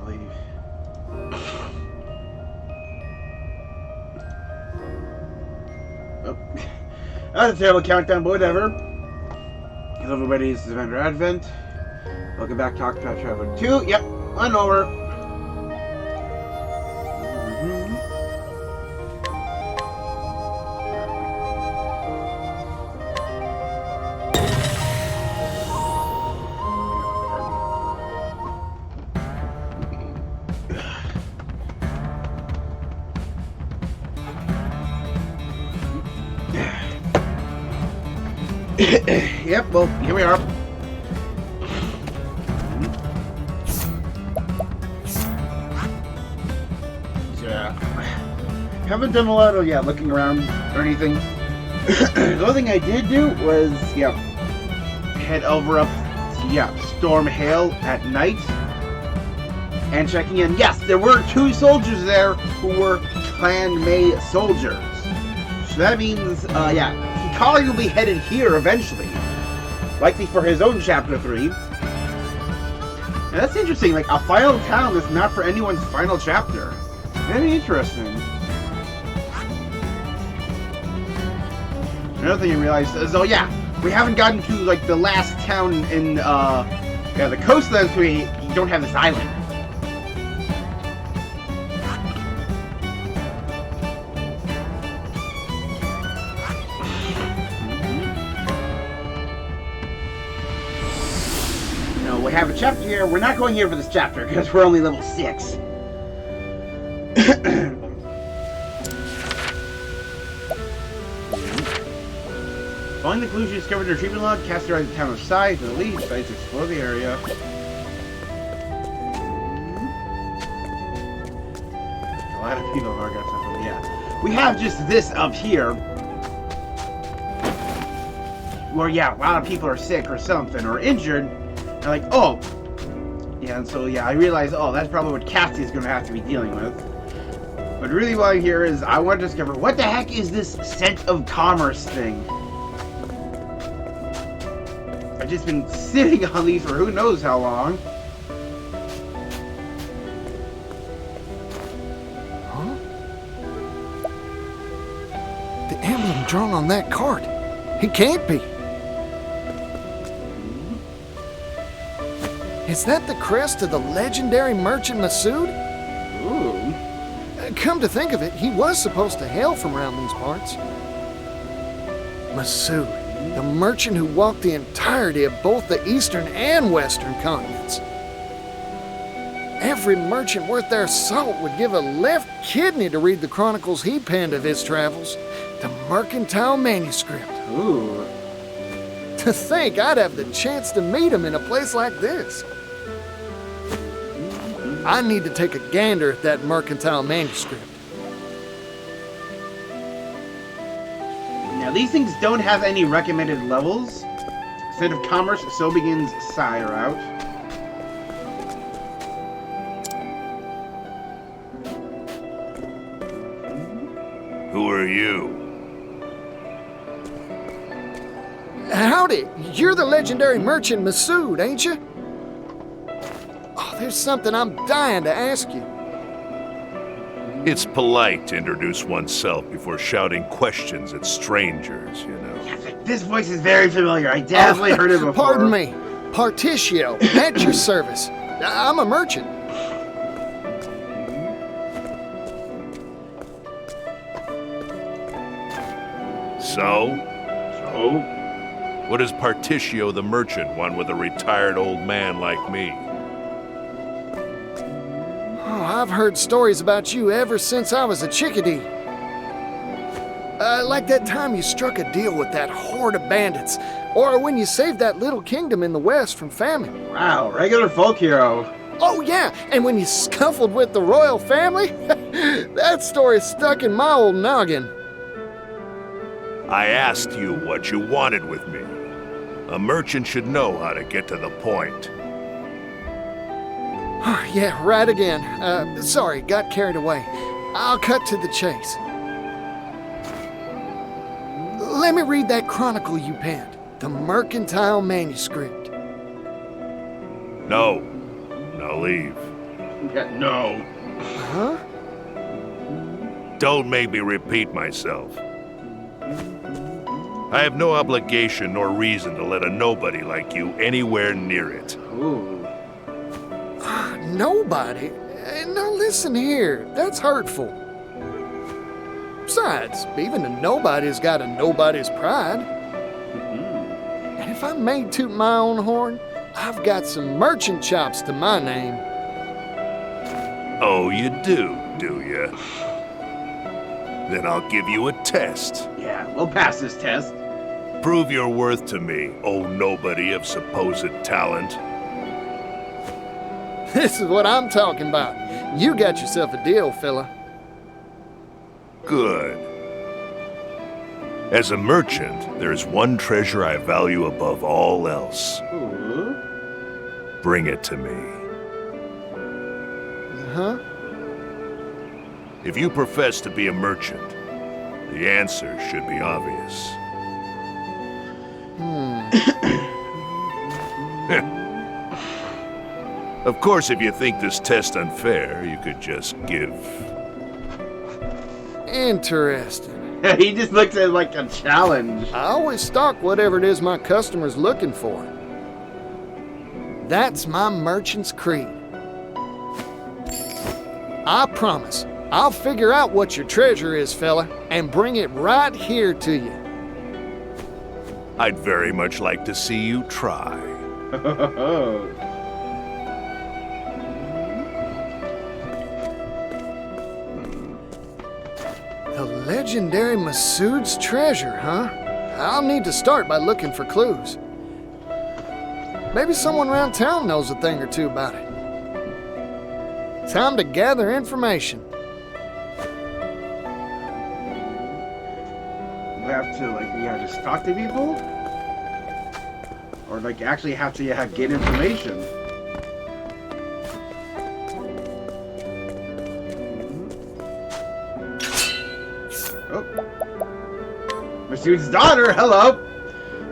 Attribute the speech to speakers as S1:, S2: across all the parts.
S1: leave. Oh. That's a terrible countdown, but whatever. Hello everybody, this is Vendor Advent. Welcome back to Octopath Traveler 2. Yep, on over. Yep, well, here we are. Yeah. Haven't done a lot of, looking around or anything. The only thing I did do was, head over up to, Storm Hail at night. And checking in. Yes, there were 2 soldiers there who were Clan May soldiers. So that means, Hikari will be headed here eventually. Likely for his own Chapter 3. And that's interesting, like, a final town is not for anyone's final chapter. Very interesting. Another thing I realized is, we haven't gotten to, like, the last town in, the coastlands, so we don't have this island. We have a chapter here. We're not going here for this chapter because we're only level 6. Following the conclusion, you discovered a treatment log, cast around the town of Sai to the lead, decided to explore the area. A lot of people have got something, We have just this up here. Where, a lot of people are sick or something, or injured. And like, oh. Yeah, and so, I realized, that's probably what Cassie is going to have to be dealing with. But really what I'm here is, I want to discover, what the heck is this scent of commerce thing? I've just been sitting on these for who knows how long.
S2: Huh? The emblem drawn on that card. It can't be. Is that the crest of the legendary merchant Masood?
S1: Ooh.
S2: Come to think of it, he was supposed to hail from around these parts. Masood, the merchant who walked the entirety of both the eastern and western continents. Every merchant worth their salt would give a left kidney to read the chronicles he penned of his travels, the mercantile manuscript.
S1: Ooh.
S2: To think I'd have the chance to meet him in a place like this. I need to take a gander at that mercantile manuscript.
S1: Now, these things don't have any recommended levels. Scent of commerce, so begins Sai route.
S3: Who are you?
S2: Howdy, you're the legendary merchant Masood, ain't you? Oh, there's something I'm dying to ask you.
S3: It's polite to introduce oneself before shouting questions at strangers, you know.
S1: Yeah, this voice is very familiar. I definitely heard it before.
S2: Pardon me. Partitio, at your service. I'm a merchant.
S3: So?
S1: So?
S3: What does Partitio the merchant want with a retired old man like me?
S2: Oh, I've heard stories about you ever since I was a chickadee. Like that time you struck a deal with that horde of bandits, or when you saved that little kingdom in the west from famine.
S1: Wow, regular folk hero.
S2: Oh yeah, and when you scuffled with the royal family? That story stuck in my old noggin.
S3: I asked you what you wanted with me. A merchant should know how to get to the point.
S2: Yeah, right again. Sorry, got carried away. I'll cut to the chase. Let me read that chronicle you penned, the mercantile manuscript.
S3: No. Now leave.
S1: Yeah, no.
S2: Huh?
S3: Don't make me repeat myself. I have no obligation nor reason to let a nobody like you anywhere near it.
S1: Ooh.
S2: Nobody? Now listen here, that's hurtful. Besides, even a nobody's got a nobody's pride. And if I may toot my own horn, I've got some merchant chops to my name.
S3: Oh, you do you? Then I'll give you a test.
S1: Yeah, we'll pass this test.
S3: Prove your worth to me, oh nobody of supposed talent.
S2: This is what I'm talking about. You got yourself a deal, fella.
S3: Good. As a merchant, there's one treasure I value above all else.
S1: Ooh.
S3: Bring it to me.
S2: Huh?
S3: If you profess to be a merchant, the answer should be obvious. Of course, if you think this test unfair, you could just give.
S2: Interesting.
S1: He just looks at it like a challenge.
S2: I always stock whatever it is my customer's looking for. That's my merchant's creed. I promise, I'll figure out what your treasure is, fella, and bring it right here to you.
S3: I'd very much like to see you try.
S2: The legendary Masood's treasure, huh? I'll need to start by looking for clues. Maybe someone around town knows a thing or two about it. Time to gather information.
S1: We have to, like, just talk to people? Or, like, actually have to get information? Oh. Masood's daughter, hello!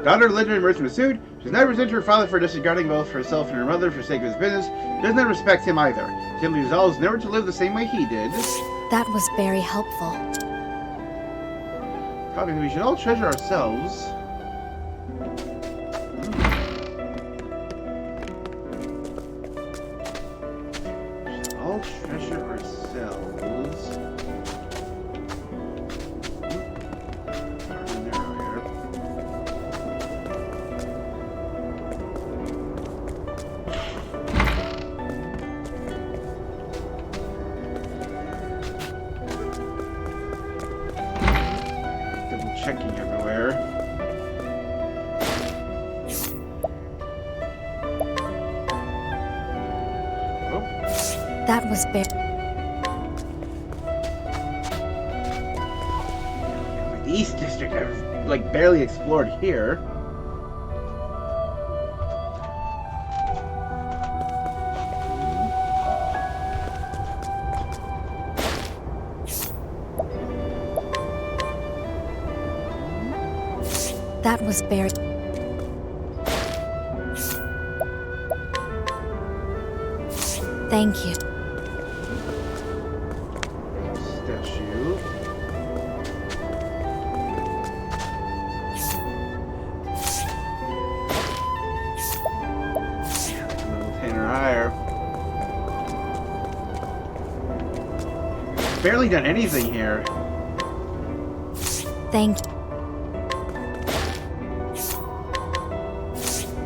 S1: Daughter of legendary merchant Masood. She's never resent her father for disregarding both herself and her mother for sake of his business. She does not respect him either. Simply resolves never to live the same way he did.
S4: That was very helpful.
S1: Probably we should all treasure ourselves. All treasure ourselves. Checking everywhere. Oh.
S4: That was very...
S1: The East District I've like barely explored here.
S4: That was very... Thank you.
S1: Statue. Level 10 or higher. Barely done anything here.
S4: Thank you.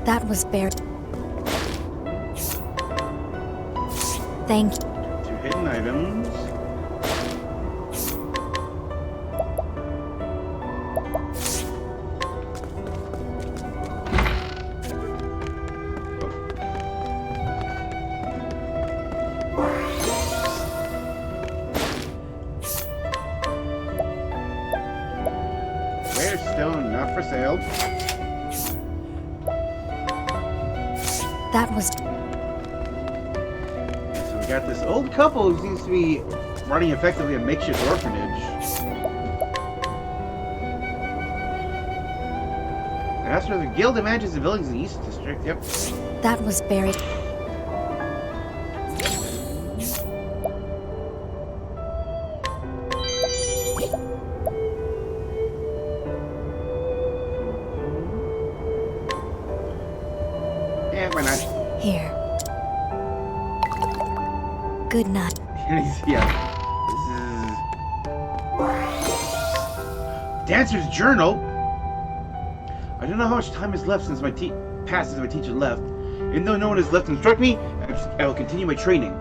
S4: That was very... Thank you.
S1: 2 hidden items. Rare stone, not for sale.
S4: That was...
S1: So we got this old couple who seems to be running effectively a makeshift orphanage. Master of the Guild that manages the buildings in the East District. Yep.
S4: That was very...
S1: Yeah, why not?
S4: Here. Good night.
S1: Yeah. This is... Dancer's journal? I don't know how much time is left since my teacher left. Even though no one has left to instruct me, I will continue my training.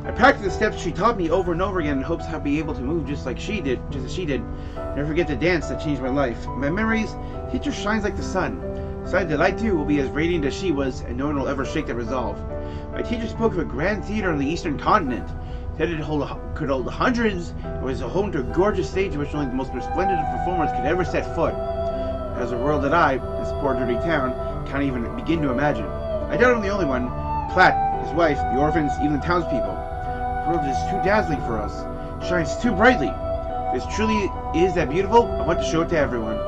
S1: I practice the steps she taught me over and over again in hopes I'll be able to move just as she did. Never forget the dance that changed my life. In my memories, teacher shines like the sun. Decided that I too will be as radiant as she was, and no one will ever shake that resolve. My teacher spoke of a grand theater on the eastern continent. Said it could hold hundreds, and was a home to a gorgeous stage in which only the most resplendent of performers could ever set foot. As a world that I, this poor dirty town, can't even begin to imagine. I doubt I'm the only one. Platt, his wife, the orphans, even the townspeople. The world is too dazzling for us. It shines too brightly. If this truly is that beautiful, I want to show it to everyone.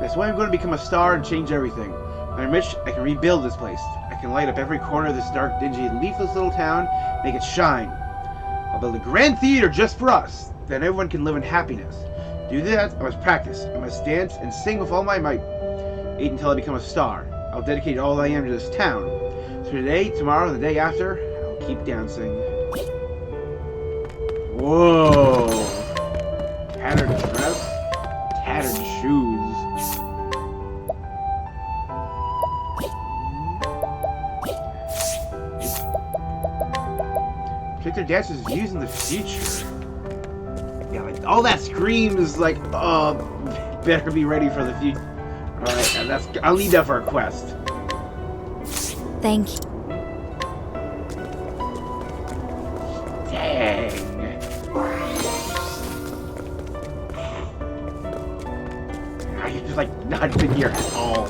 S1: That's why I'm going to become a star and change everything. When I'm rich, I can rebuild this place. I can light up every corner of this dark, dingy, leafless little town, make it shine. I'll build a grand theater just for us. Then everyone can live in happiness. To do that, I must practice. I must dance and sing with all my might. Wait until I become a star. I'll dedicate all I am to this town. So today, tomorrow, and the day after, I'll keep dancing. Whoa! Tattered dress, tattered shoes. Predictor dances views in the future. Yeah, like all that screams like, oh, better be ready for the future. All right, and I'll leave that for a quest.
S4: Thank you.
S1: Dang. You're just like not been here at all.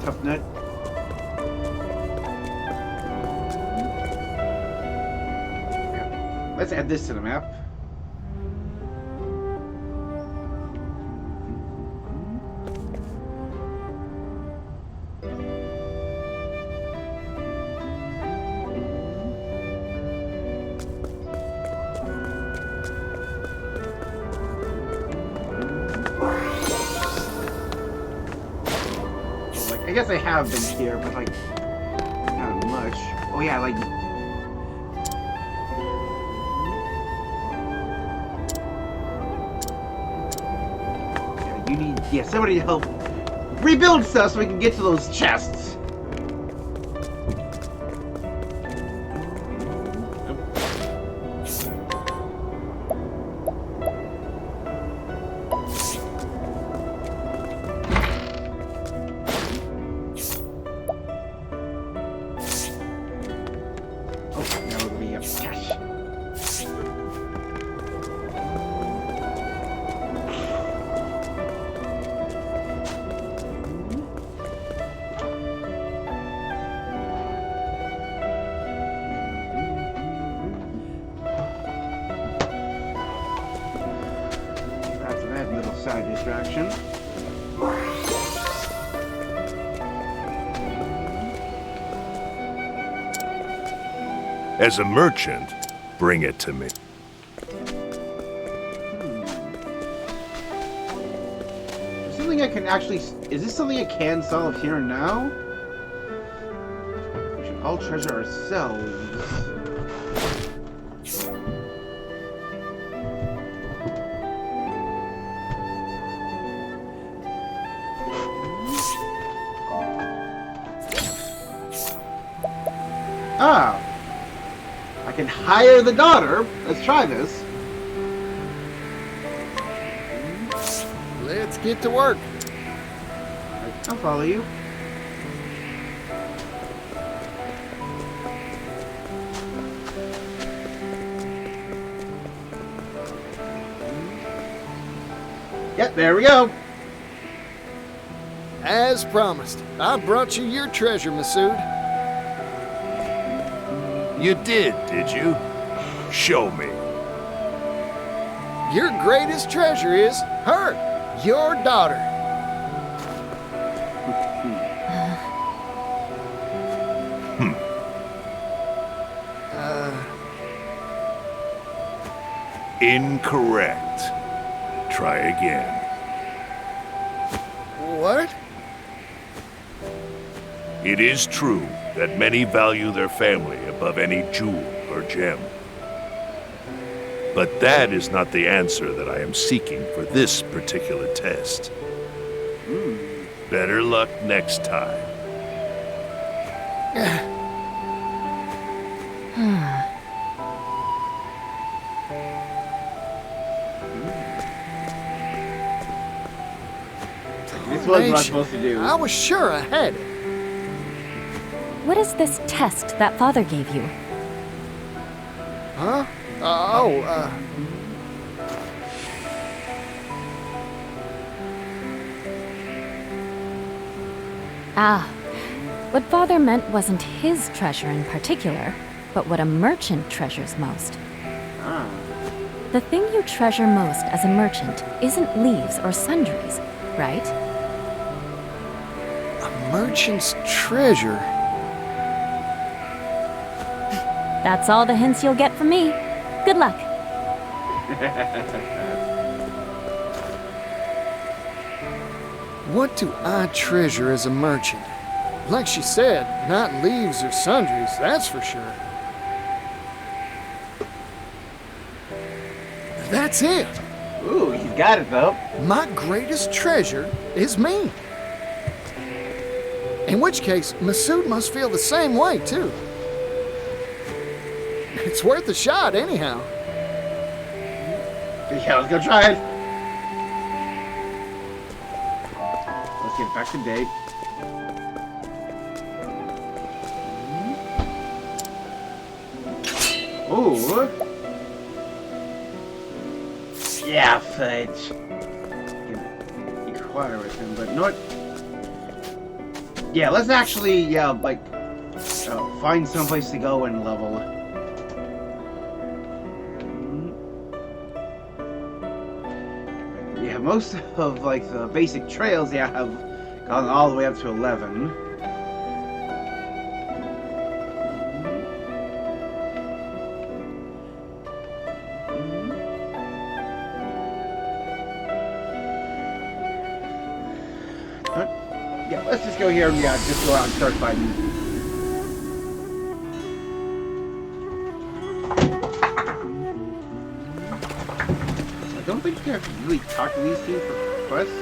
S1: Tough nut. Let's add this to the map. I guess I have been here, but like, not much. Oh yeah, like... Yeah, you need, somebody to help rebuild stuff so we can get to those chests. Side distraction.
S3: As a merchant, bring it to me.
S1: Something I can actually... Is this something I can solve here and now? We should all treasure ourselves. Ah! I can hire the daughter. Let's try this.
S2: Let's get to work.
S1: I'll follow you. Yep, there we go.
S2: As promised, I brought you your treasure, Masood.
S3: You did you? Show me.
S2: Your greatest treasure is her, your daughter.
S3: Incorrect. Try again.
S2: What?
S3: It is true that many value their family above any jewel or gem. But that is not the answer that I am seeking for this particular test. Better luck next time.
S1: This was what I was supposed to do.
S2: I was sure I had it.
S5: What is this test that father gave you?
S2: Huh?
S5: Ah, what father meant wasn't his treasure in particular, but what a merchant treasures most.
S1: Ah.
S5: The thing you treasure most as a merchant isn't leaves or sundries, right?
S2: A merchant's treasure.
S5: That's all the hints you'll get from me. Good luck.
S2: What do I treasure as a merchant? Like she said, not leaves or sundries, that's for sure. That's it.
S1: Ooh, he's got it though.
S2: My greatest treasure is me. In which case, Masood must feel the same way, too. It's worth a shot, anyhow.
S1: Yeah, let's go try it. Let's get back to date. Ooh. Yeah, fudge. Inquire with him, but not. Yeah, let's actually, find someplace to go and level. Yeah, most of the basic trails, have gone all the way up to 11. Yeah, let's just go here and just go out and start fighting. I don't think you have to really talk to these two for quests.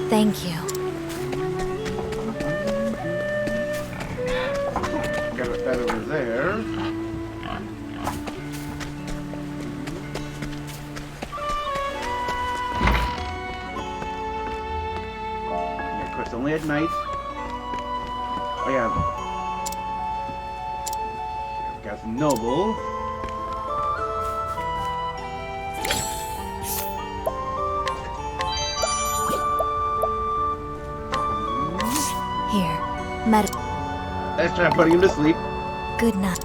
S4: Thank you.
S1: Got that over there. Only at night. Oh yeah. We've got some noble.
S4: Here, med.
S1: Let's try putting him to sleep.
S4: Good night.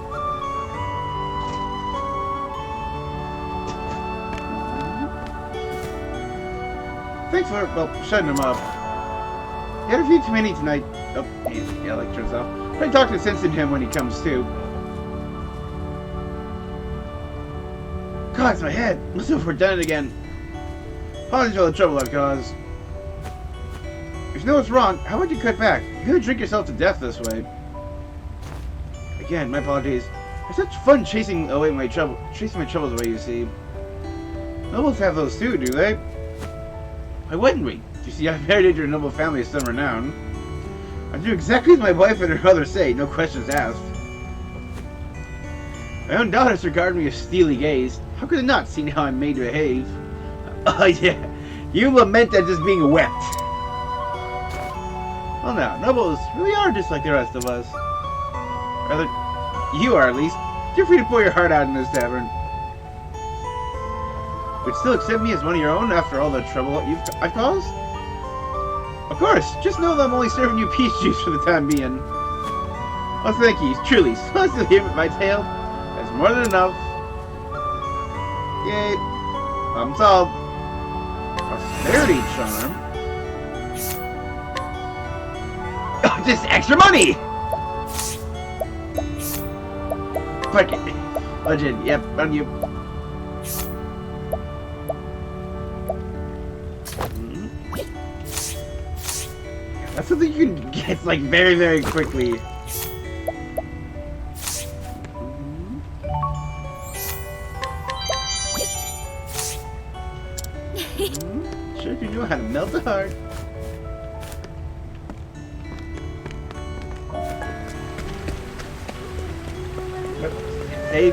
S1: Thanks for shutting him up. You had a few too many tonight. Oh, yeah, like turns out. I talk to sense in him when he comes to. God, it's my head. Let's see if we're done it again. Apologies for all the trouble I've caused. If you know what's wrong, how would you cut back? You're gonna drink yourself to death this way. Again, my apologies. It's such fun chasing away my troubles away, you see. Nobles have those too, do they? Why wouldn't we? You see, I've married into a noble family of some renown. I do exactly as my wife and her mother say, no questions asked. My own daughters regard me with steely gaze. How could they not, seeing how I'm made to behave? Oh yeah, you lament at just being wept. Well now, nobles really are just like the rest of us. Rather, you are at least. Feel free to pour your heart out in this tavern. Would you still accept me as one of your own after all the trouble I've caused? Of course, just know that I'm only serving you peach juice for the time being. Oh, thank you, truly. So to hear my tale, that's more than enough. Yay. Problem solved. Prosperity charm. this extra money! Fuck it. Legend, yep, on you. That's something you can get like very, very quickly. Sure you know how to melt a heart. Hey.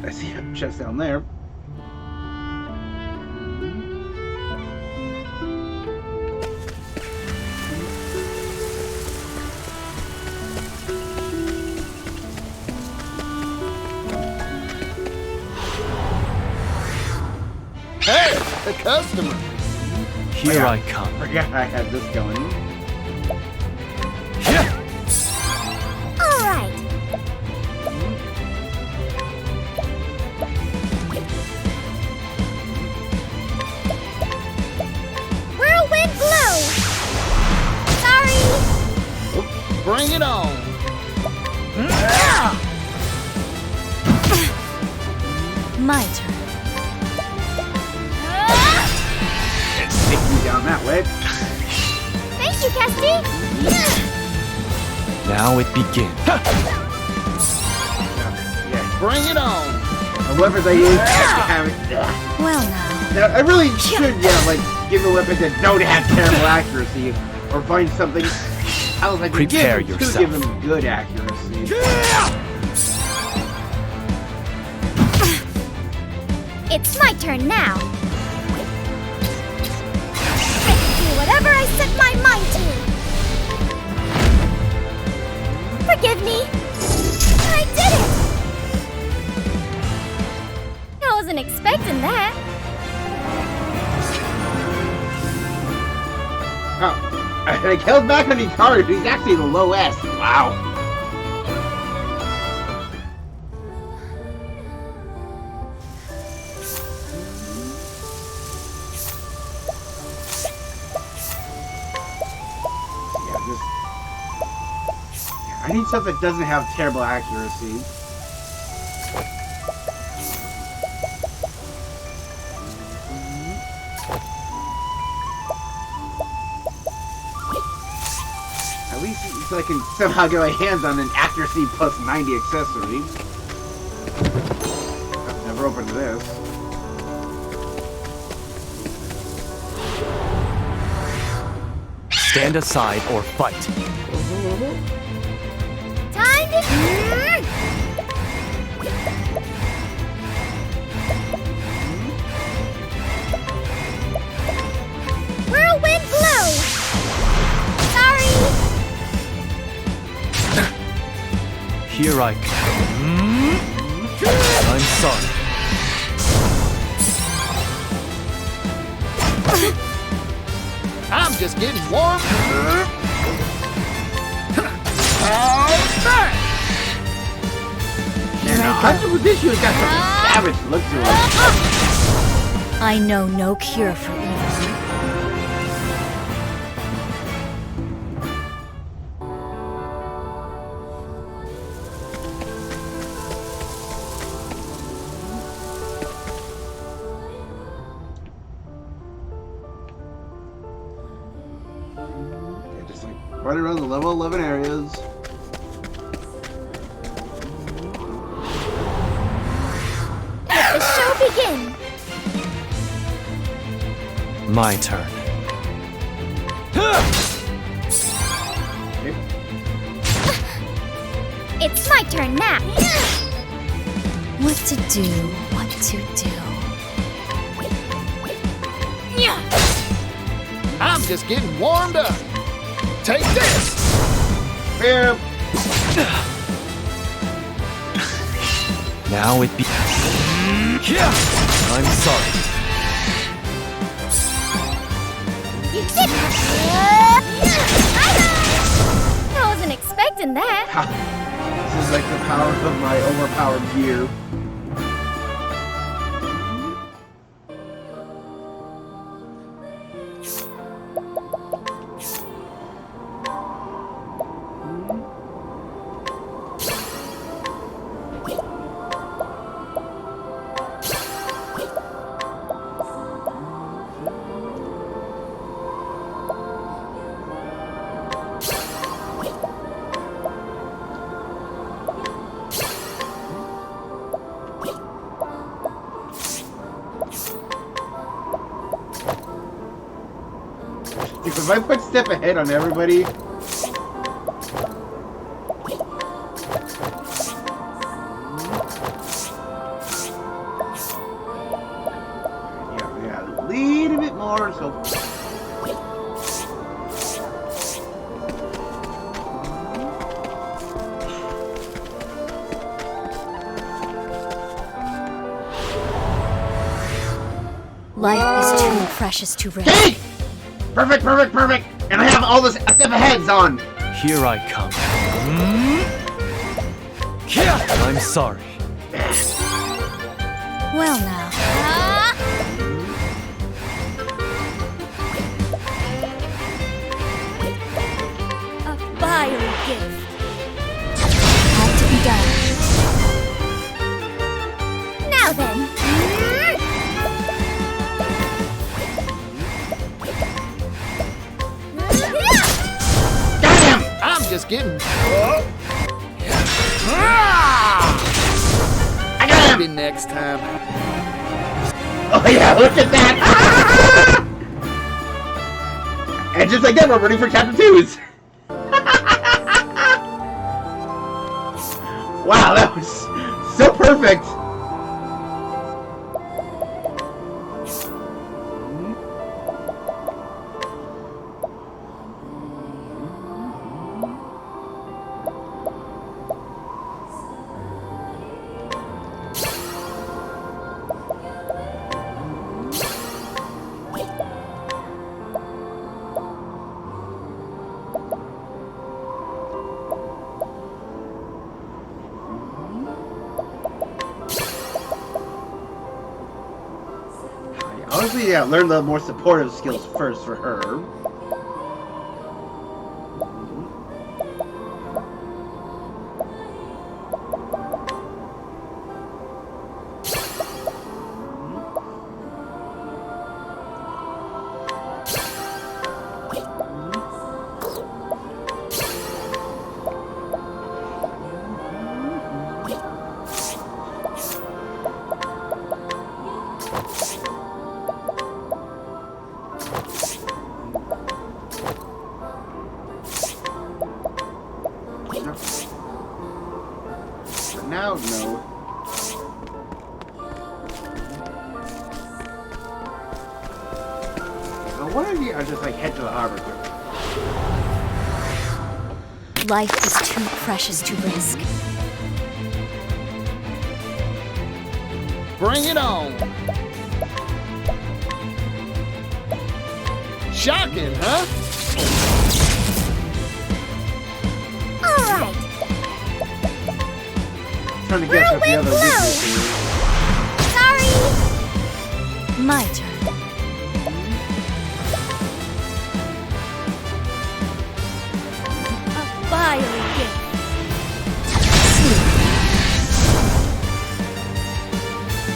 S1: I see a chest down there.
S2: Hey, the customer.
S6: Here I come.
S1: Forgot I had this going.
S4: All right. Whirlwind blow. Sorry.
S2: Bring it on.
S5: My turn.
S1: Take me down that way.
S4: Thank you, Casty.
S6: Now it begins.
S1: Yeah.
S2: Bring it on.
S1: The weapons I use have it.
S5: Well now.
S1: Now, I really should, like, give a weapon that don't have terrible accuracy, or find something else I can
S6: Prepare
S1: give them to
S6: yourself.
S1: give them good accuracy.
S4: It's my turn now. I can do whatever I set my mind to. Forgive me. I did it. I wasn't expecting that.
S1: Oh, I killed back on Hikari, but he's actually the low S. Wow. I need stuff that doesn't have terrible accuracy. At least so I can somehow get my hands on an accuracy plus 90 accessory. I've never opened this.
S6: Stand aside or fight.
S4: Time to... Whirlwind blow. Sorry.
S6: Here I come. I'm sorry.
S2: I'm just getting warm.
S1: Hunter with this shoe has got some savage look to it.
S5: I know no cure for evil.
S1: Yeah, just like right around the level 11 areas.
S4: Let the show begin.
S6: My turn.
S1: Okay.
S4: It's my turn now.
S5: What to do, what to do.
S2: I'm just getting warmed up. Take this.
S1: Bam.
S6: Now it be. I'm sorry.
S4: You did it. I wasn't expecting that.
S1: Ha. This is like the power of my overpowered gear. If I put step ahead on everybody... Yeah, a little bit more, so...
S5: Life is too precious to risk.
S1: Hey! Perfect, perfect, perfect! And I have all the step aheads on!
S6: Here I come. I'm sorry.
S5: Well now.
S4: A fiery gift.
S5: Had to be done.
S4: Now then.
S2: I'm just kidding.
S1: I got him!
S2: Maybe next time.
S1: Oh yeah, look at that! And just like that, we're ready for chapter 2s! Wow, that was so perfect! Honestly, yeah, learn the more supportive skills first for her. Now, no. So one of you are just like head to the harbor quick.
S5: Life is too precious to risk.
S2: Bring it on. Shocking, huh?
S4: All right.
S1: Trying to guess what the other weakness is.
S4: Sorry.
S5: My turn.
S4: A fiery gift.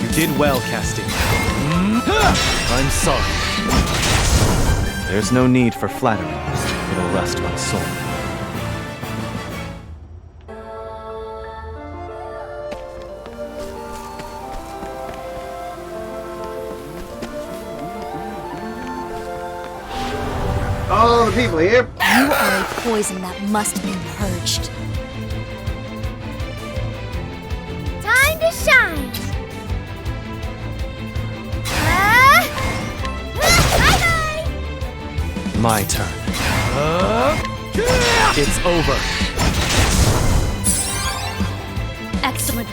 S6: You did well, Casting. I'm sorry. There's no need for flattery. It'll rust my soul.
S1: All the people here.
S5: You are a poison that must be purged.
S4: Time to shine. Bye-bye.
S6: My turn. It's over.
S5: Excellent.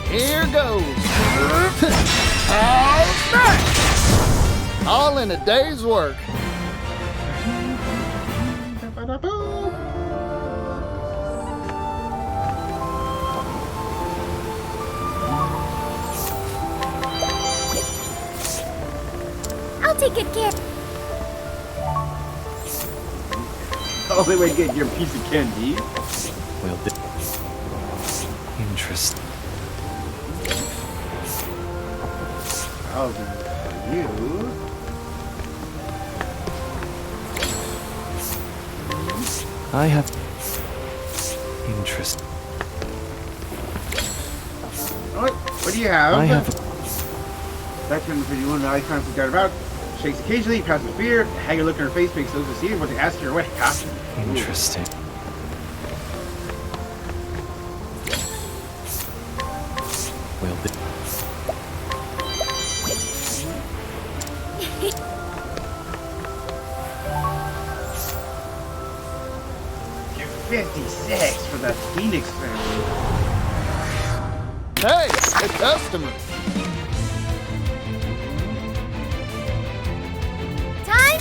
S2: Here goes. How's that? All in a day's work.
S4: I'll take good care.
S1: Only way to get your piece of candy.
S6: Well, interesting.
S1: I'll do it for you.
S6: I have interest.
S1: What do you have?
S6: I have
S1: That's going to be one that I kind of forgot about. Shakes occasionally, passes with fear. The haggard look on her face makes those who see her want to ask her away.
S6: Interesting. Will be.
S1: You're 56 for the Phoenix family.
S2: Hey, a customer.
S4: Time.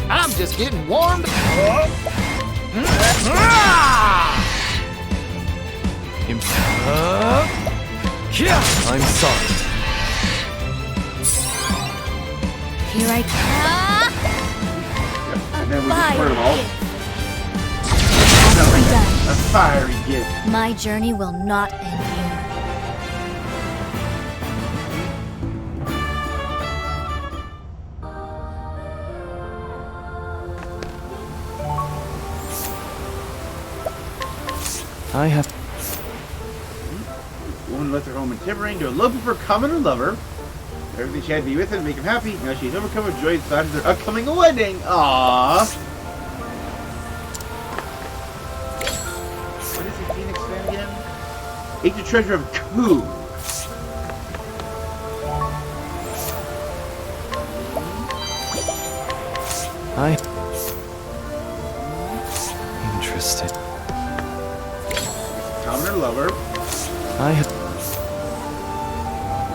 S2: I'm just getting warmed.
S6: I'm sorry.
S5: Here I come.
S1: And then we just
S4: Fire
S1: burn them all.
S4: gift.
S1: A fiery gift.
S4: My journey will not end here.
S6: I have.
S1: Woman left her home in Timbering to elope with her commoner lover. Everything she had to be with him to make him happy. Now she's overcome with joy at the thought of their upcoming wedding. Aww. What is the Phoenix fan again? Ate the treasure of Ku.
S6: Interesting.
S1: Commoner lover.
S6: I have.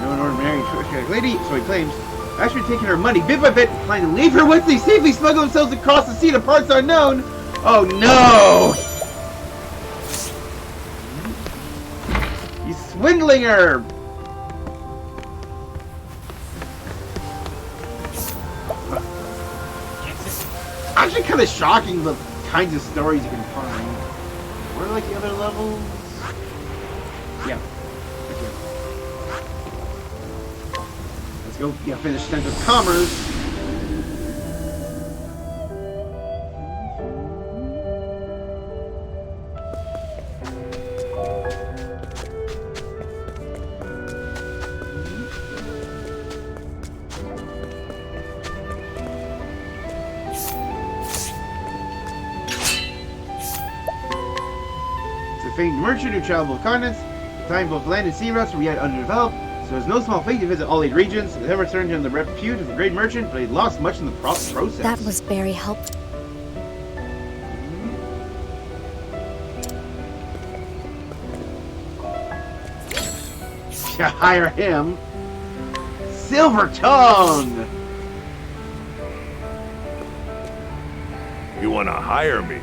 S1: No one ordered marrying a lady, so he claims. After taking her money bit by bit, planning to leave her once they safely smuggle themselves across the sea to parts unknown. Oh no! He's swindling her! Actually kind of shocking the kinds of stories you can find. What are like the other levels? Yeah. Okay. Let's go finish Sense of Commerce. The famed merchant who traveled both continents, the time both land and sea routes were yet underdeveloped, so it's no small feat to visit all 8 regions. The ever turned him the repute of a great merchant, but he lost much in the process.
S4: That was very helpful.
S1: To hire him. Silver Tongue!
S3: You want to hire me?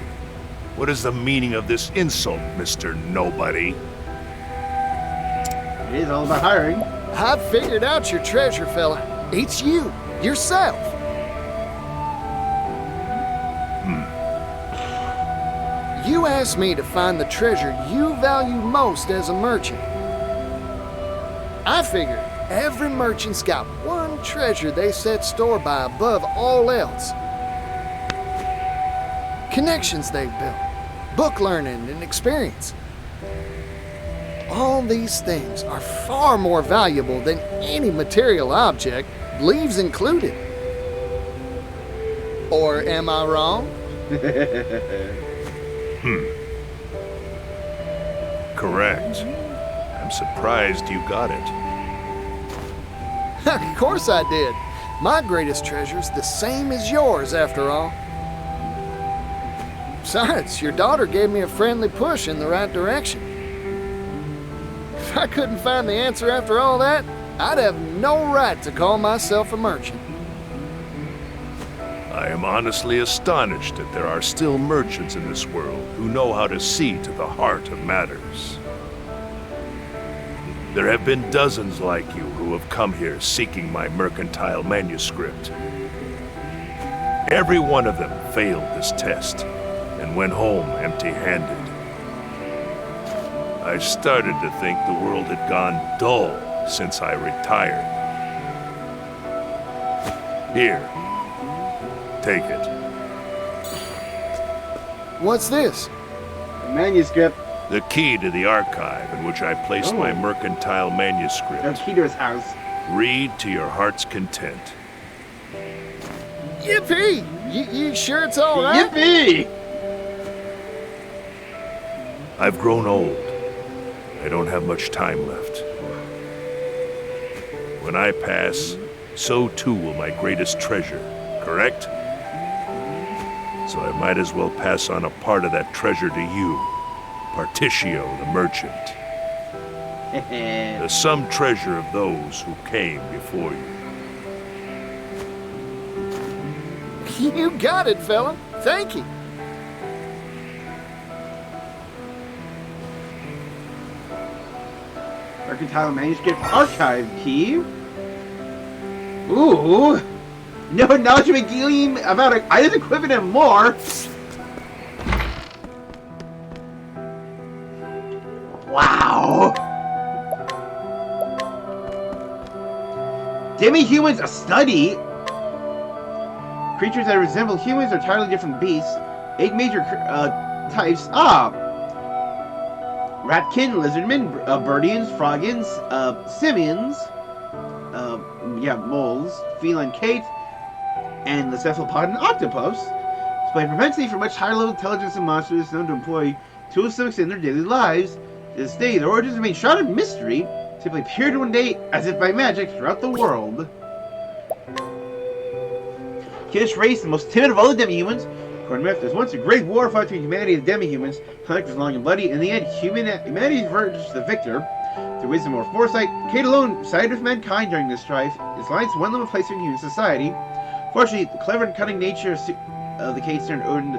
S3: What is the meaning of this insult, Mr. Nobody?
S1: It is all about hiring.
S2: I've figured out your treasure, fella. It's you, yourself. You asked me to find the treasure you value most as a merchant. I figured every merchant's got one treasure they set store by above all else. Connections they've built, book learning and experience. All these things are far more valuable than any material object, leaves included. Or am I wrong?
S3: Correct. I'm surprised you got it.
S2: Of course I did. My greatest treasure's the same as yours, after all. Besides, your daughter gave me a friendly push in the right direction. If I couldn't find the answer after all that, I'd have no right to call myself a merchant.
S3: I am honestly astonished that there are still merchants in this world who know how to see to the heart of matters. There have been dozens like you who have come here seeking my mercantile manuscript. Every one of them failed this test and went home empty-handed. I started to think the world had gone dull since I retired. Here, take it.
S2: What's this?
S1: A manuscript.
S3: The key to the archive in which I placed my mercantile
S1: No
S3: manuscript.
S1: key to his house.
S3: Read to your heart's content.
S2: Yippee! You sure it's all right?
S1: Yippee!
S3: I've grown old. I don't have much time left. When I pass, so too will my greatest treasure, correct? So I might as well pass on a part of that treasure to you, Particio the merchant. The sum treasure of those who came before you.
S2: You got it, fella. Thank you.
S1: Mercantile manuscript archive key. Ooh. No knowledge of Megillium about items equipment and more. Wow. Demi-humans, a study. Creatures that resemble humans are entirely different beasts. 8 major types. Ratkin, lizardmen, birdians, frogins, simians, moles, feline kate, and the cephalopod and octopus. Display a propensity for much higher level intelligence than monsters known to employ tools to extend their daily lives. To this day, their origins remain shrouded in mystery, simply appeared one day as if by magic throughout the world. Kiddish race, the most timid of all the demi-humans. According to myth, there's once a great war fought between humanity and demi-humans. Conflict was long and bloody. In the end, humanity emerged the victor. Through wisdom or foresight, Kate alone sided with mankind during this strife. His alliance won them a place in human society. Fortunately, the clever and cunning nature of the Kates earned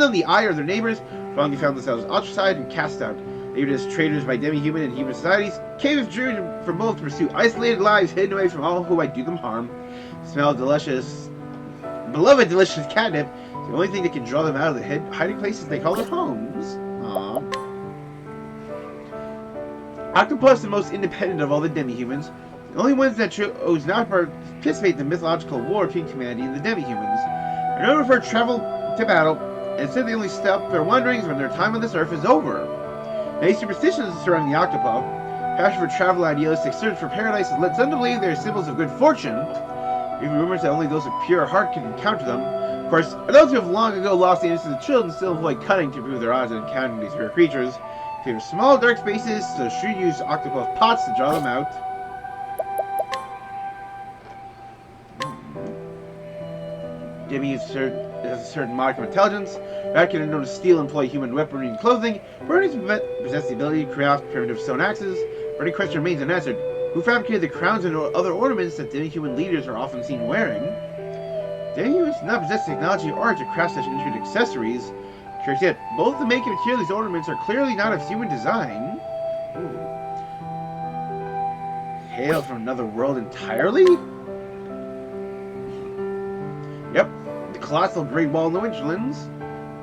S1: them the ire of their neighbors. Finally found themselves ostracized and cast out. Labeled as traitors by demi-human and human societies, Kate withdrew from both to pursue isolated lives hidden away from all who might do them harm. Smell delicious, beloved delicious catnip. The only thing that can draw them out of the hiding places they call their homes. Aww. Octopus, the most independent of all the demi-humans, the only ones that chose not to participate in the mythological war between humanity and the demi-humans, are known for travel to battle, and said they only stop their wanderings when their time on this earth is over. Many superstitions surrounding the octopath, passion for travel, idealistic search for paradise, has led some to believe they are symbols of good fortune. Even rumors that only those of pure heart can encounter them. Of course, those who have long ago lost the innocence of children still avoid cunning to improve their odds of encountering these rare creatures. Favor small, dark spaces, so should use octopath pots to draw them out. Demi has a certain modicum of intelligence. Ratkin are known to steal and employ human weaponry and clothing. Birdies possess the ability to craft primitive stone axes. But any question remains unanswered. Who fabricated the crowns and other ornaments that demi-human leaders are often seen wearing? Demi-humans do not possess technology or art to craft such intricate accessories. Curious yet, both the make and material of these ornaments are clearly not of human design. Ooh. Hail from another world entirely? Yep, the colossal Great Wall in the Winterlands.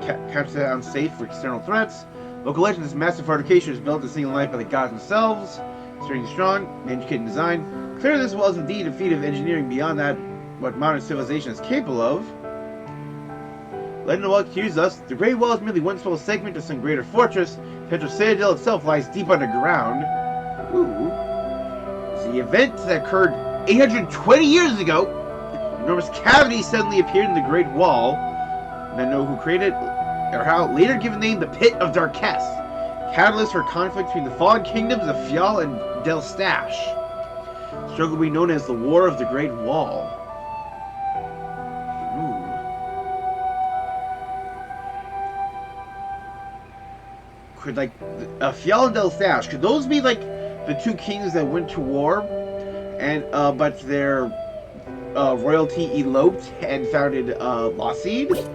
S1: Captured that unsafe for external threats. Local legend, this massive fortification is built to single life by the gods themselves. Sturdy strong, intricate in design. Clearly this wall is indeed a feat of engineering beyond that what modern civilization is capable of. Legend of the Wall accuses us. The Great Wall is merely one small segment of some greater fortress. Petra Citadel itself lies deep underground. Ooh. The event that occurred 820 years ago. An enormous cavity suddenly appeared in the Great Wall. Men know who created it, or how later given the name the Pit of Darkest. Catalyst for conflict between the fallen kingdoms of Fjall and Delstash. The struggle will be known as the War of the Great Wall. Ooh. Could Fjall and Delstash, could those be like the two kings that went to war, and but their royalty eloped and founded Loseed?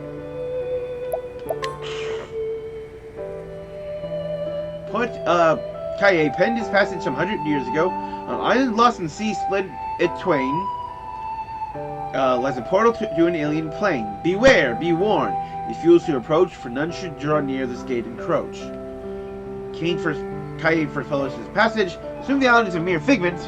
S1: Kaye penned his passage some 100 years ago. An island lost in the sea split it twain. Lies a portal to an alien plane. Beware, be warned. Refuse to approach, for none should draw near this gate and encroach. Kaye first published his passage. Assume the island is a mere figment.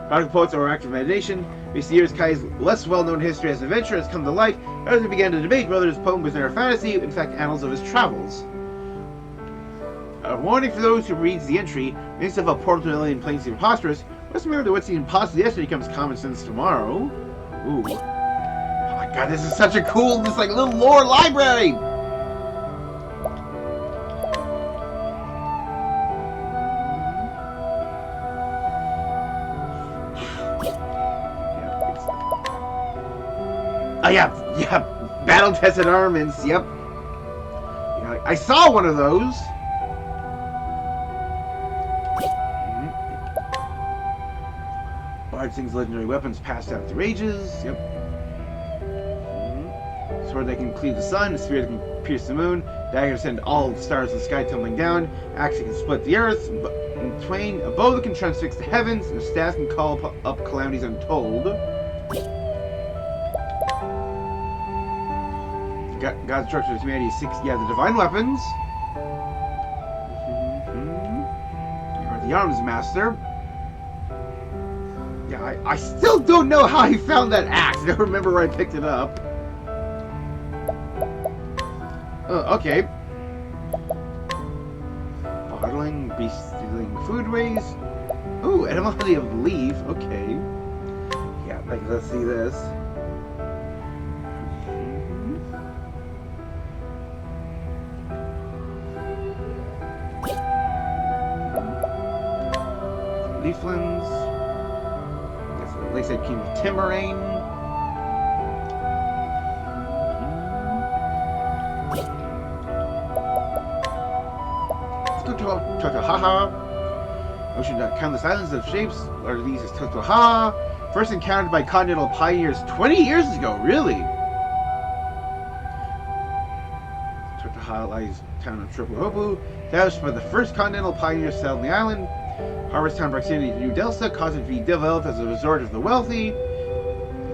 S1: Prodigal poets or active imagination. Recent years, Kaye's less well-known history as an adventurer has come to light. Others began to debate whether his poem was never fantasy, in fact, annals of his travels. A warning for those who reads the entry. Makes of a portal to alien planes seem preposterous. What's remember that what's impossible yesterday becomes common sense tomorrow? Ooh. Oh my god, this is such a cool, this like little lore library! Oh yeah, battle-tested armaments, yep. Yeah, I saw one of those. Bard sings legendary weapons passed down through ages, yep. Sword that can cleave the sun, a spear that can pierce the moon, dagger to send all the stars in the sky tumbling down, axe that can split the earth in twain, a bow that can transfix the heavens, and a staff can call up calamities untold. God's structure of humanity is 6. Yeah, the divine weapons. You are the arms master. Yeah, I still don't know how he found that axe. I don't remember where I picked it up. Okay. Bottling, beast stealing foodways. Ooh, etymology of leaf. Okay. Yeah, like let's see this. Leaflands. That's the Lakeside King of Timarain. Let's go to Totohaha. Ocean countless islands of shapes. Large of these is Totohaha. First encountered by continental pioneers 20 years ago. Really? Totohaha lies town of Triple-Hopu. Established by the first continental pioneers settled on the island. Harvest town proximity to New Delta caused it to be developed as a resort of the wealthy.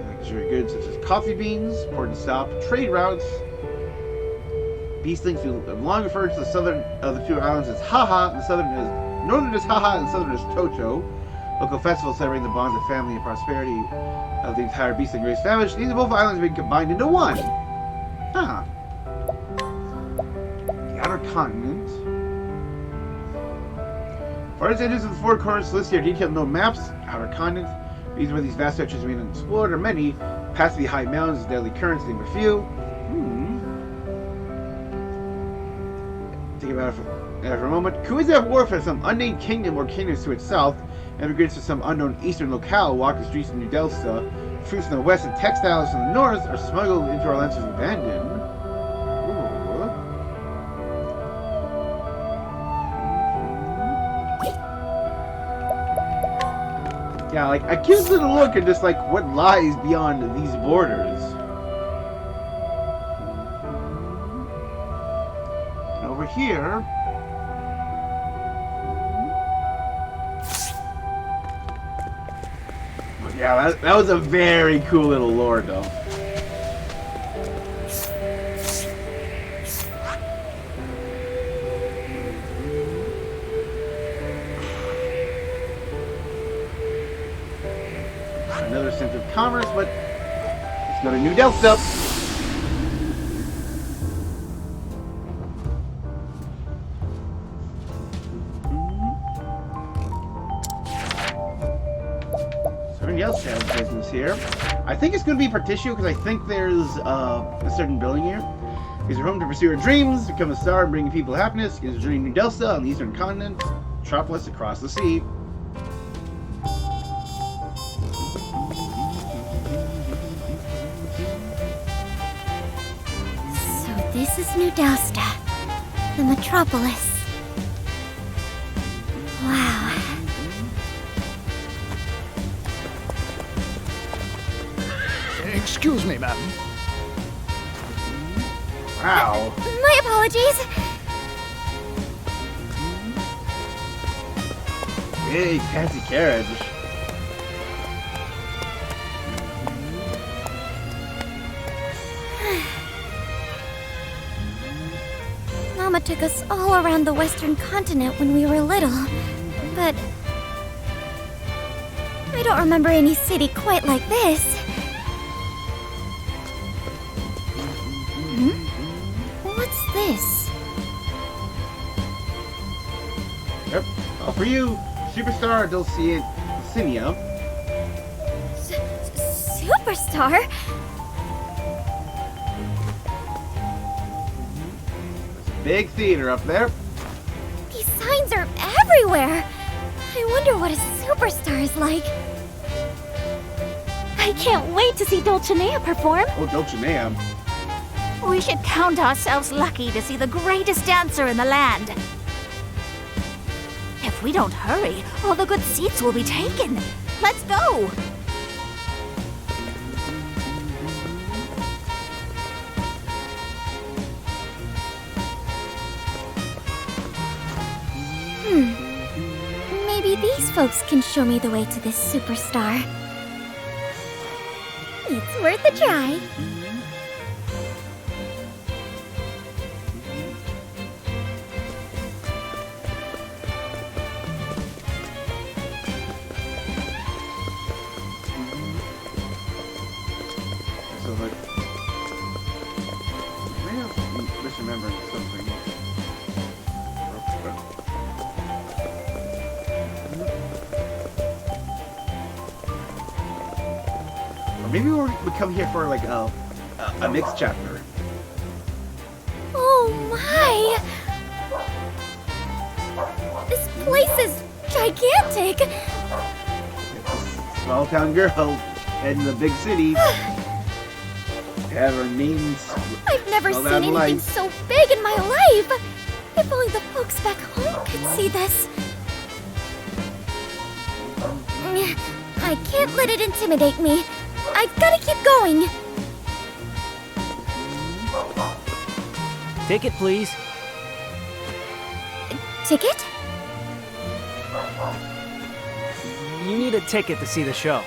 S1: Luxury goods such as coffee beans, port and stop, trade routes. Beast links long referred to the southern of the two islands as Haha, the northern is Haha, and the southern is Toto. Local festivals celebrating the bonds of family and prosperity of the entire Beastling race family. These both islands have been combined into one. Huh. The outer continent. Farthest edges of the four corners listed are detailed no maps. Outer continent. Reasons why these vast stretches remain unexplored are many. Past the high mountains and deadly currents, name a few. Think about it for a moment. Kuizaf warfare from some unnamed kingdom or kingdoms to its south. Immigrants to some unknown eastern locale walk the streets of New Delta. Fruits from the west and textiles from the north are smuggled into our lands and abandoned. Yeah, like, I gives it a look at just, like, what lies beyond these borders. And over here... Yeah, that was a very cool little lore, though. Another center of commerce, but it's not a New Delta. Somebody else has business here. I think it's going to be Partitio because I think there's a certain building here. Gives her home to pursue her dreams, become a star, and bring people happiness. Gives her journey to New Delta on the eastern continent, metropolis across the sea.
S4: This is New Delta, the metropolis. Wow.
S2: Excuse me, madam.
S1: Wow.
S4: My apologies.
S1: Big fancy carriage.
S4: Mama took us all around the western continent when we were little, but I don't remember any city quite like this. What's this?
S1: Yep. Well, for you, Superstar Dulcinea.
S4: Superstar?
S1: Big theater up there.
S4: These signs are everywhere. I wonder what a superstar is like.
S5: I can't wait to see Dulcinea perform.
S1: Oh, Dulcinea.
S7: We should count ourselves lucky to see the greatest dancer in the land. If we don't hurry, all the good seats will be taken. Let's go!
S4: Maybe these folks can show me the way to this superstar. It's worth a try.
S1: So like, maybe I'm misremembering something. Or maybe we come here for like a mixed chapter.
S4: Oh my! This place is gigantic!
S1: Small town girl heading to the big city. Have her names.
S4: I've never
S1: spelled
S4: seen
S1: out in
S4: anything
S1: lights.
S4: so big in my life! If only the folks back home could see this. I can't let it intimidate me. I've gotta keep going.
S8: Ticket, please.
S4: Ticket?
S8: You need a ticket to see the show.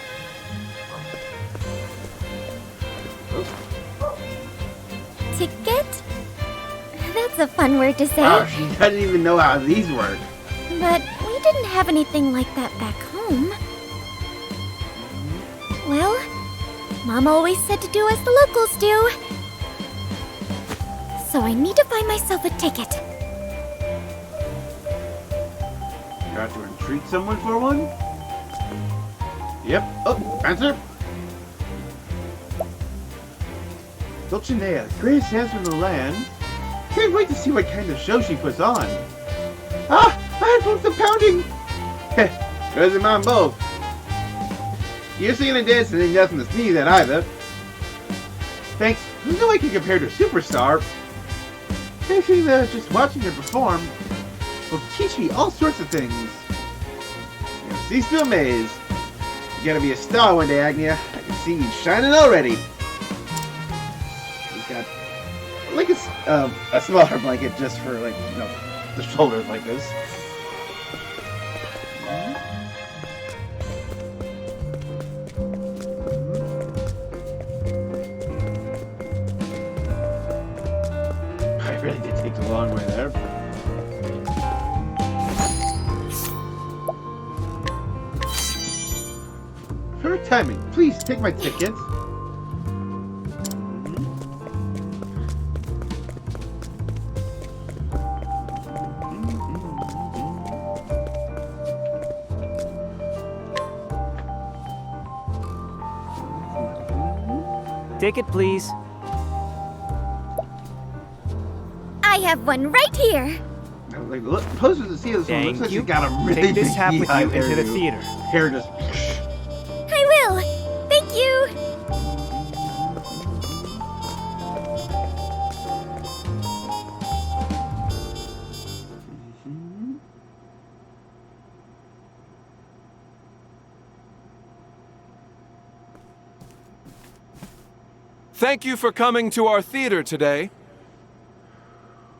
S4: Ticket? That's a fun word to say.
S1: Wow, she doesn't even know how these work.
S4: But we didn't have anything like that back home. Well, Mom always said to do as the locals do. So I need to find myself a ticket.
S1: You have to entreat someone for one? Yep. Oh, answer. Dulcinea, greatest dancer in the land. Can't wait to see what kind of show she puts on. Ah! My headphones are pounding! Goes in mine both. You're singing and dancing ain't nothing to sneeze at either. Thanks. There's no way can compare to a superstar. Actually, just watching her perform will teach me all sorts of things. Cease to amaze. You're gonna be a star one day, Agnea. I can see you shining already. He's got like a smaller blanket just for like, you know, the shoulders like this. I really did take a long way there. Perfect timing. Please take my ticket.
S8: Ticket, please.
S4: I have one right here.
S1: Like, look, closer to see this one. Looks like she's got a really
S8: Take this
S1: big
S8: hat with you
S1: beehive
S8: into the
S1: hairdo.
S8: theater.
S1: Hair just.
S4: I will. Thank you.
S9: Thank you for coming to our theater today.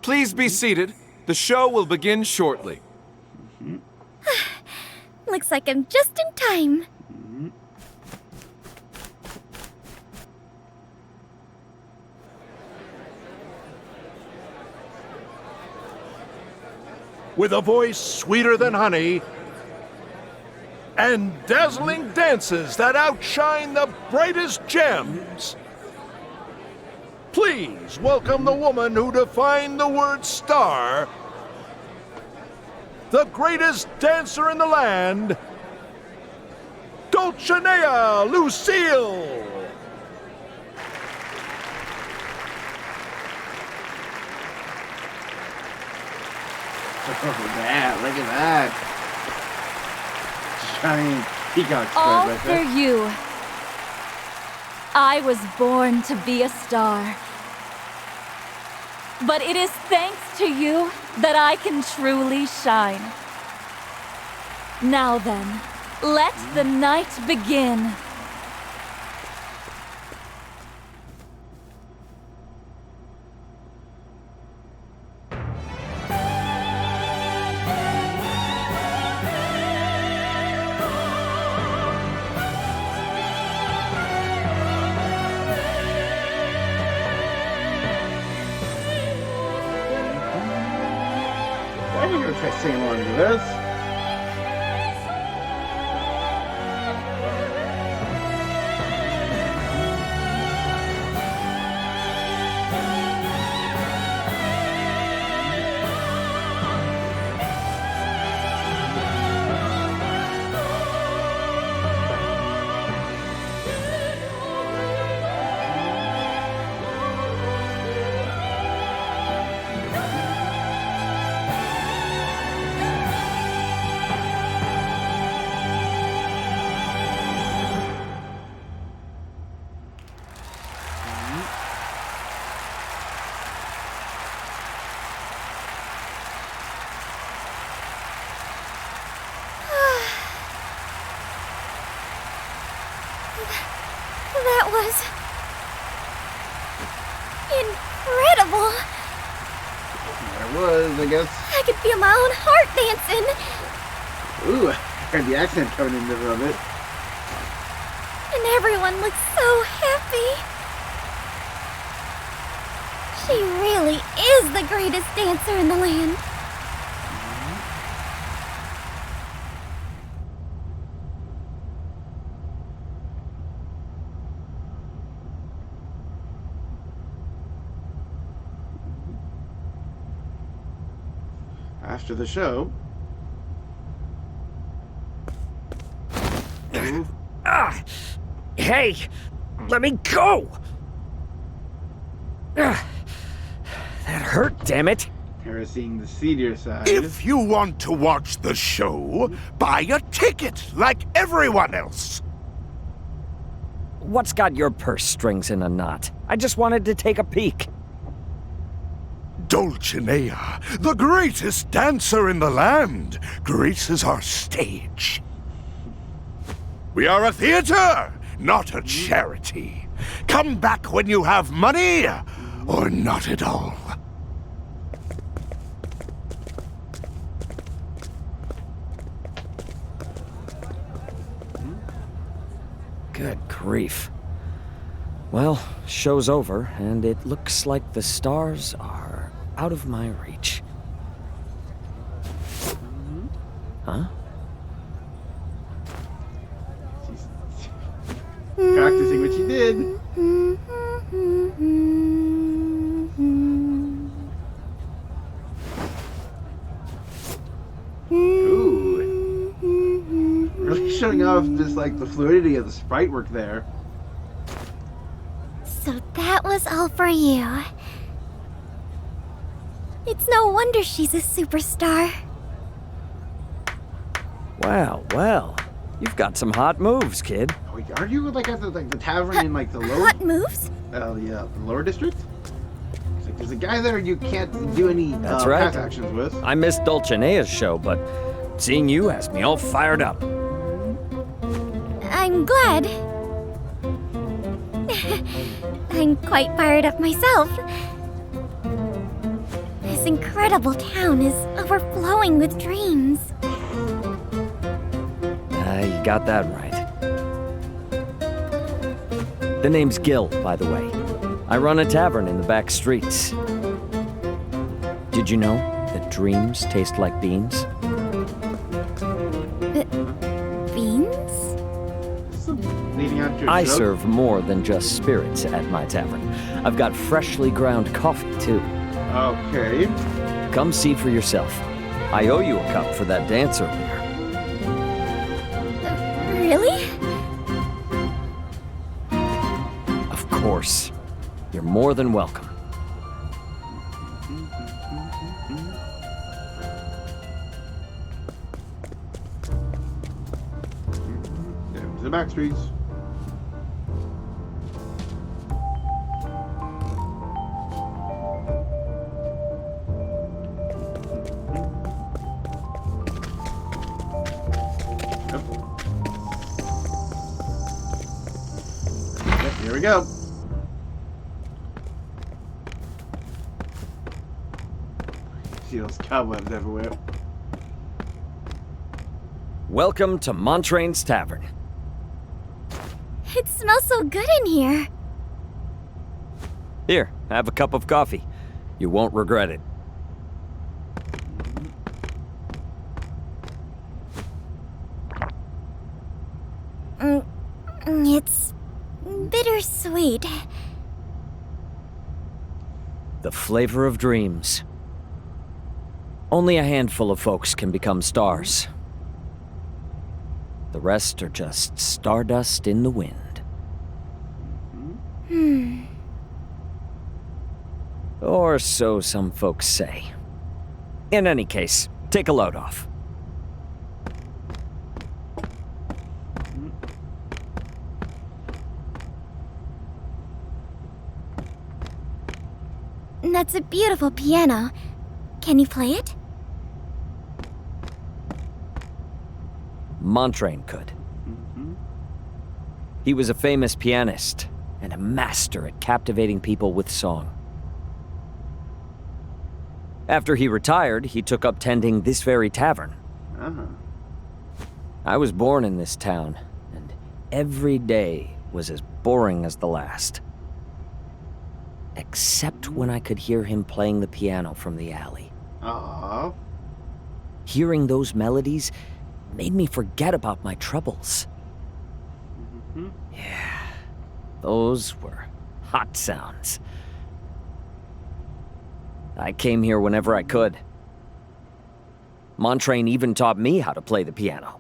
S9: Please be seated. The show will begin shortly.
S4: Looks like I'm just in time.
S3: With a voice sweeter than honey and dazzling dances that outshine the brightest gems. Please welcome the woman who defined the word star, the greatest dancer in the land, Dulcinea Lucille!
S1: Look at that. Shining peacock spread
S5: All
S1: right
S5: for
S1: there.
S5: you. I was born to be a star. But it is thanks to you that I can truly shine. Now then, let the night begin.
S1: I'm gonna try singing along to this.
S4: That was incredible.
S1: There it was, I guess.
S4: I could feel my own heart dancing.
S1: Ooh, I heard the accent coming in a little bit.
S4: And everyone looked so happy. She really is the greatest dancer in the land.
S1: After the show.
S8: Hey! Let me go! That hurt, damn it!
S1: Here, seeing the seedier side.
S3: If you want to watch the show, buy a ticket like everyone else.
S8: What's got your purse strings in a knot? I just wanted to take a peek.
S3: Dulcinea, the greatest dancer in the land, graces our stage. We are a theater, not a charity. Come back when you have money, or not at all.
S8: Good grief. Well, show's over, and it looks like the stars are out of my reach. Huh?
S1: Practicing what she did. Ooh. Really showing off just like the fluidity of the sprite work there.
S4: So that was all for you. It's no wonder she's a superstar.
S8: Well, well. You've got some hot moves, kid.
S1: Wait, are you like at the tavern in like the lower?
S4: Hot moves?
S1: The lower district? It's like, there's a guy there you can't do any
S8: That's right.
S1: path actions with.
S8: I missed Dulcinea's show, but seeing you has me all fired up.
S4: I'm glad. I'm quite fired up myself. This incredible town is overflowing with dreams.
S8: You got that right. The name's Gil, by the way. I run a tavern in the back streets. Did you know that dreams taste like beans?
S4: Beans?
S1: Leading out to
S8: I
S1: a joke?
S8: serve more than just spirits at my tavern. I've got freshly ground coffee, too.
S1: Okay.
S8: Come see for yourself. I owe you a cup for that dance earlier.
S4: Really?
S8: Of course. You're more than welcome.
S1: There's the back streets. Yep, here we go. See those cobwebs everywhere.
S8: Welcome to Montrain's Tavern.
S4: It smells so good in here.
S8: Here, have a cup of coffee. You won't regret it.
S4: It's bittersweet.
S8: The flavor of dreams. Only a handful of folks can become stars. The rest are just stardust in the wind. Or so some folks say. In any case, take a load off.
S4: That's a beautiful piano. Can you play it?
S8: Montrain could. He was a famous pianist and a master at captivating people with song. After he retired, he took up tending this very tavern. I was born in this town, and every day was as boring as the last. Except when I could hear him playing the piano from the alley.
S1: Aww.
S8: Hearing those melodies made me forget about my troubles. Yeah, those were hot sounds. I came here whenever I could. Montrain even taught me how to play the piano.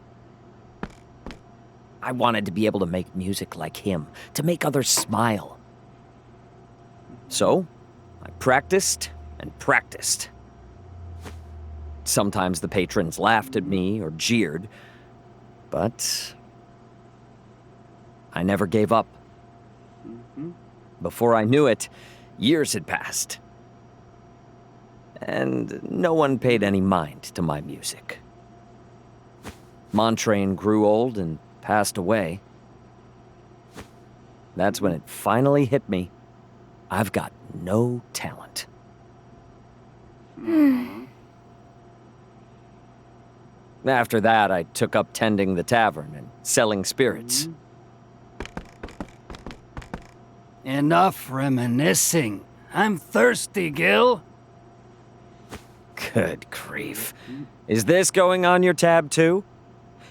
S8: I wanted to be able to make music like him, to make others smile. So, I practiced and practiced. Sometimes the patrons laughed at me or jeered, but I never gave up. Before I knew it, years had passed. And no one paid any mind to my music. Montrain grew old and passed away. That's when it finally hit me. I've got no talent. After that, I took up tending the tavern and selling spirits.
S10: Enough reminiscing. I'm thirsty, Gil.
S8: Good grief. Is this going on your tab too?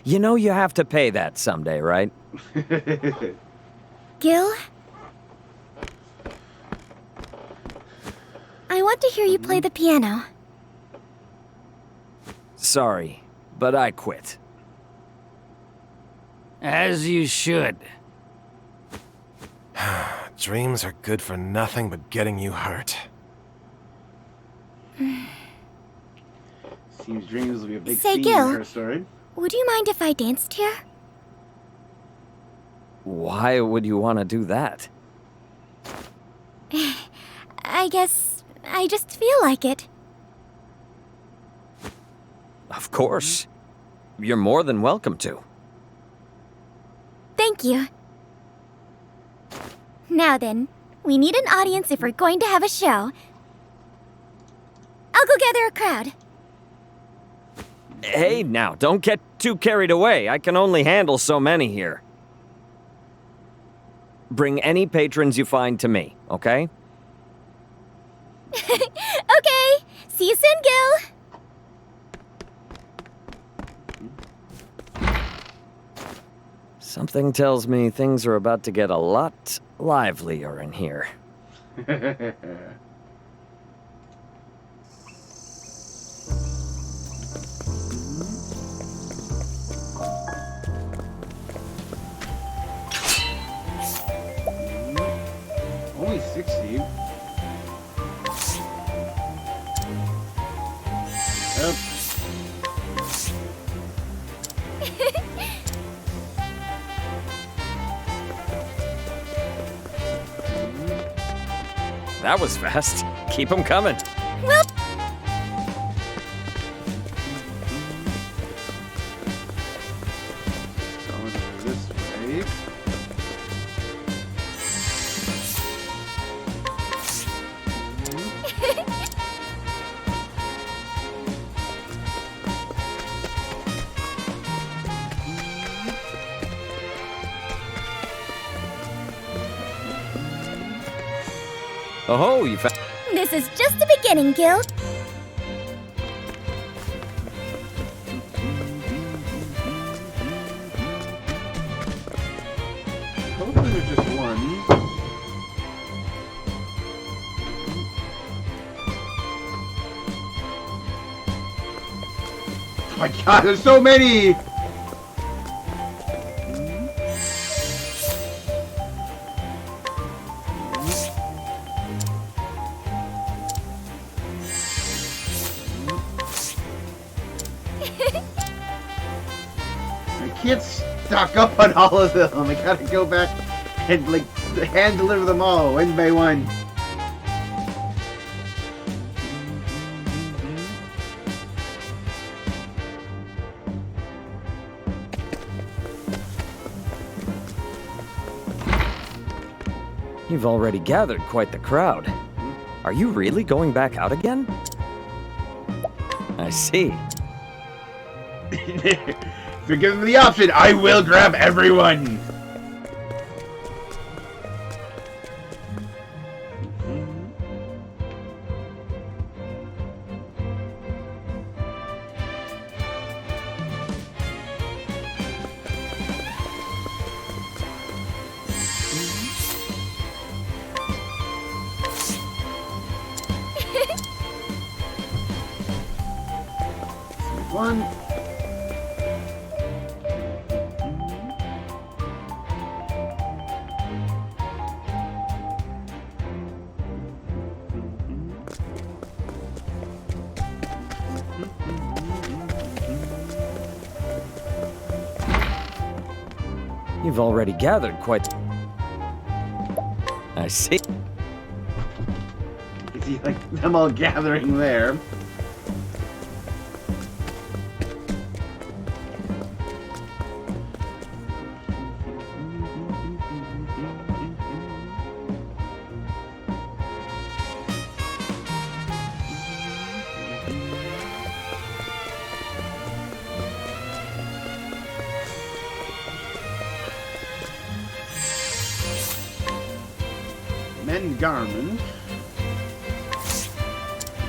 S8: You know you have to pay that someday, right?
S4: Gil? I want to hear you play the piano.
S8: Sorry, but I quit.
S10: As you should.
S11: Dreams are good for nothing but getting you hurt.
S1: Seems dreams will be a big
S4: Say,
S1: theme
S4: Gil,
S1: in her story.
S4: would you mind if I danced here?
S8: Why would you want to do that?
S4: I guess I just feel like it.
S8: Of course. You're more than welcome to.
S4: Thank you. Now then, we need an audience if we're going to have a show. I'll go gather a crowd.
S8: Hey, now, don't get too carried away. I can only handle so many here. Bring any patrons you find to me, okay?
S4: Okay, see you soon, Gil.
S8: Something tells me things are about to get a lot livelier in here.
S1: Yep.
S8: That was fast. Keep them coming.
S4: Well,
S1: Going over this way.
S8: Oh, you found.
S4: this is just the beginning, Gil.
S1: Hopefully there's just one. Oh my god, there's so many! I can't stock up on all of them. I gotta go back and like hand deliver them all one by one.
S8: You've already gathered quite the crowd. Are you really going back out again? I see.
S1: If you're given the option, I will grab everyone. One.
S8: You've already gathered quite. I see.
S1: You see, like them all gathering there. Men Garmin.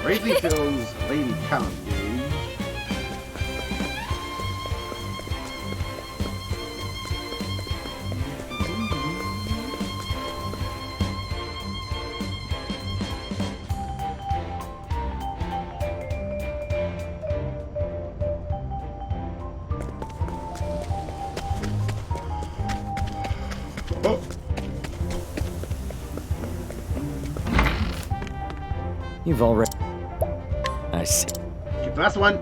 S1: Bravely fills Lady Count gauge. Oh.
S8: You've already. I see.
S1: Keep the last one.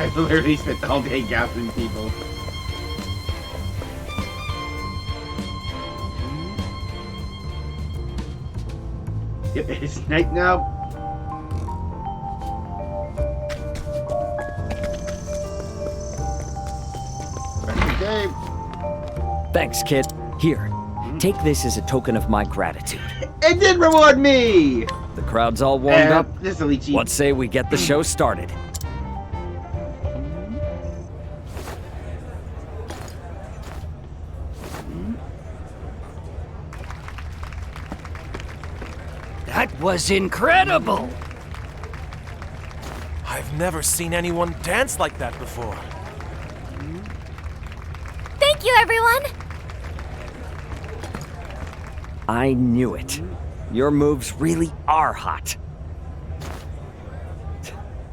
S1: I literally spent all day gathering people. Yep, it's night now. Back to the game.
S8: Thanks, kid. Here, take this as a token of my gratitude.
S1: It did reward me!
S8: The crowd's all warmed up.
S1: This is a cheap.
S8: What say we get the show started?
S10: That was incredible!
S11: I've never seen anyone dance like that before.
S4: Thank you, everyone!
S8: I knew it. Your moves really are hot.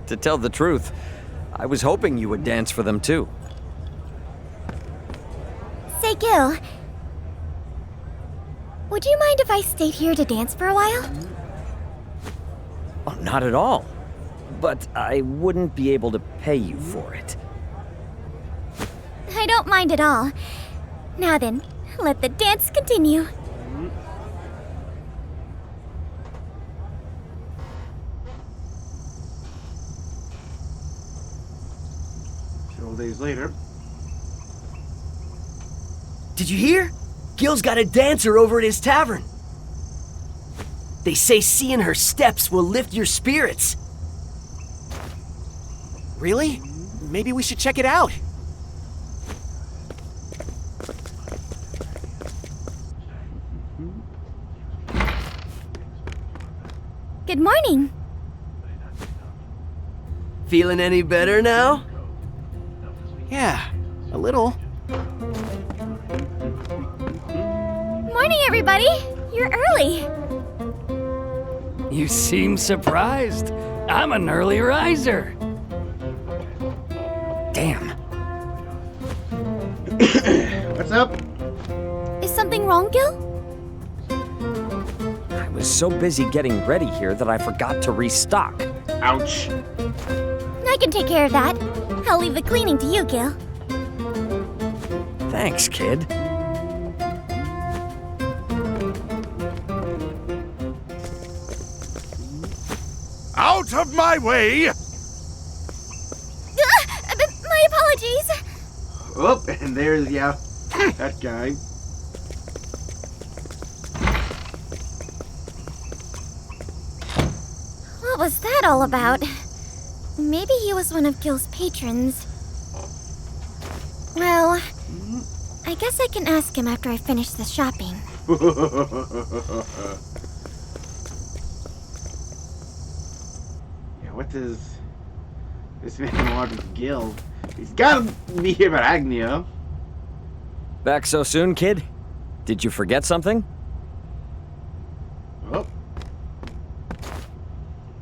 S8: To tell the truth, I was hoping you would dance for them too.
S4: Say, Gil, would you mind if I stayed here to dance for a while?
S8: Oh, not at all. But I wouldn't be able to pay you for it.
S4: I don't mind at all. Now then, let the dance continue.
S1: Several days later.
S12: Did you hear? Gil's got a dancer over at his tavern. They say seeing her steps will lift your spirits.
S11: Really? Maybe we should check it out.
S4: Good morning.
S12: Feeling any better now?
S11: Yeah, a little.
S4: Morning, everybody. You're early.
S10: You seem surprised. I'm an early riser.
S8: Damn.
S1: What's up?
S4: Is something wrong, Gil?
S8: I was so busy getting ready here that I forgot to restock.
S1: Ouch.
S4: I can take care of that. I'll leave the cleaning to you, Gil.
S8: Thanks, kid.
S3: Out of my way!
S4: My apologies.
S1: Oh, and there's, yeah, that guy.
S4: What was that all about? Maybe he was one of Gil's patrons. Well, I guess I can ask him after I finish the shopping.
S1: Yeah, what does this man want with Gil? He's gotta be here about Agnea.
S8: Back so soon, kid? Did you forget something?
S1: Oh.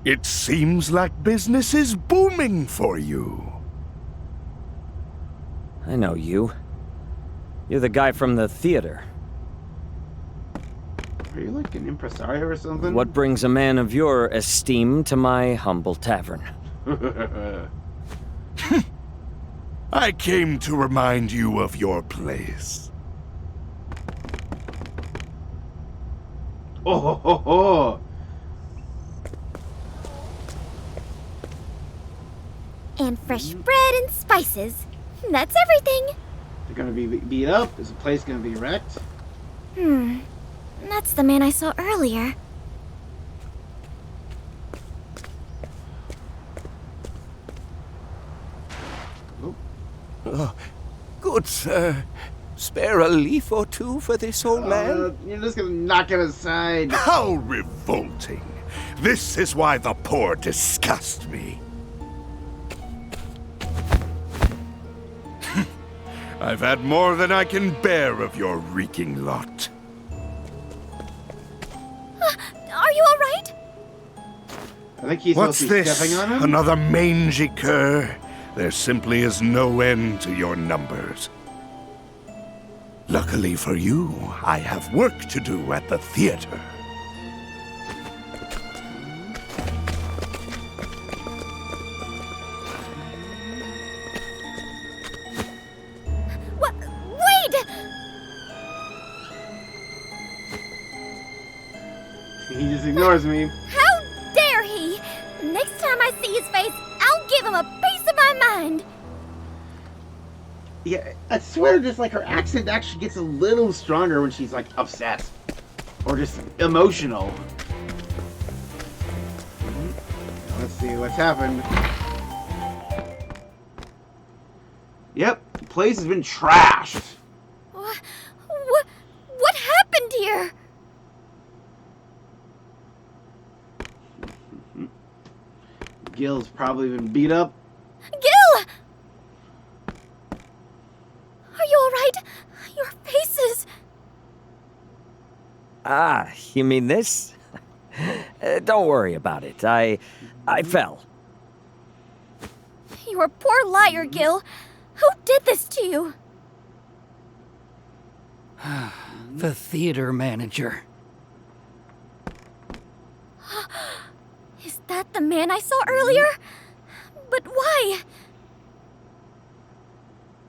S3: It seems like business is booming for you.
S8: I know you. You're the guy from the theater.
S1: Are you like an impresario or something?
S8: What brings a man of your esteem to my humble tavern?
S3: I came to remind you of your place.
S1: Oh ho ho ho!
S4: And fresh bread and spices. That's everything.
S1: They're gonna be beat up? Is the place gonna be wrecked?
S4: That's the man I saw earlier.
S13: Good sir. Spare a leaf or two for this old man?
S1: You're just gonna knock it aside.
S3: How revolting. This is why the poor disgust me. I've had more than I can bear of your reeking lot.
S4: Are you all right?
S1: I think he's
S3: What's
S1: supposed to be
S3: this?
S1: stepping on him.
S3: Another mangy cur? There simply is no end to your numbers. Luckily for you, I have work to do at the theater.
S4: What? Wait!
S1: He just ignores me.
S4: How dare he! Next time I see his face, I'll give him a piece of my mind.
S1: Yeah, I swear, just like her accent actually gets a little stronger when she's like upset or just emotional. Let's see what's happened. Yep, the place has been trashed.
S4: What happened here?
S1: Gil's probably been beat up.
S4: Gil! Are you alright? Your face is...
S8: Ah, you mean this? Don't worry about it. I fell.
S4: You're a poor liar, Gil. Who did this to you?
S10: The theater manager.
S4: Is that the man I saw earlier? But why?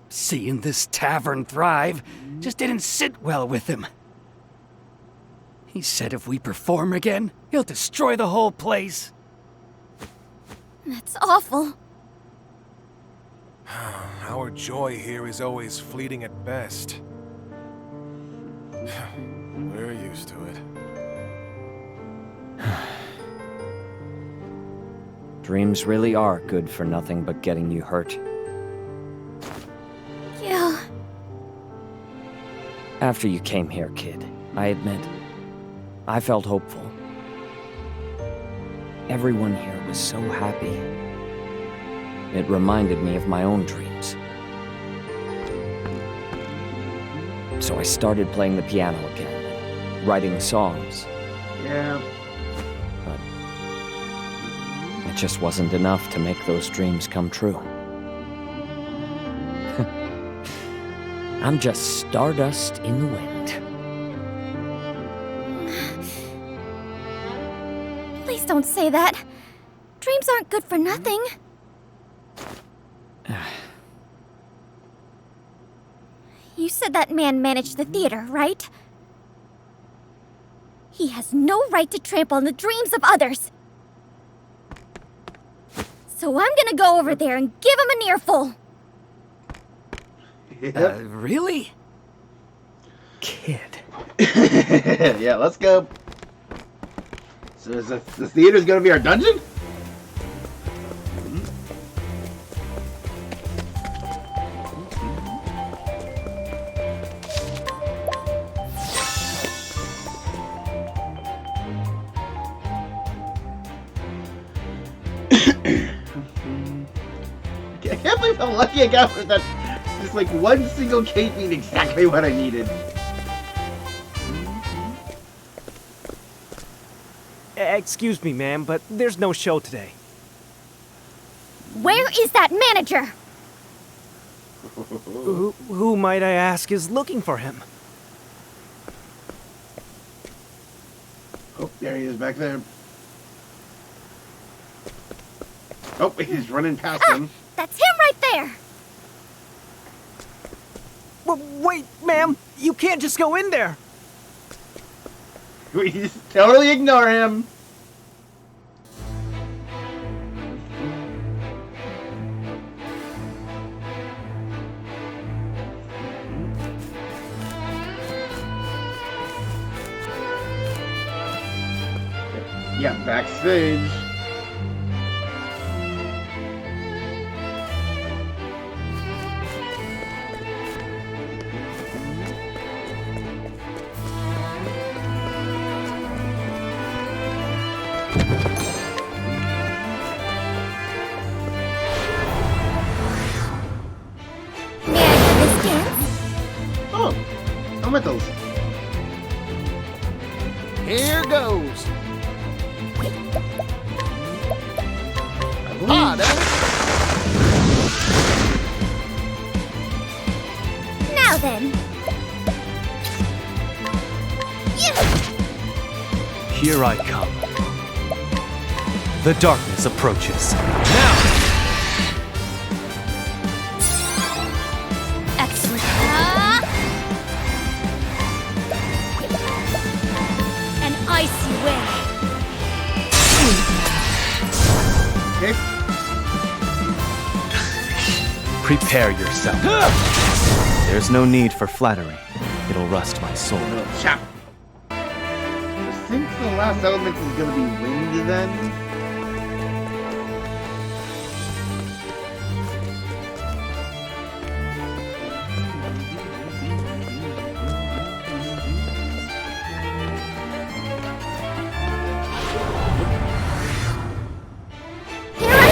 S10: Seeing this tavern thrive just didn't sit well with him. He said if we perform again, he'll destroy the whole place.
S4: That's awful.
S11: Our joy here is always fleeting at best. We're used to it.
S8: Dreams really are good for nothing but getting you hurt.
S4: Gil.
S8: After you came here, kid, I admit, I felt hopeful. Everyone here was so happy. It reminded me of my own dreams. So I started playing the piano again, writing songs.
S1: Yeah.
S8: But it just wasn't enough to make those dreams come true. I'm just stardust in the wind.
S4: Please don't say that. Dreams aren't good for nothing. You said that man managed the theater, right? He has no right to trample on the dreams of others. So I'm gonna go over there and give him an earful.
S10: Really?
S8: Kid.
S1: Yeah, let's go. So is the theater's gonna be our dungeon? I can't believe how lucky I got with that. Just like one single cape being exactly what I needed.
S6: Excuse me, ma'am, but there's no show today.
S4: Where is that manager?
S6: Who might I ask is looking for him?
S1: Oh, there he is back there. Oh, he's running past him.
S4: That's him right there.
S6: Wait, ma'am, you can't just go in there.
S1: We just totally ignore him. Yeah, backstage. Elementals.
S2: Here goes. Hot, eh?
S4: Now then.
S6: Here I come. The darkness approaches. Now!
S4: Excellent. An icy wind.
S1: Okay.
S6: Prepare yourself. There's no need for flattery. It'll rust my soul.
S1: Chop. I think the last element is gonna be wind then.
S4: Here I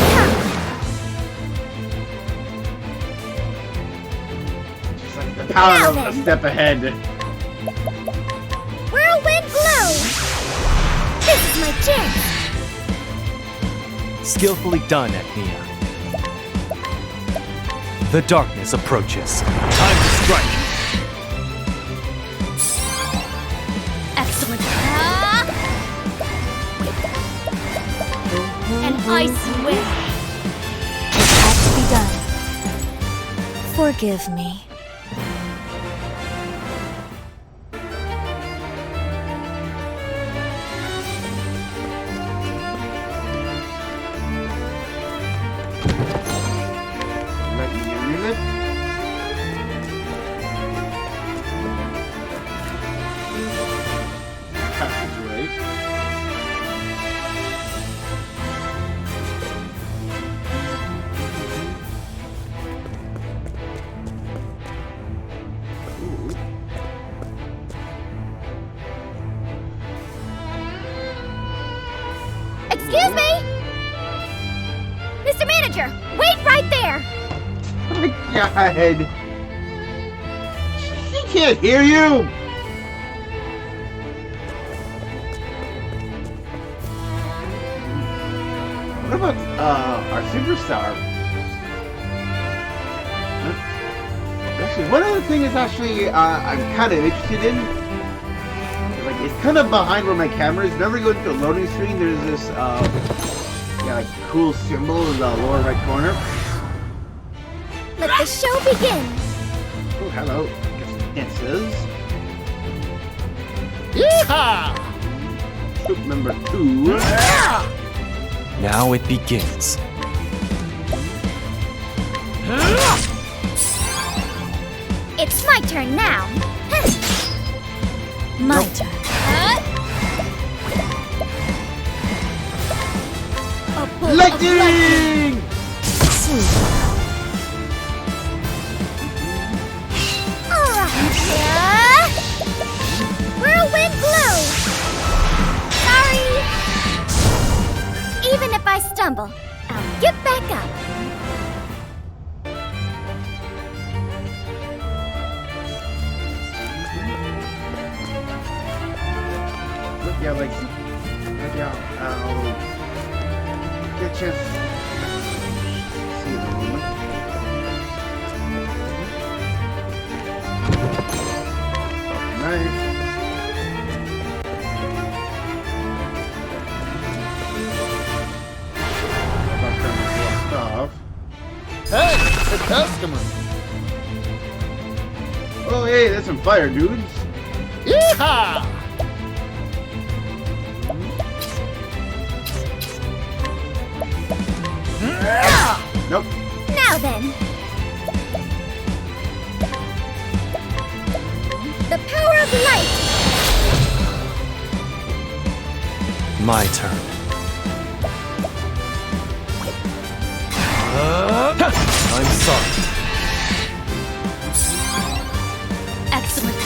S1: The power
S4: Now
S1: of a
S4: then.
S1: step ahead.
S4: Whirlwind blow! This is my chance!
S6: Skillfully done, Agnea. The darkness approaches. Time to strike.
S4: Excellent. An icy wind. It has to be done. Forgive me.
S1: Let me remove it. Passage
S4: Excuse me! Mr. Manager, wait right there!
S1: Oh my god! She can't hear you! What about, our superstar? Actually, one other thing is actually, I'm kind of interested in. Like, it's kind of behind where my camera is. Whenever you go into a loading screen, there's this, yeah, like, cool symbol in the lower right corner.
S4: Let the show begin!
S1: Oh, hello. It says...
S2: Yeehaw!
S1: Troop number 2.
S6: Now it begins.
S4: It's my turn now! My turn. A bolt of
S1: Lightning!
S4: Alright. Whirlwind blow! Sorry! Even if I stumble, I'll get back up.
S1: Yeah, like, yeah, I'll get a chance to see it in a moment. Nice. About turning this off.
S2: Hey, the customer.
S1: Oh, hey, there's some fire, dudes.
S2: Yeehaw!
S1: Nope.
S4: Now then. The power of light!
S6: My turn. I'm sorry.
S4: Excellent.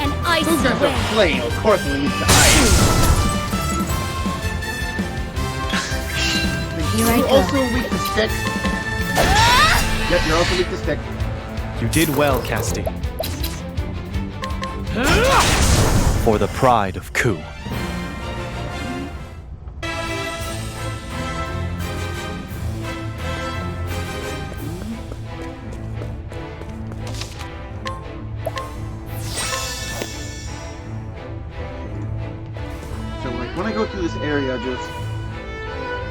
S4: An ice
S1: Who got the
S4: wind.
S1: flame? Of course we need the ice.
S4: Here I
S1: You're
S4: go.
S1: also weak to stick. Yep, you're also weak to stick.
S6: You did well, Casti. For the pride of Ku.
S1: So, like, when I go through this area, just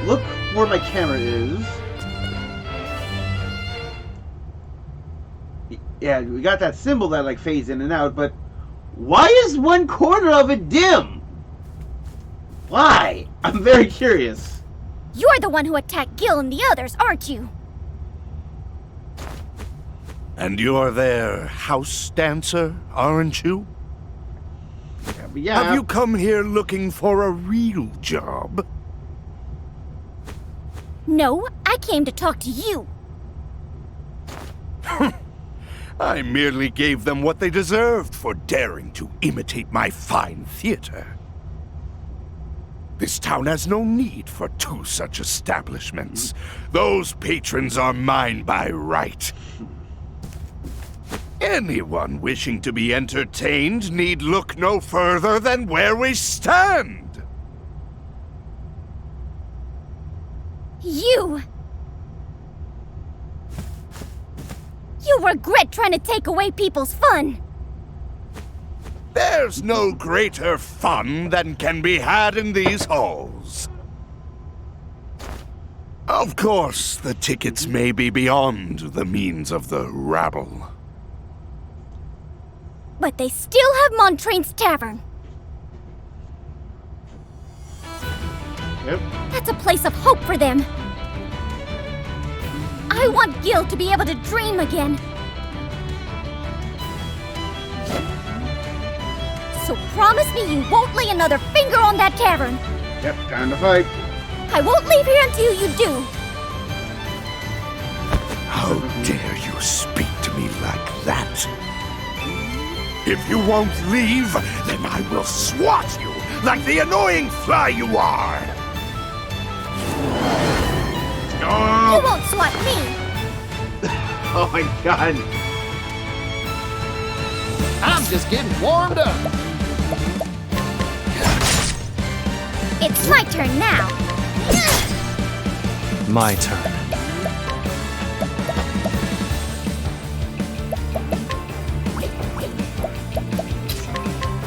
S1: look where my camera is. Yeah, we got that symbol that, like, fades in and out, but why is one corner of it dim? Why? I'm very curious.
S4: You're the one who attacked Gil and the others, aren't you?
S3: And you're their house dancer, aren't you?
S1: Yeah.
S3: Have you come here looking for a real job?
S4: No, I came to talk to you.
S3: I merely gave them what they deserved for daring to imitate my fine theater. This town has no need for two such establishments. Those patrons are mine by right. Anyone wishing to be entertained need look no further than where we stand.
S4: You regret trying to take away people's fun.
S3: There's no greater fun than can be had in these halls. Of course, the tickets may be beyond the means of the rabble.
S4: But they still have Montraine's Tavern.
S1: Yep.
S4: That's a place of hope for them. I want Gil to be able to dream again. So promise me you won't lay another finger on that tavern.
S1: Yep, time to fight.
S4: I won't leave here until you do.
S3: How dare you speak to me like that? If you won't leave, then I will swat you like the annoying fly you are.
S4: You won't swat me.
S1: Oh my god.
S2: I'm just getting warmed up.
S4: It's my turn now.
S6: My turn.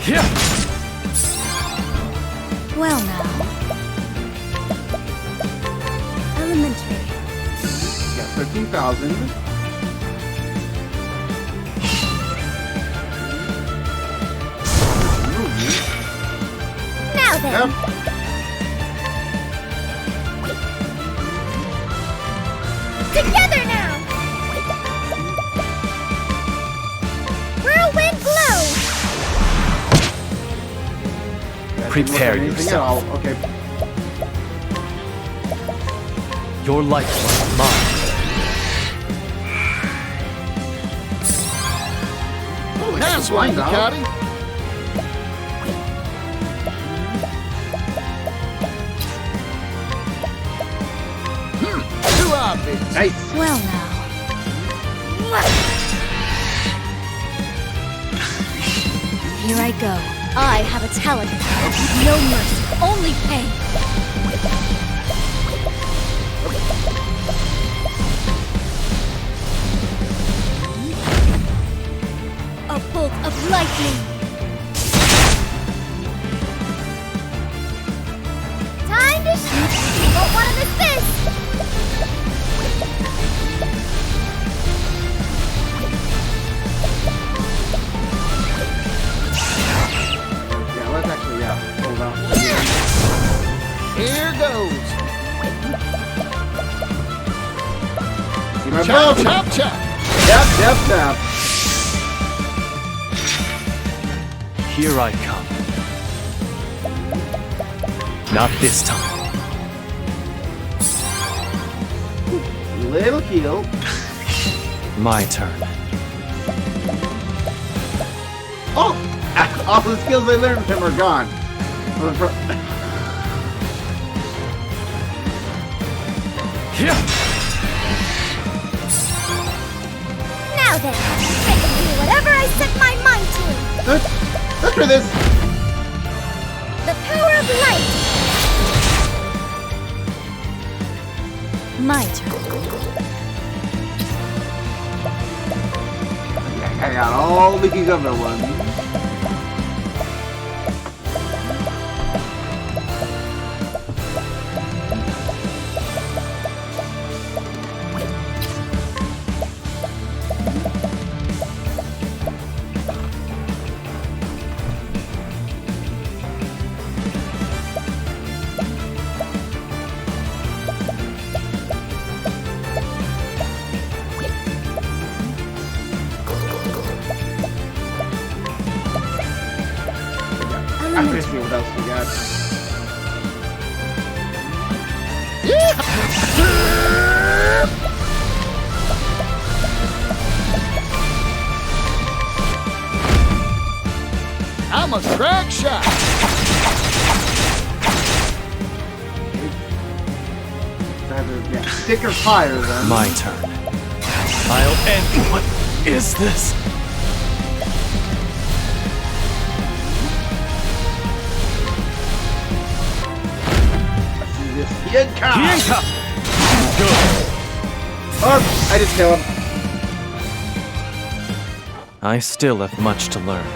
S6: Yeah.
S4: Well now. Elementary.
S1: Got 13,000.
S4: Now then.
S1: Yep.
S4: Together now. Whirlwind blow.
S6: Prepare
S1: Anything at
S6: yourself.
S1: all. Okay.
S6: Your life is mine.
S2: Nice one, Hikari. Too obvious.
S1: Nice.
S4: Well now. Here I go. I have a talent. No mercy, only pain. A bolt of lightning. Time to shoot. You won't want to miss this.
S1: Yeah, let's actually, hold on.
S2: Here goes.
S1: See my
S2: Chop,
S1: bow?
S2: chop, chop.
S1: Yep, yep, yep.
S6: Here I come. Not this time.
S1: Little heal.
S6: My turn.
S1: Oh! All the skills I learned from him are gone.
S4: Now then, I can do whatever I set my mind to.
S1: Look for this.
S4: The power of light. My turn.
S1: I got all the other ones. I'm gonna see what else we got.
S2: I'm a crack shot.
S1: Yeah, stick or fire then.
S6: My turn. I'll end. What is this?
S1: Yanka!
S6: Good.
S1: Oh, I just kill him.
S6: I still have much to learn.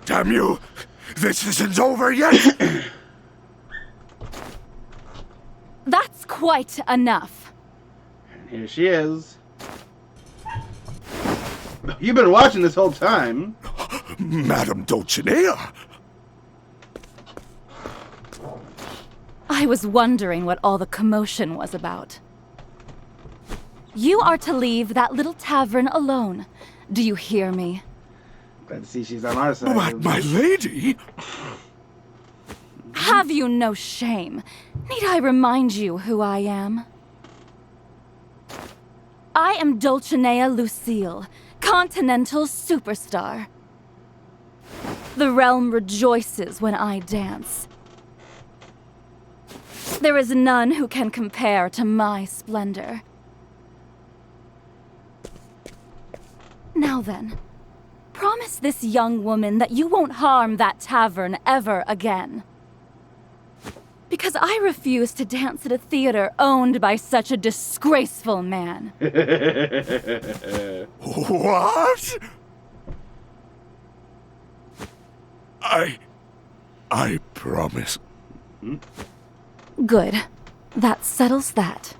S3: Damn you! This isn't over yet!
S5: That's quite enough.
S1: Here she is. You've been watching this whole time.
S3: Madam Dulcinea!
S5: I was wondering what all the commotion was about. You are to leave that little tavern alone. Do you hear me?
S1: Glad to see she's on our side.
S3: But my lady!
S5: Have you no shame? Need I remind you who I am? I am Dulcinea Lucille, continental superstar. The realm rejoices when I dance. There is none who can compare to my splendor. Now then, promise this young woman that you won't harm that tavern ever again. Because I refuse to dance at a theater owned by such a disgraceful man.
S3: What? I promise.
S5: Good. That settles that.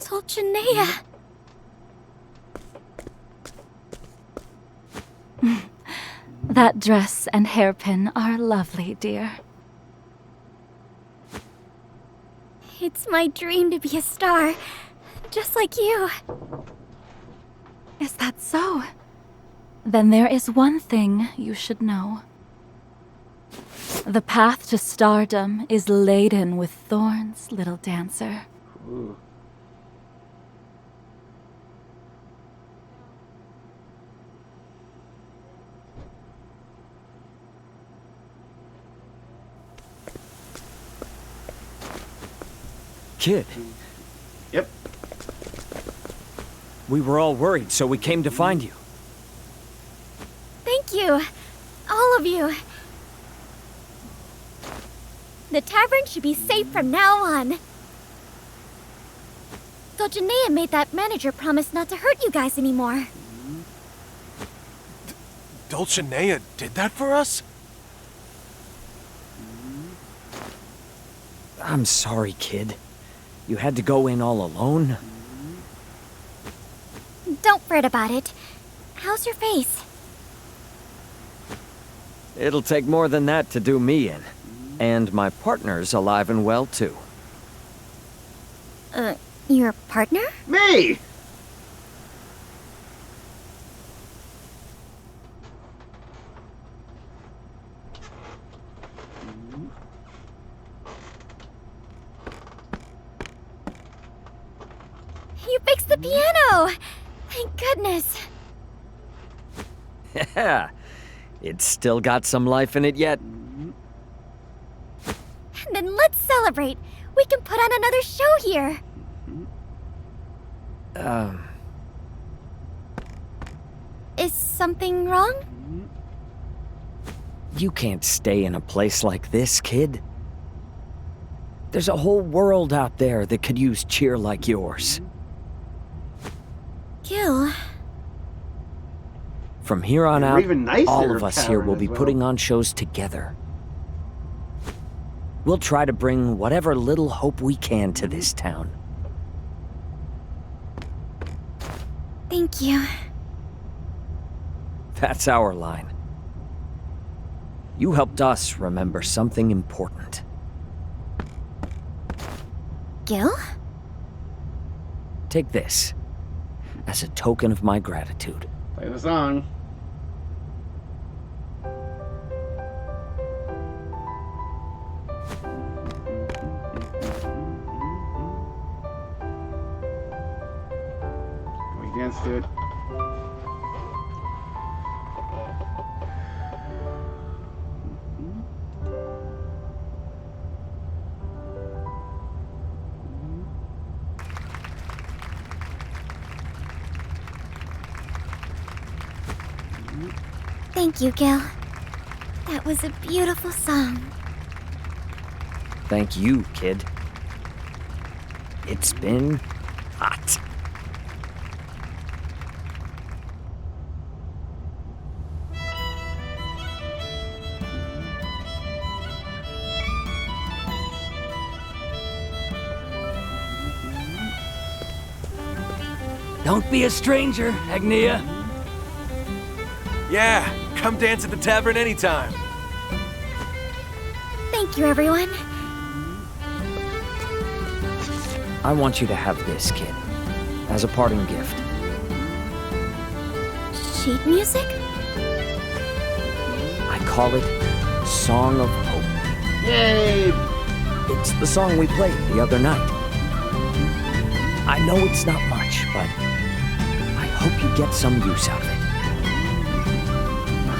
S4: Dulcinea.
S5: That dress and hairpin are lovely, dear.
S4: It's my dream to be a star, just like you.
S5: Is that so? Then there is one thing you should know. The path to stardom is laden with thorns, little dancer.
S1: Ooh.
S8: Kid.
S1: Yep.
S8: We were all worried, so we came to find you.
S4: Thank you. All of you. The tavern should be safe from now on. Dulcinea made that manager promise not to hurt you guys anymore.
S11: Dulcinea did that for us?
S8: I'm sorry, kid. You had to go in all alone?
S4: Don't fret about it. How's your face?
S8: It'll take more than that to do me in. And my partner's alive and well, too.
S4: Your partner?
S1: Me!
S4: You fixed the piano! Thank goodness.
S8: Yeah. It's still got some life in it yet.
S4: Then let's celebrate. We can put on another show here. Is something wrong?
S8: You can't stay in a place like this, kid. There's a whole world out there that could use cheer like yours.
S4: Gil.
S8: From here on
S1: We're
S8: out,
S1: even nicer
S8: all of us here
S1: tavern
S8: will
S1: as
S8: be
S1: well.
S8: putting on shows together. We'll try to bring whatever little hope we can to this town.
S4: Thank you.
S8: That's our line. You helped us remember something important.
S4: Gil?
S8: Take this as a token of my gratitude.
S1: Play the song. dance to it.
S4: Thank you, Gil. That was a beautiful song.
S8: Thank you, kid. It's been hot.
S10: Don't be a stranger, Agnea.
S11: Yeah, come dance at the tavern anytime.
S4: Thank you, everyone.
S8: I want you to have this, kid, as a parting gift.
S4: Sheet music?
S8: I call it Song of Hope.
S1: Yay!
S8: It's the song we played the other night. I know it's not much, but I hope you get some use out of it.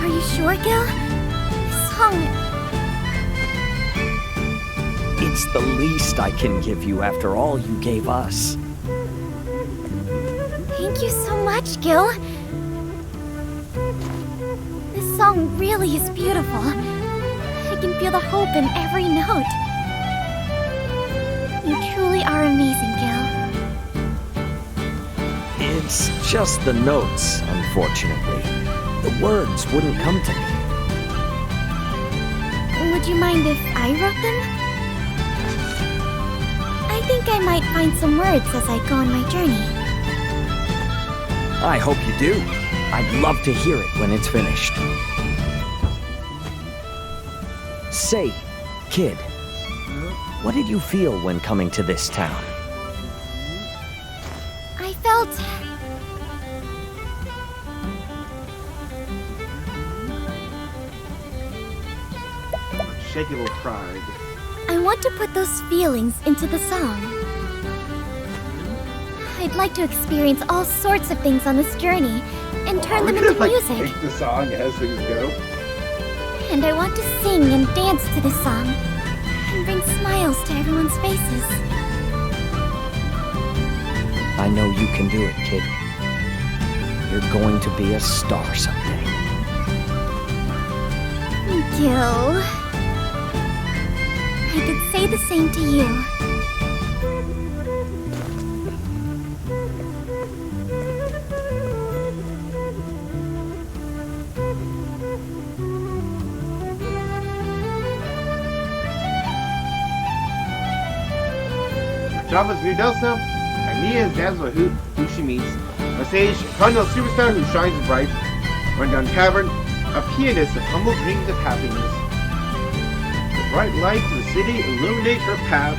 S4: Are you sure, Gil? This song...
S8: It's the least I can give you after all you gave us.
S4: Thank you so much, Gil. This song really is beautiful. I can feel the hope in every note. You truly are amazing, Gil.
S8: It's just the notes, unfortunately. The words wouldn't come to me.
S4: Would you mind if I wrote them? I think I might find some words as I go on my journey.
S8: I hope you do. I'd love to hear it when it's finished. Say, kid, what did you feel when coming to this town?
S4: I felt...
S1: Shaky little pride.
S4: I want to put those feelings into the song. I'd like to experience all sorts of things on this journey and turn them into music.
S1: Pick the song as things go.
S4: And I want to sing and dance to this song and bring smiles to everyone's faces.
S8: I know you can do it, kid. You're going to be a star someday.
S4: Gil, I could say the same to you.
S1: Java's new Delsa, Agnea is dancing with who she meets. On stage, a continental superstar who shines bright. Rundown tavern, a pianist of humble dreams of happiness. The bright lights of the city illuminate her path.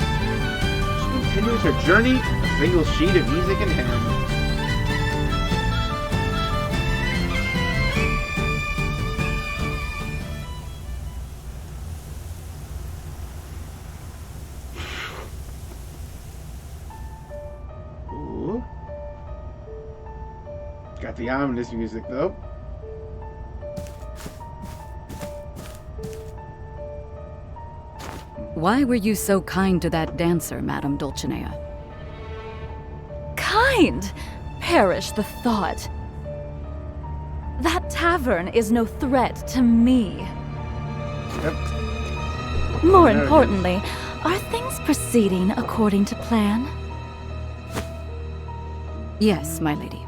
S1: She continues her journey, a single sheet of music in hand. Ooh. Got the ominous music though.
S5: Why were you so kind to that dancer, Madame Dulcinea? Kind? Perish the thought. That tavern is no threat to me.
S1: Yep.
S5: More importantly, are things proceeding according to plan? Yes, my lady.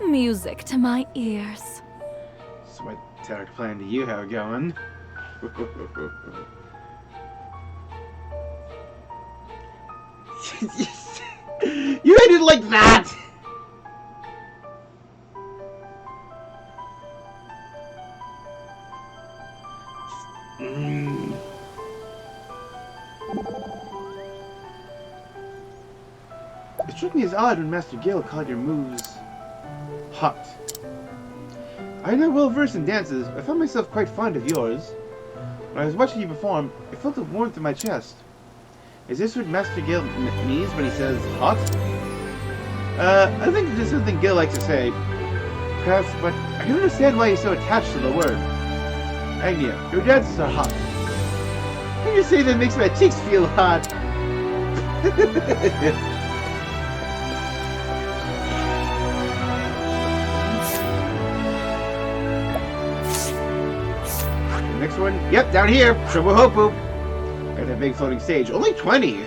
S5: Music to my ears.
S1: So what Tarek plan to you how it going? You ended like that! It struck me as odd when Master Gil called your moves hot. I am not well versed in dances, but I found myself quite fond of yours. When I was watching you perform, I felt a warmth in my chest. Is this what Master Gil means when he says hot? I think this is something Gil likes to say. Perhaps, but I don't understand why he's so attached to the word. Agnea, your dances are hot. Can you say that makes my cheeks feel hot? The next one, yep, down here, Shobohopu. At that big floating stage, only 20.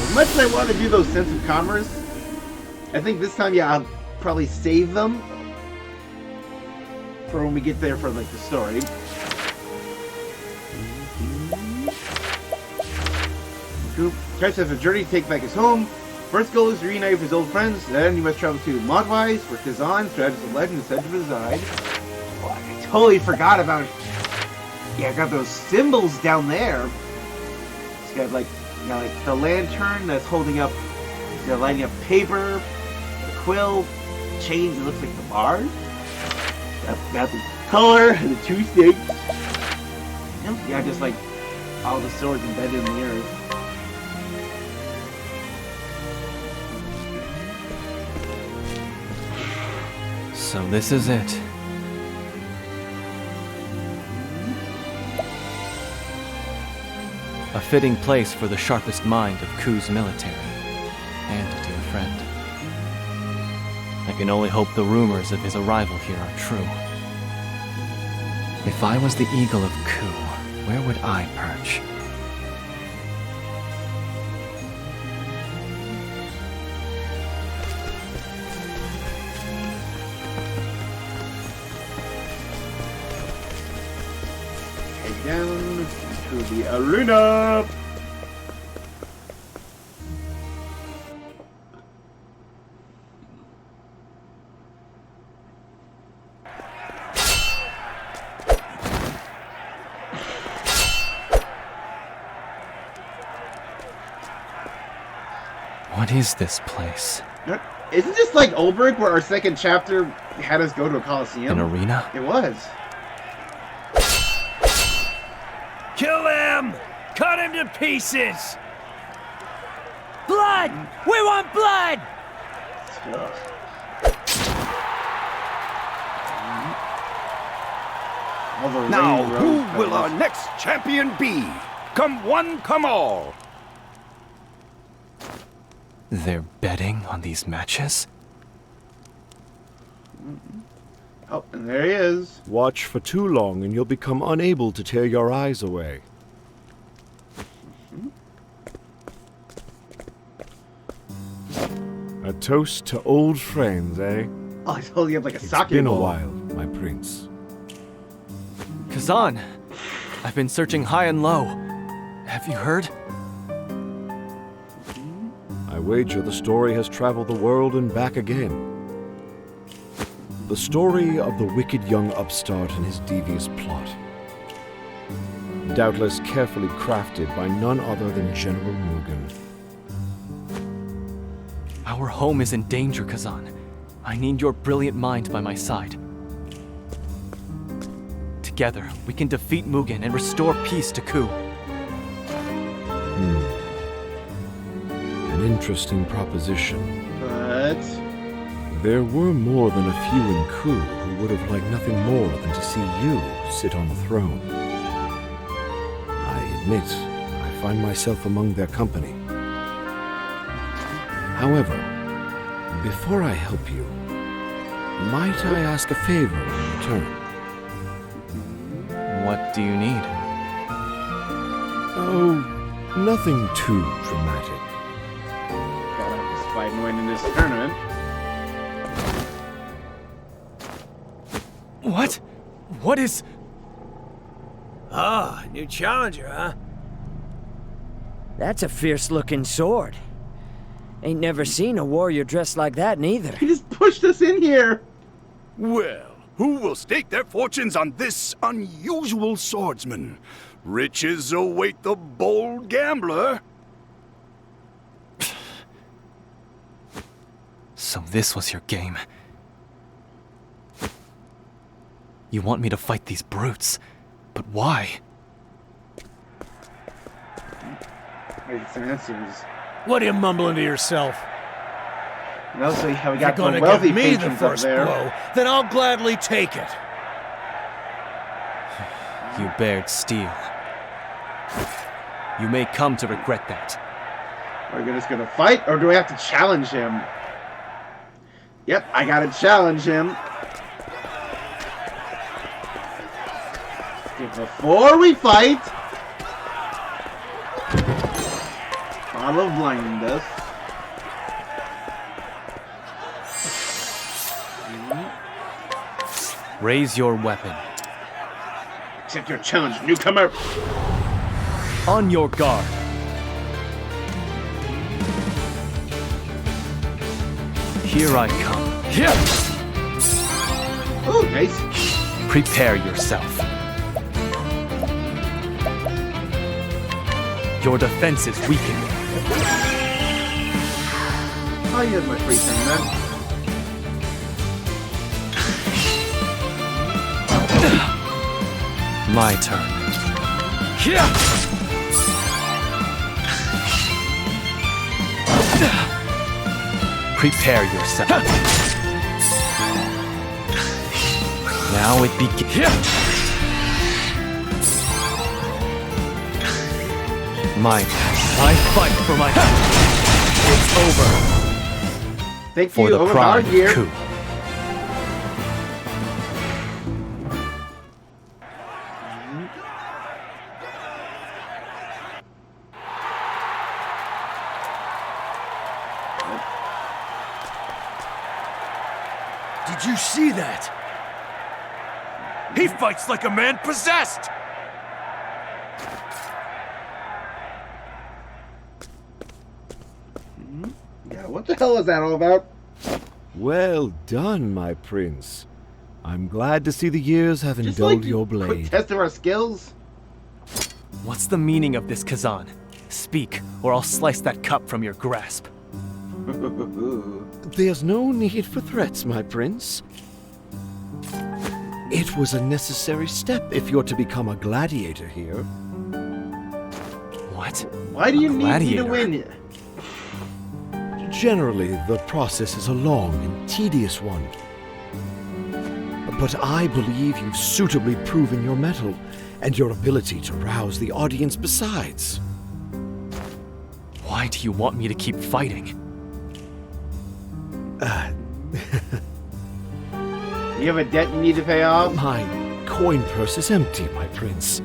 S1: As much as I want to do those sense of commerce, I think this time, yeah, I'll probably save them for when we get there for like the story. Chris has a journey to take back his home. First goal is to reunite with his old friends, then he must travel to Modwise, where Kazan, strategist of legend, is said to reside. Oh, I totally forgot about it. Yeah, I got those symbols down there. It's got like, you know, like the lantern that's holding up, they're lighting up paper, the quill, chains, it looks like the bars. Got the color, the 2 stakes. Yeah, just like all the swords embedded in the earth.
S6: So this is it. A fitting place for the sharpest mind of Ku's military, and a dear friend. I can only hope the rumors of his arrival here are true. If I was the eagle of Ku, where would I perch?
S1: Head down to the arena!
S6: What is this place?
S1: Isn't this like Olberg, where our second chapter had us go to a coliseum?
S6: An arena?
S1: It was.
S12: Kill him! Cut him to pieces! Blood! We want blood!
S13: Now, who will our next champion be? Come one, come all!
S6: They're betting on these matches?
S1: Oh, and there he is.
S14: Watch for too long and you'll become unable to tear your eyes away. A toast to old friends, eh?
S1: Oh, he's holding up like a
S14: It's
S1: soccer
S14: been a
S1: ball.
S14: while, my prince.
S6: Kazan! I've been searching high and low. Have you heard?
S14: I wager the story has traveled the world and back again. The story of the wicked young upstart and his devious plot. Doubtless carefully crafted by none other than General Mugen.
S6: Our home is in danger, Kazan. I need your brilliant mind by my side. Together, we can defeat Mugen and restore peace to Ku.
S14: An interesting proposition.
S1: But
S14: there were more than a few in Ku who would have liked nothing more than to see you sit on the throne. I admit, I find myself among their company. However, before I help you, might I ask a favor in return?
S6: What do you need?
S14: Oh, nothing too dramatic.
S1: gotta have this fight and win in this tournament.
S6: What? What is...
S12: Ah, new challenger, huh? That's a fierce-looking sword. Ain't never seen a warrior dressed like that, neither.
S1: He just pushed us in here!
S13: Well, who will stake their fortunes on this unusual swordsman? Riches await the bold gambler.
S6: So this was your game. You want me to fight these brutes, But why?
S1: Wait, some answers.
S15: What are you mumbling to yourself?
S1: And also how we
S15: If you're
S1: got the
S15: gonna
S1: wealthy
S15: give me the
S1: patrons up
S15: first
S1: there.
S15: blow, then I'll gladly take it.
S6: You bared steel. You may come to regret that.
S1: Are we just gonna fight, or do we have to challenge him? Yep, I gotta challenge him. Okay, before we fight, bottle of blindness.
S6: Raise your weapon.
S1: Accept your challenge, newcomer.
S6: On your guard. Here I come.
S15: Yeah.
S1: Ooh, nice.
S6: Prepare yourself. Your defense is weakened.
S1: I'll use my free turn then.
S6: My turn.
S15: Yeah.
S6: Prepare yourself. Now it begins. I fight for my. It's over.
S1: Thank
S6: For
S1: you,
S6: the pride of
S1: here.
S6: Ku.
S15: Did you see that? He fights like a man possessed!
S1: Yeah, what the hell is that all about?
S14: Well done, my prince. I'm glad to see the years have
S1: Just
S14: dulled
S1: like
S14: your
S1: quick
S14: blade.
S1: test of our skills.
S6: What's the meaning of this, Kazan? Speak, or I'll slice that cup from your grasp.
S14: There's no need for threats, my prince. It was a necessary step if you're to become a gladiator here.
S6: What?
S1: Why do you need me to
S6: Gladiator?
S1: win?
S14: Generally, the process is a long and tedious one. But I believe you've suitably proven your mettle and your ability to rouse the audience besides.
S6: Why do you want me to keep fighting?
S1: You have a debt you need to pay off?
S14: My coin purse is empty, my prince.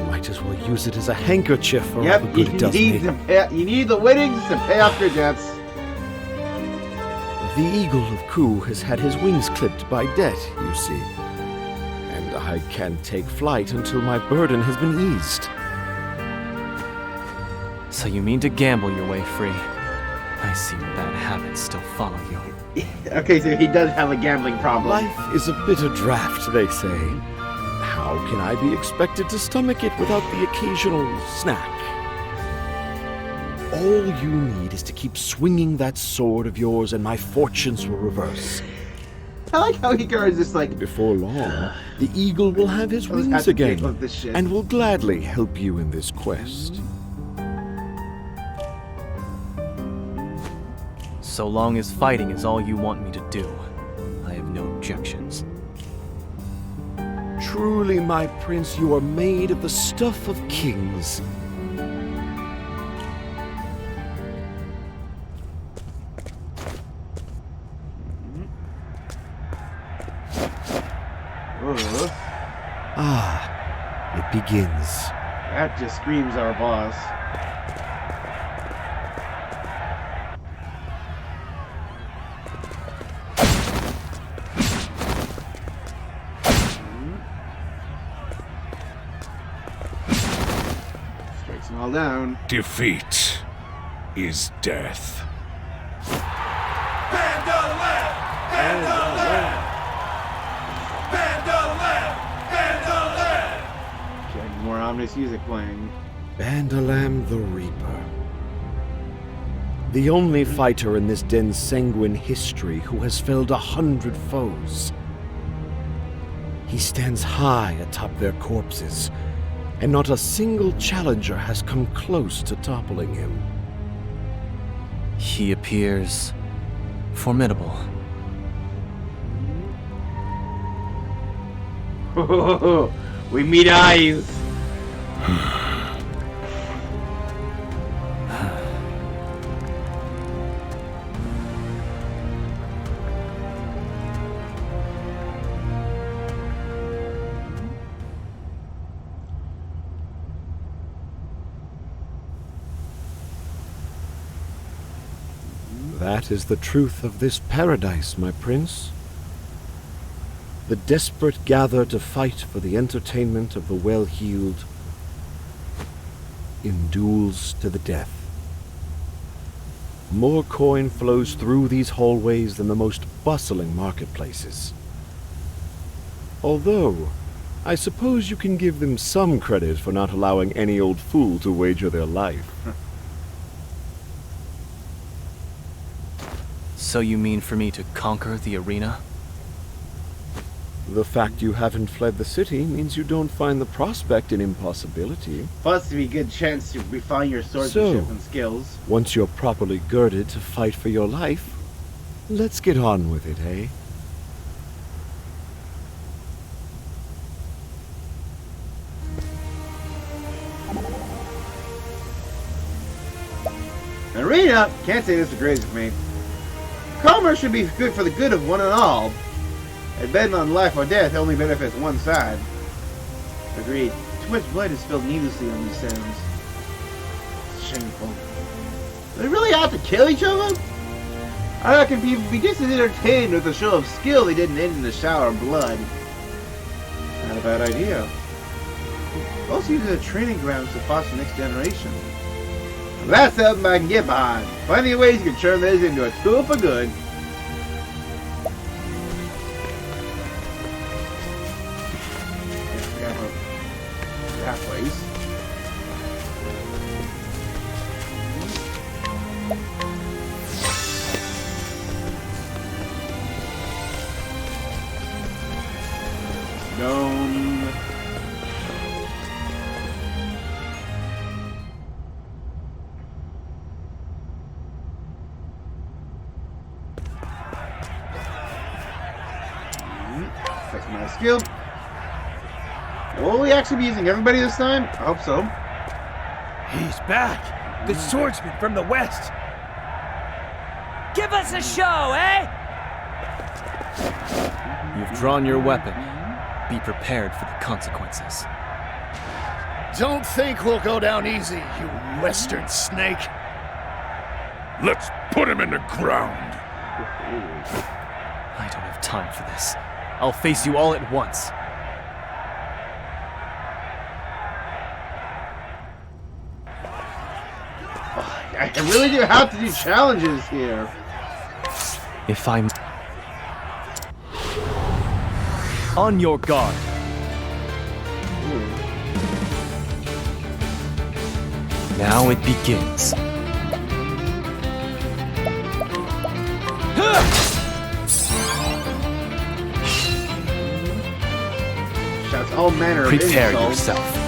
S14: Might as well use it as a handkerchief for all the good it does me.
S1: You need the winnings to pay off your debts.
S14: The Eagle of Ku has had his wings clipped by debt, you see. And I can't take flight until my burden has been eased.
S6: So you mean to gamble your way free? I see bad habits still follow you.
S1: Okay, so he does have a gambling problem.
S14: Life is a bitter draught, they say. How can I be expected to stomach it without the occasional snack? All you need is to keep swinging that sword of yours and my fortunes will reverse.
S1: I like how Hikari is just like...
S14: Before long, the eagle will have his wings again and will gladly help you in this quest.
S6: So long as fighting is all you want me to do, I have no objections.
S14: Truly, my prince, you are made of the stuff of kings. It begins.
S1: That just screams our boss. Strikes them all down.
S3: Defeat is death.
S1: More ominous music playing.
S14: Bandalam the Reaper. The only fighter in this den's sanguine history who has felled 100 foes. He stands high atop their corpses, and not a single challenger has come close to toppling him.
S6: He appears formidable.
S1: We meet eyes.
S14: That is the truth of this paradise, my prince. The desperate gather to fight for the entertainment of the well-heeled in duels to the death. More coin flows through these hallways than the most bustling marketplaces. Although, I suppose you can give them some credit for not allowing any old fool to wager their life.
S6: So you mean for me to conquer the arena?
S14: The fact you haven't fled the city means you don't find the prospect an impossibility.
S1: Plus, it'd be a good chance to refine your swordsmanship and skills.
S14: Once you're properly girded to fight for your life, let's get on with it, eh?
S1: Arena, can't say this agrees with me. Commerce should be good for the good of one and all. A bet on life or death only benefits one side. Agreed. Too much blood is spilled needlessly on these sands. It's shameful. Do they really have to kill each other? I reckon people be just as entertained with a show of skill they didn't end in a shower of blood. Not a bad idea. Also use it as a training grounds to foster the next generation. That's something I can get behind. Plenty of ways you can turn this into a tool for good. Pathways. Gnome. That's my skill. Will we actually be using everybody this time? I hope so.
S15: He's back! The swordsman from the west!
S8: Give us a show, eh?
S6: You've drawn your weapon. Be prepared for the consequences.
S2: Don't think we'll go down easy, you western snake.
S13: Let's put him in the ground.
S6: I don't have time for this. I'll face you all at once.
S1: I really do have to do challenges here.
S6: If I'm... On your guard. Now it begins.
S1: Shouts all manner of
S6: Prepare
S1: insults.
S6: yourself.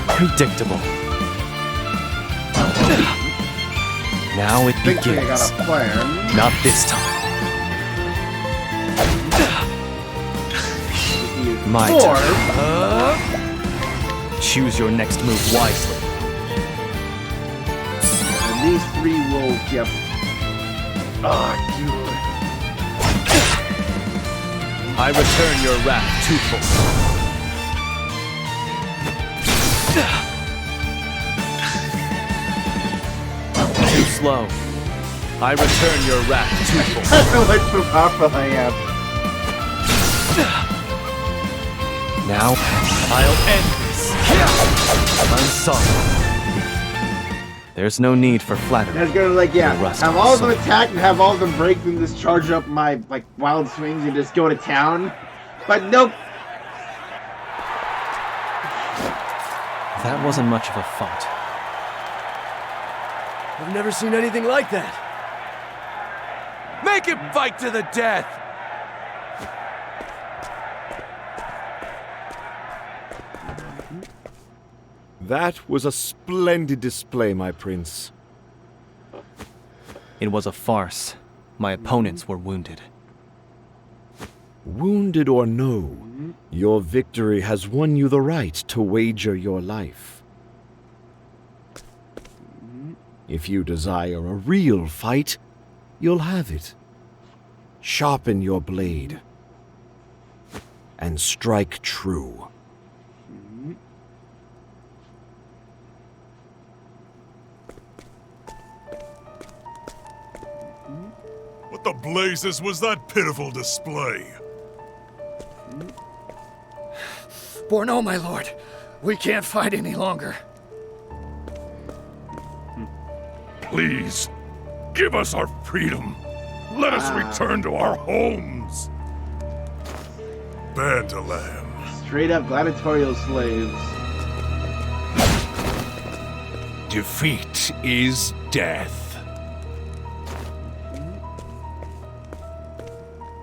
S6: Predictable. Now it
S1: Think I
S6: begins.
S1: got a plan.
S6: Not this time. My turn. Choose your next move wisely.
S1: And these three will, yep. Ah, dude.
S6: I return your wrath twofold. Too slow. I return your wrath twofold.
S1: That's how much more powerful I am.
S6: Now, I'll end this. I'm sorry. There's no need for flattery.
S1: That's gonna, like, yeah,
S6: The rust
S1: have
S6: of
S1: all of
S6: the
S1: them
S6: soul.
S1: attack and have all of them break and just charge up my, like, wild swings and just go to town. But nope.
S6: That wasn't much of a fight.
S12: I've never seen anything like that.
S9: Make him fight to the death!
S14: That was a splendid display, my prince.
S6: It was a farce. My opponents were wounded.
S14: Wounded or no, your victory has won you the right to wager your life. If you desire a real fight, you'll have it. Sharpen your blade and strike true.
S13: What the blazes was that pitiful display?
S2: Borno, my lord, we can't fight any longer.
S13: Please, give us our freedom. Let us return to our homes. Bandalam.
S1: Straight up gladiatorial slaves.
S3: Defeat is death.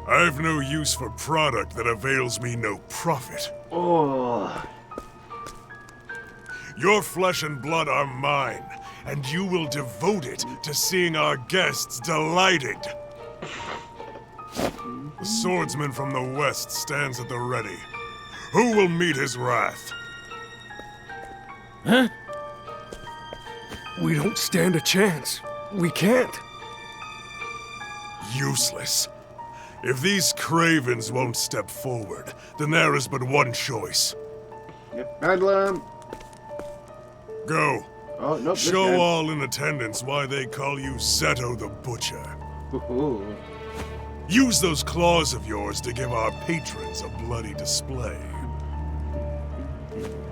S13: I've no use for product that avails me no profit.
S1: Oh.
S13: Your flesh and blood are mine, and you will devote it to seeing our guests delighted. The swordsman from the west stands at the ready. Who will meet his wrath?
S15: Huh? We don't stand a chance. We can't.
S13: Useless. If these cravens won't step forward, then there is but one choice.
S1: Yep, Bedlam.
S13: Go.
S1: Oh, nope,
S13: Show all in attendance why they call you Zeto the Butcher.
S1: Ooh.
S13: Use those claws of yours to give our patrons a bloody display.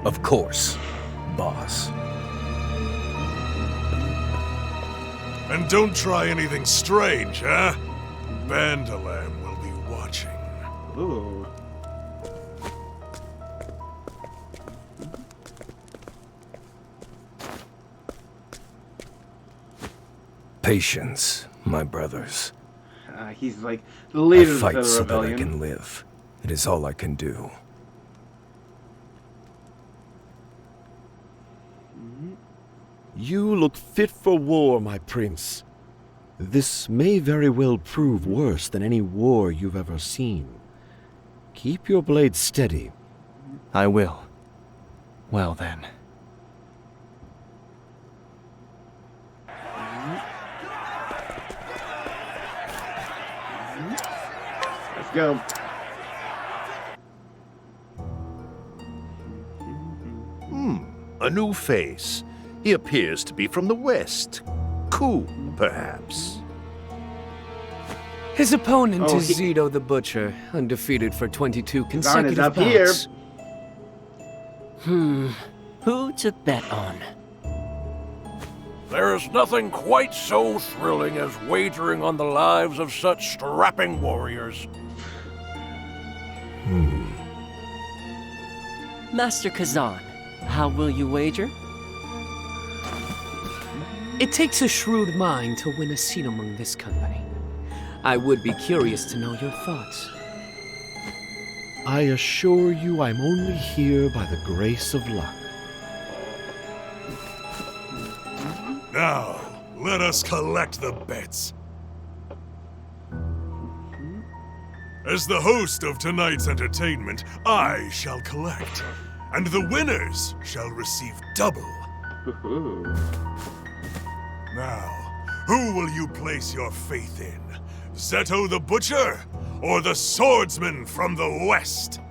S15: Of course, boss.
S13: And don't try anything strange, huh? Bandalam will be watching.
S1: Ooh.
S15: Patience, my brothers.
S1: He's like the leader
S15: I
S1: of
S15: fight
S1: the
S15: so that I
S1: rebellion.
S15: can live. It is all I can do.
S14: You look fit for war, my prince. This may very well prove worse than any war you've ever seen. Keep your blade steady.
S6: I will. Well then.
S1: Let's go.
S3: A new face. He appears to be from the west. Cool, perhaps.
S10: His opponent is Zeto the Butcher, undefeated for 22 consecutive
S1: up
S10: bouts.
S1: here.
S12: Who to bet on?
S15: There is nothing quite so thrilling as wagering on the lives of such strapping warriors.
S12: Master Kazan, how will you wager? It takes a shrewd mind to win a seat among this company. I would be curious to know your thoughts.
S14: I assure you I'm only here by the grace of luck.
S13: Now, let us collect the bets. As the host of tonight's entertainment, I shall collect, and the winners shall receive double. Now, who will you place your faith in? Zeto the Butcher, or the swordsman from the west?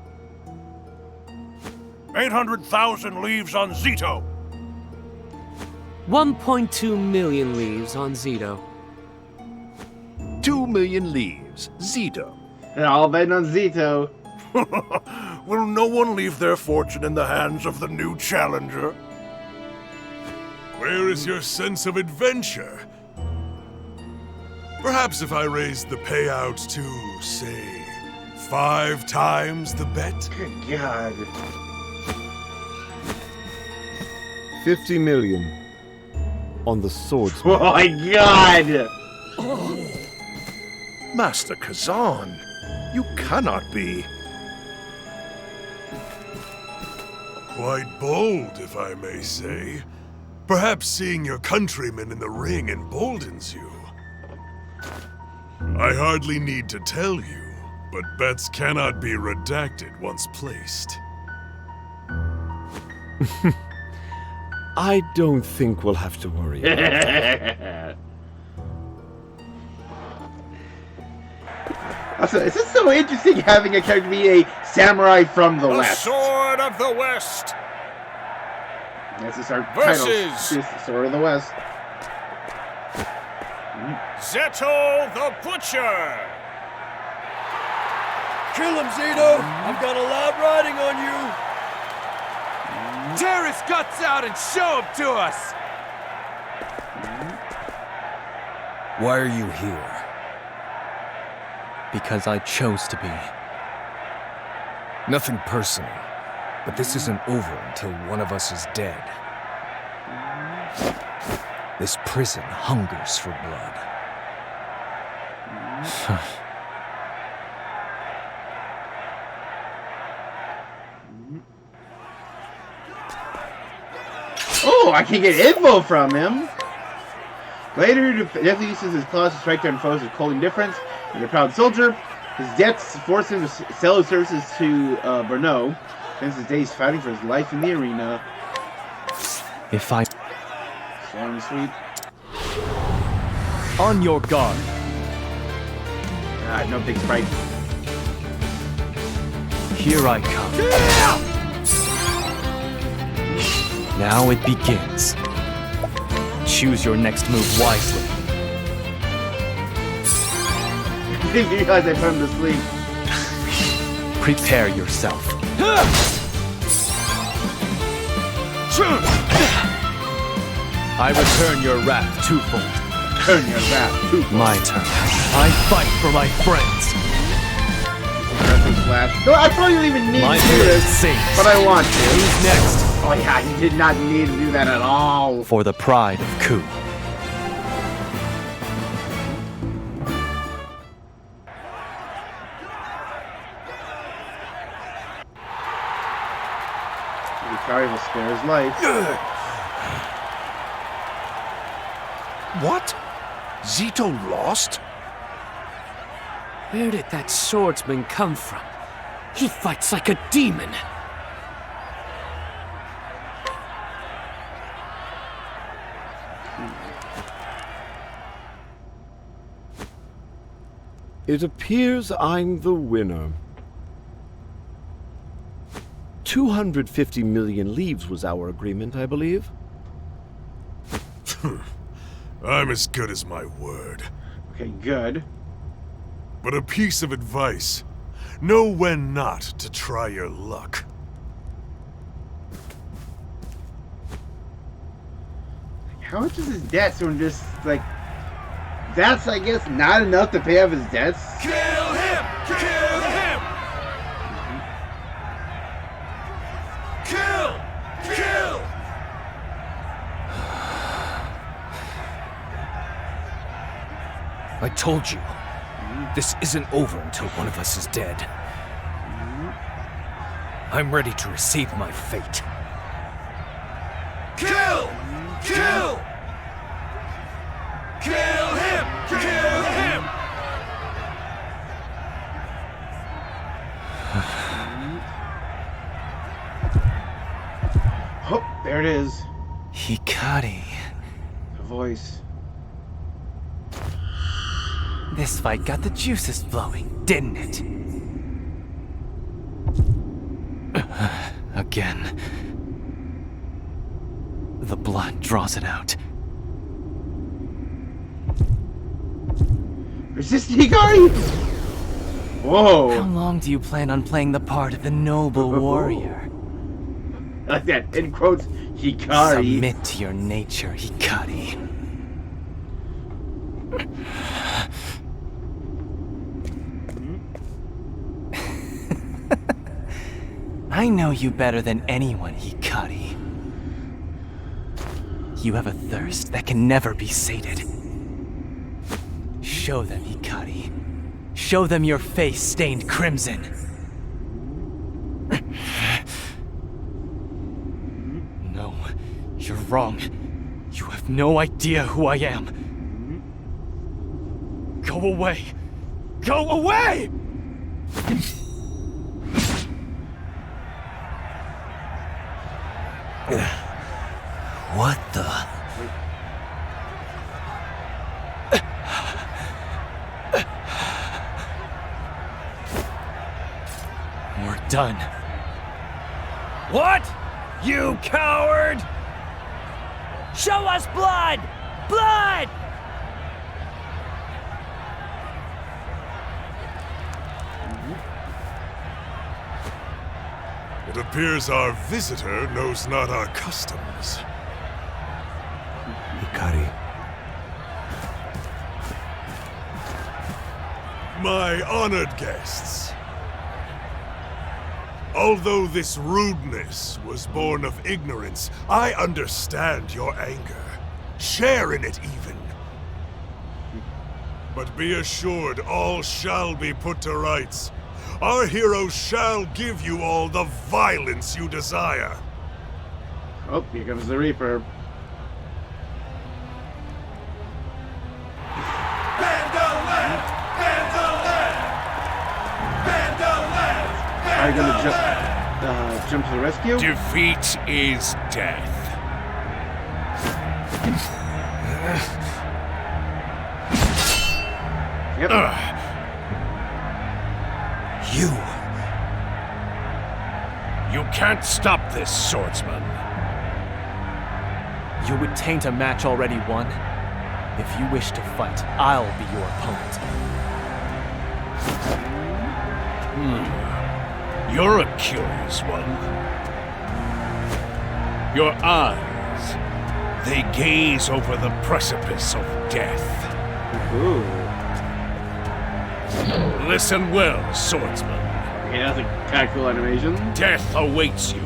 S15: 800,000 leaves on Zeto.
S12: 1.2 million leaves on Zeto.
S3: 2 million leaves. Zeto.
S1: They're all betting on Zeto.
S15: Will no one leave their fortune in the hands of the new challenger?
S13: Where is your sense of adventure? Perhaps if I raised the payout to, say, 5 times the bet?
S1: Good God.
S14: 50 million. on the swordsman.
S1: Oh my god!
S3: Master Kazan, you cannot be.
S16: Quite bold, if I may say. Perhaps seeing your countrymen in the ring emboldens you. I hardly need to tell you, but bets cannot be redacted once placed.
S14: I don't think we'll have to worry about that.
S1: Also, it's just so interesting having a character be a samurai from the West.
S15: Sword of the West
S1: This is our
S15: versus
S1: title. This is Sword of the West.
S15: Zeto the Butcher.
S17: Kill him, Zito! I've got a lot riding on you!
S9: Tear his guts out and show him to us!
S17: Why are you here?
S6: Because I chose to be.
S17: Nothing personal, but this isn't over until one of us is dead. This prison hungers for blood.
S1: Oh, I can get info from him. Later, he definitely uses his claws to strike down foes with cold indifference. He's a proud soldier. His debts force him to sell his services to Brno. Spends his days fighting for his life in the arena.
S6: If I...
S1: Short and sweet.
S6: On your guard.
S1: No big fight.
S6: Here I come. Now it begins. Choose your next move wisely.
S1: I didn't realize I put him to sleep.
S6: Prepare yourself. I return your wrath twofold.
S1: Turn your wrath twofold.
S6: My turn. I fight for my friends.
S1: No, I probably don't even need
S6: my
S1: to do this,
S6: sings.
S1: but I want to.
S6: Who's next?
S1: Oh yeah, you did not need to do that at all.
S6: For the pride of Ku.
S1: Hikari will spare his life.
S3: What? Zito lost?
S12: Where did that swordsman come from? He fights like a demon.
S14: It appears I'm the winner. 250 million leaves was our agreement, I believe.
S16: I'm as good as my word.
S1: Okay, good.
S16: But a piece of advice. Know when not to try your luck.
S1: How much is his debt? So I'm just like, that's I guess not enough to pay off his debts.
S15: Kill him! Kill him! Kill! Kill!
S17: I told you, this isn't over until one of us is dead. I'm ready to receive my fate.
S15: Kill! Kill! Kill him! Kill him!
S1: Oh, there it is.
S6: Hikari.
S1: The voice.
S6: This fight got the juices flowing, didn't it? Again. The blood draws it out.
S1: Resist Hikari! Whoa!
S6: How long do you plan on playing the part of the noble warrior?
S1: Like that, in quotes, Hikari.
S6: Submit to your nature, Hikari. I know you better than anyone, Hikari. You have a thirst that can never be sated. Show them, Hikari. Show them your face stained crimson. No, you're wrong. You have no idea who I am. Go away! Go away!
S12: What the?
S6: We're done.
S12: What? You coward! Show us blood! Blood!
S16: It appears our visitor knows not our customs.
S14: Hikari.
S16: My honored guests. Although this rudeness was born of ignorance, I understand your anger. Share in it even. But be assured all shall be put to rights. Our hero shall give you all the violence you desire.
S1: Oh, here comes the Reaper. Are you gonna jump to the rescue?
S15: Defeat is death.
S1: Yep.
S15: You can't stop this, swordsman.
S6: You would taint a match already won. If you wish to fight, I'll be your opponent.
S15: You're a curious one. Your eyes, they gaze over the precipice of death.
S1: Ooh.
S15: Listen well, swordsman.
S1: Okay, that's a kind of cool animation.
S15: Death awaits you,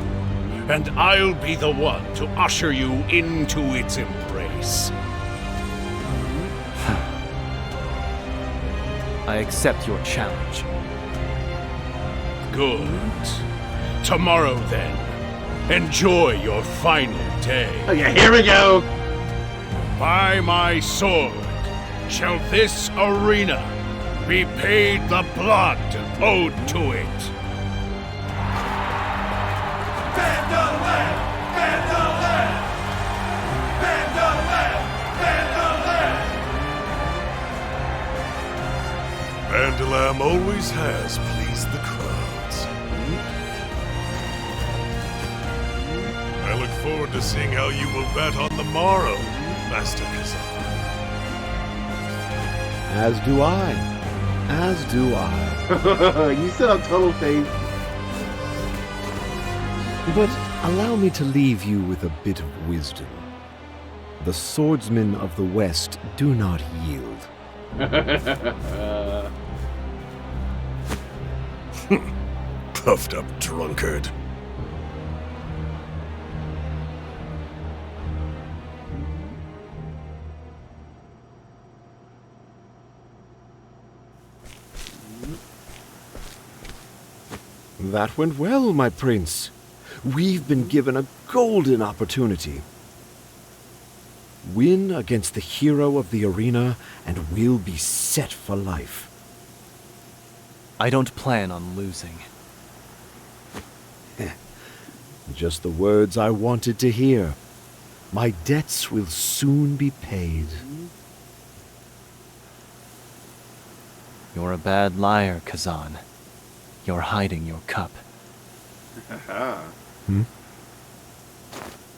S15: and I'll be the one to usher you into its embrace.
S6: I accept your challenge.
S15: Good. Tomorrow, then. Enjoy your final day.
S1: Okay, here we go.
S15: By my sword shall this arena be paid the blood owed to it.
S16: Vandalam always has pleased the crowds. I look forward to seeing how you will bet on the morrow, Master Kazan.
S14: As do I. As do I.
S1: You still have total faith.
S14: But allow me to leave you with a bit of wisdom. The swordsmen of the West do not yield.
S16: Puffed up drunkard.
S14: That went well, my prince. We've been given a golden opportunity. Win against the hero of the arena, and we'll be set for life.
S6: I don't plan on losing.
S14: Just the words I wanted to hear. My debts will soon be paid.
S6: You're a bad liar, Kazan. You're hiding your cup.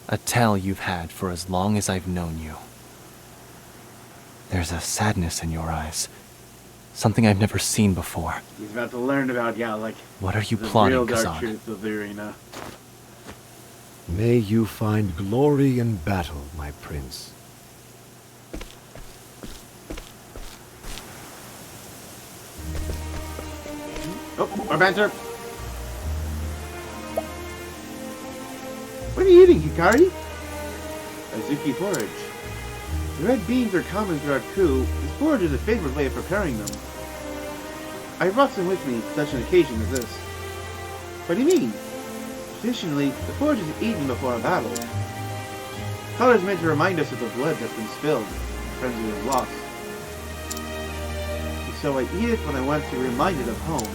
S6: A tale you've had for as long as I've known you. There's a sadness in your eyes. Something I've never seen before.
S1: He's about to learn about, like...
S6: What are you
S1: the
S6: plotting,
S1: real dark
S6: Kazan?
S1: truth of the arena.
S14: May you find glory in battle, my prince.
S1: Oh, our banter. What are you eating, Hikari? As you sticky porridge. The red beans are common throughout Ku. This porridge is a favorite way of preparing them. I brought some with me for such an occasion as this. What do you mean? Traditionally, the porridge is eaten before a battle. Color is meant to remind us of the blood that's been spilled, friends we have lost. So I eat it when I want to be reminded of home.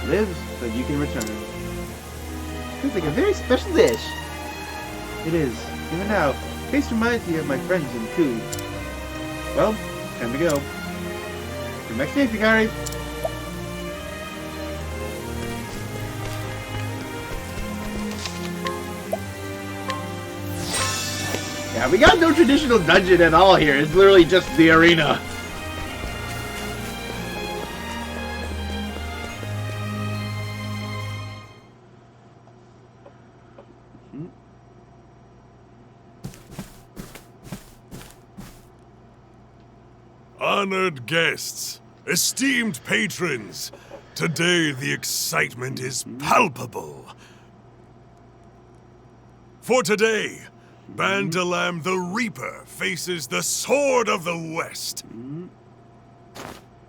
S1: Lives so you can return. Feels like a very special dish. It is. Even now, taste reminds me of my friends in Ku. Well, time to go. Till next day, Hikari. Yeah, we got no traditional dungeon at all here. It's literally just the arena.
S16: Honored guests, esteemed patrons, today the excitement is palpable. For today, Bandalam the Reaper faces the Sword of the West.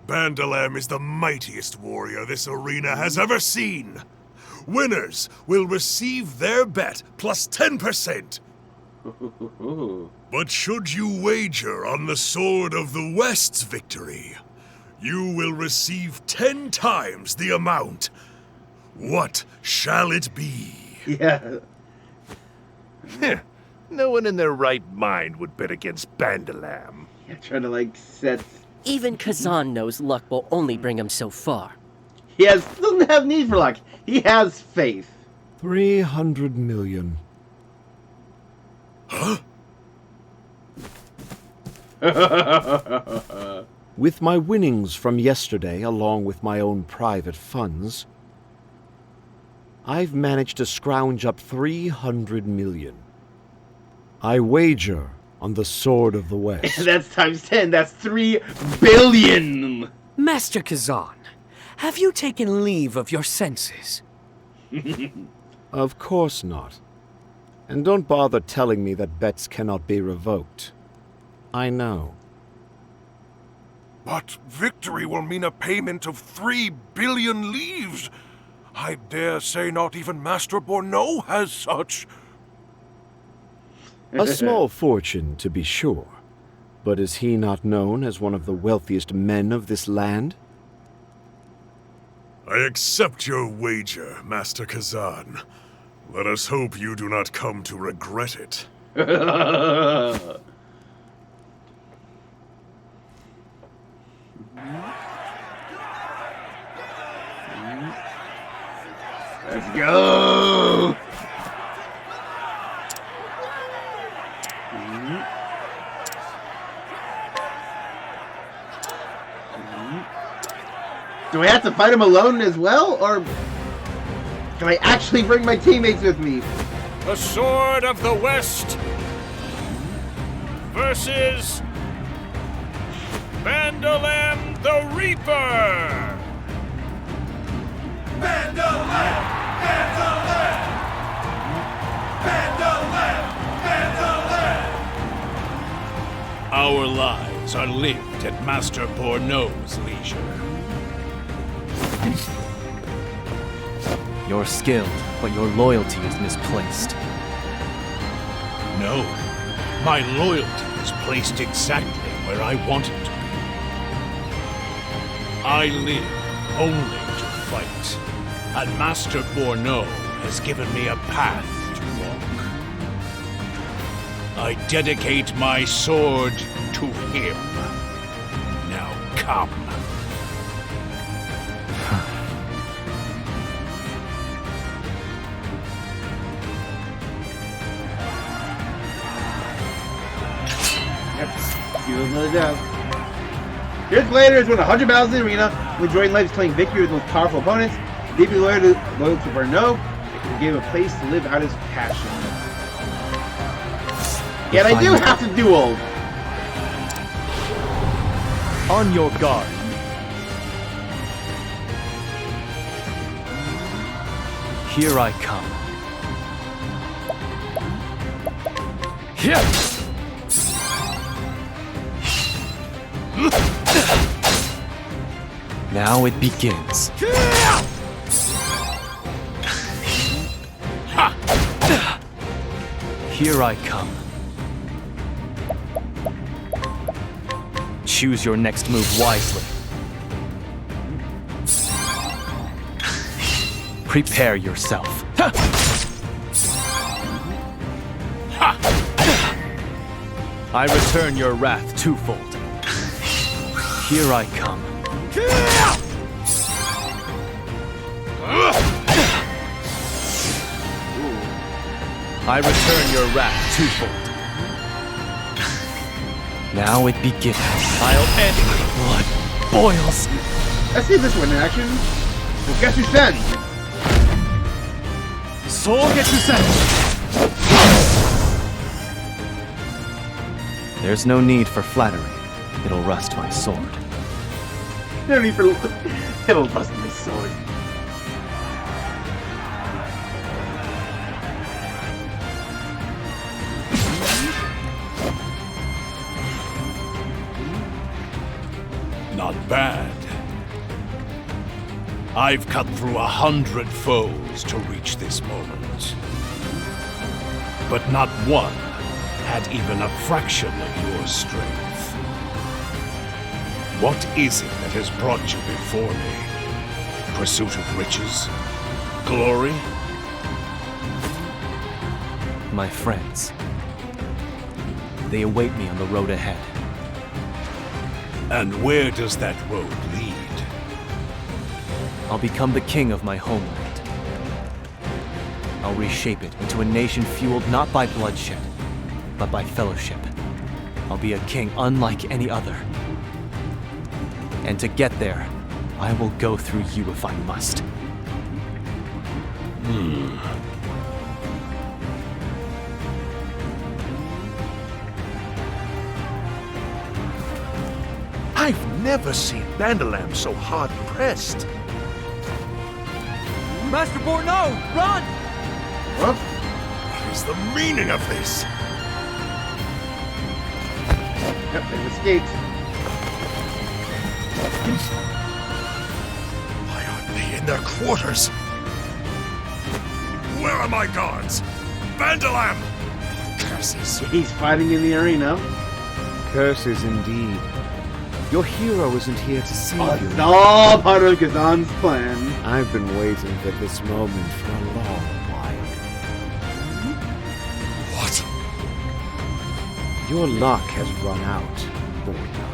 S16: Bandalam is the mightiest warrior this arena has ever seen. Winners will receive their bet plus 10%. But should you wager on the Sword of the West's victory, you will receive 10 times the amount. What shall it be?
S1: Yeah.
S3: No one in their right mind would bet against Bandalam.
S1: Yeah, trying to like set.
S12: Even Kazan knows luck will only bring him so far.
S1: He doesn't have need for luck. He has faith.
S14: 300 million.
S16: Huh?
S14: With my winnings from yesterday, along with my own private funds, I've managed to scrounge up 300 million. I wager on the Sword of the West.
S1: That's times 10. That's 3 billion.
S10: Master Kazan, have you taken leave of your senses?
S14: Of course not. And don't bother telling me that bets cannot be revoked. I know.
S16: But victory will mean a payment of 3 billion leaves. I dare say not even Master Borno has such.
S14: A small fortune, to be sure. But is he not known as one of the wealthiest men of this land?
S16: I accept your wager, Master Kazan. Let us hope you do not come to regret it.
S1: Let's go! Do I have to fight him alone as well, or can I actually bring my teammates with me?
S15: The Sword of the West versus Bandalam the Reaper!
S13: Bandalam! Bandalam! Bandalam! Bandalam!
S15: Our lives are lived at Master Borno's leisure.
S6: You're skilled, but your loyalty is misplaced.
S15: No, my loyalty is placed exactly where I want it to be. I live only to fight, and Master Borno has given me a path to walk. I dedicate my sword to him. Now come.
S1: Here's later is when 100 battles in the arena, when enjoying lives playing victory with the most powerful opponents, deeply loyal to Borno, and gave a place to live out his passion. Yet I do have to duel.
S6: On your guard. Here I come. Now it begins. Here I come. Choose your next move wisely. Prepare yourself. I return your wrath twofold. Here I come. I return your wrath twofold. Now it begins. I'll end blood boils.
S1: Let's see this one in action. Well, guess who sends?
S6: Soul gets who sends. There's no need for flattery. It'll rust my sword.
S1: No need for it'll rust my sword.
S15: Not bad. I've cut through 100 foes to reach this moment. But not one had even a fraction of your strength. What is it that has brought you before me? Pursuit of riches? Glory?
S6: My friends. They await me on the road ahead.
S15: And where does that road lead?
S6: I'll become the king of my homeland. I'll reshape it into a nation fueled not by bloodshed, but by fellowship. I'll be a king unlike any other. And to get there, I will go through you if I must.
S3: I've never seen Bandalam so hard-pressed.
S6: Master Borno, run!
S16: What is the meaning of this?
S1: Yep, they've escaped.
S16: Why aren't they in their quarters? Where are my guards? Bandalam! Curses.
S1: He's fighting in the arena.
S17: Curses indeed. Your hero isn't here to save you.
S1: It's all part of Kazan's plan.
S14: I've been waiting for this moment for a long while.
S16: What?
S14: Your luck has run out, Borno.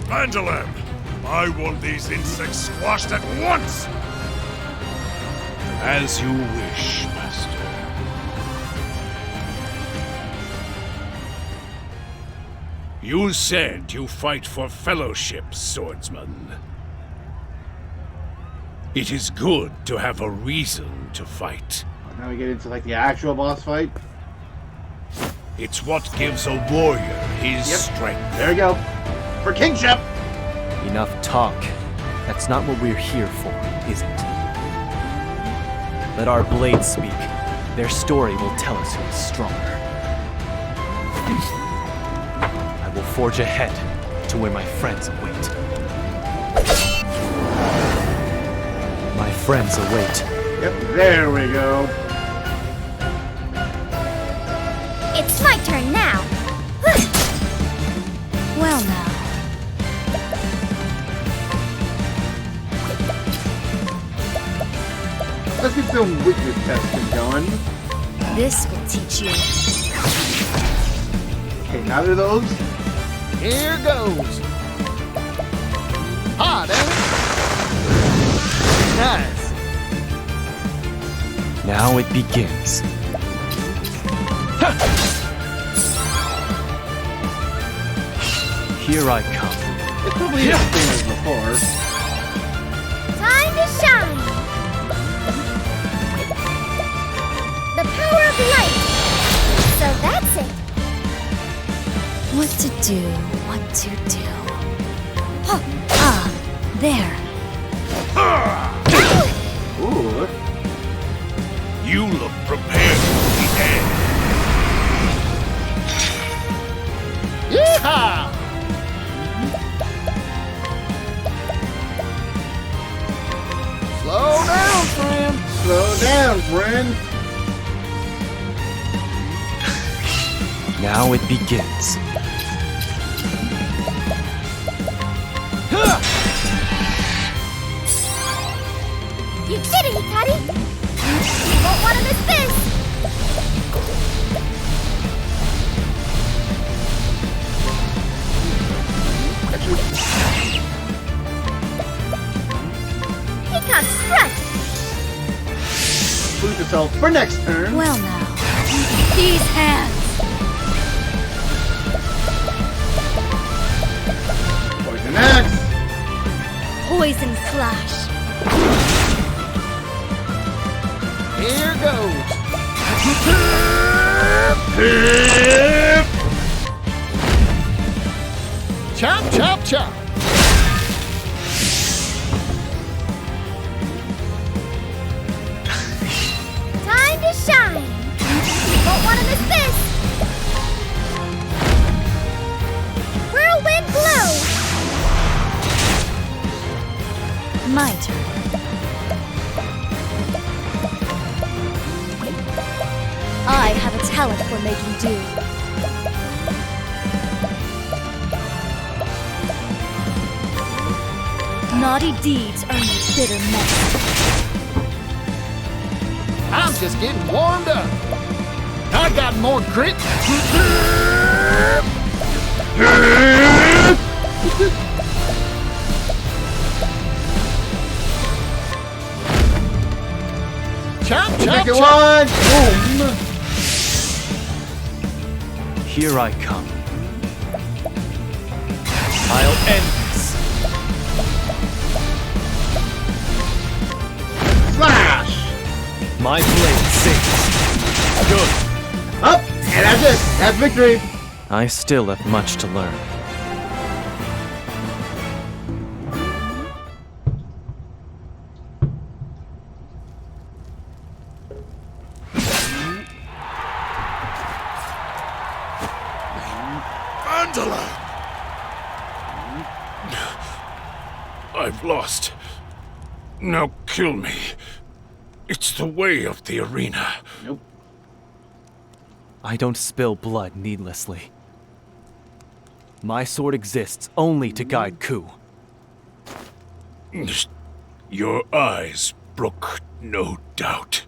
S16: Bandalam! I want these insects squashed at once!
S15: As you wish, Master. You said you fight for fellowship, swordsman. It is good to have a reason to fight.
S1: Now we get into like the actual boss fight.
S15: It's what gives a warrior his strength.
S1: There we go. For kingship!
S6: Enough talk. That's not what we're here for, is it? Let our blades speak. Their story will tell us who is stronger. I will forge ahead to where my friends await. My friends await.
S1: Yep, there we go.
S4: It's my turn now. Well now.
S1: Let's get some weakness testing going.
S7: This will teach you.
S1: Okay, now they're those.
S2: Here goes. Hot, ain't it? Nice.
S6: Now it begins. Here I come.
S1: It's probably the same as before.
S4: Time to shine. The power of light. So that's it.
S5: What to do, what to do. Huh. Ah, there.
S1: Ooh.
S15: You look prepared for the end.
S2: Yeehaw! Slow down, friend.
S1: Slow down, friend.
S6: Now it begins.
S4: You did it, Hikari! You won't want to miss this! Peacock stretch!
S1: Prove yourself for next turn.
S5: Well now, these hands.
S1: Poison Axe.
S5: Poison slash.
S2: Here goes. Chop, chop, chop.
S4: Time to shine! You won't want to miss this! Whirlwind blow!
S5: My turn. I have a talent for making do. Naughty deeds earn me bitter medicine.
S2: I'm just getting warmed up. I got more grit. Chop, chop,
S1: Second
S2: chop.
S1: one. Boom.
S6: Here I come. I'll end this.
S1: Slash.
S6: My blade sings. Good.
S1: Up. And that's it. That's victory.
S6: I still have much to learn.
S15: I've lost. Now kill me. It's the way of the arena.
S1: Nope.
S6: I don't spill blood needlessly. My sword exists only to guide Ku.
S15: Your eyes brook no doubt.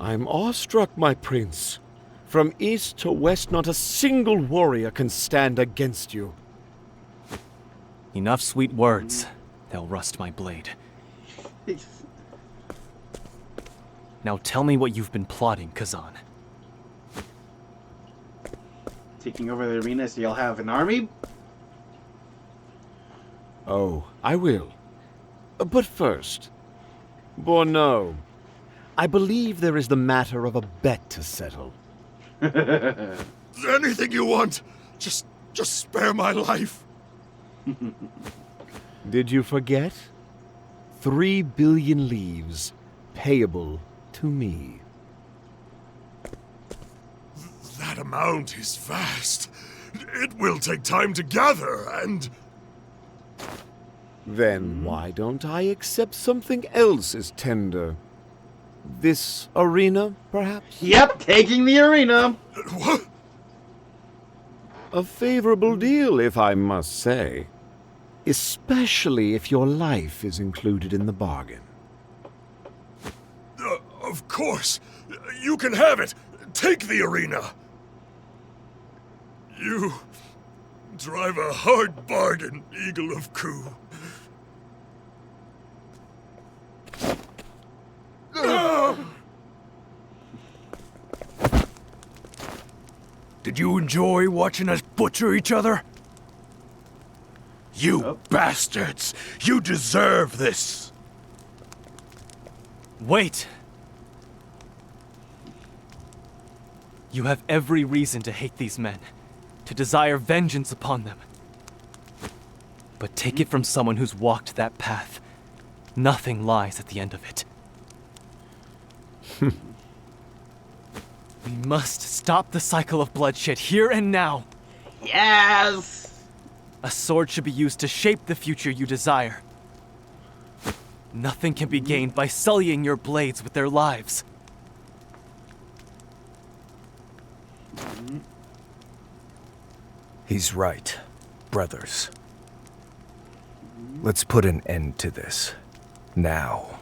S14: I'm awestruck, my prince. From east to west, not a single warrior can stand against you.
S6: Enough sweet words. They'll rust my blade. Now tell me what you've been plotting, Kazan.
S1: Taking over the arena so you'll have an army?
S14: Oh, I will. But first, Borno, I believe there is the matter of a bet to settle.
S16: Anything you want. Just spare my life.
S14: Did you forget? 3 billion leaves, payable to me.
S16: That amount is vast. It will take time to gather, and...
S14: Then why don't I accept something else as tender? This arena, perhaps?
S1: Yep, taking the arena.
S16: What?
S14: A favorable deal, if I must say. Especially if your life is included in the bargain.
S16: Of course. You can have it. Take the arena. You drive a hard bargain, Eagle of Ku.
S15: Did you enjoy watching us butcher each other? You bastards! You deserve this!
S6: Wait! You have every reason to hate these men, to desire vengeance upon them. But take it from someone who's walked that path. Nothing lies at the end of it. We must stop the cycle of bloodshed here and now.
S1: Yes!
S6: A sword should be used to shape the future you desire. Nothing can be gained by sullying your blades with their lives.
S11: He's right, brothers. Let's put an end to this. Now.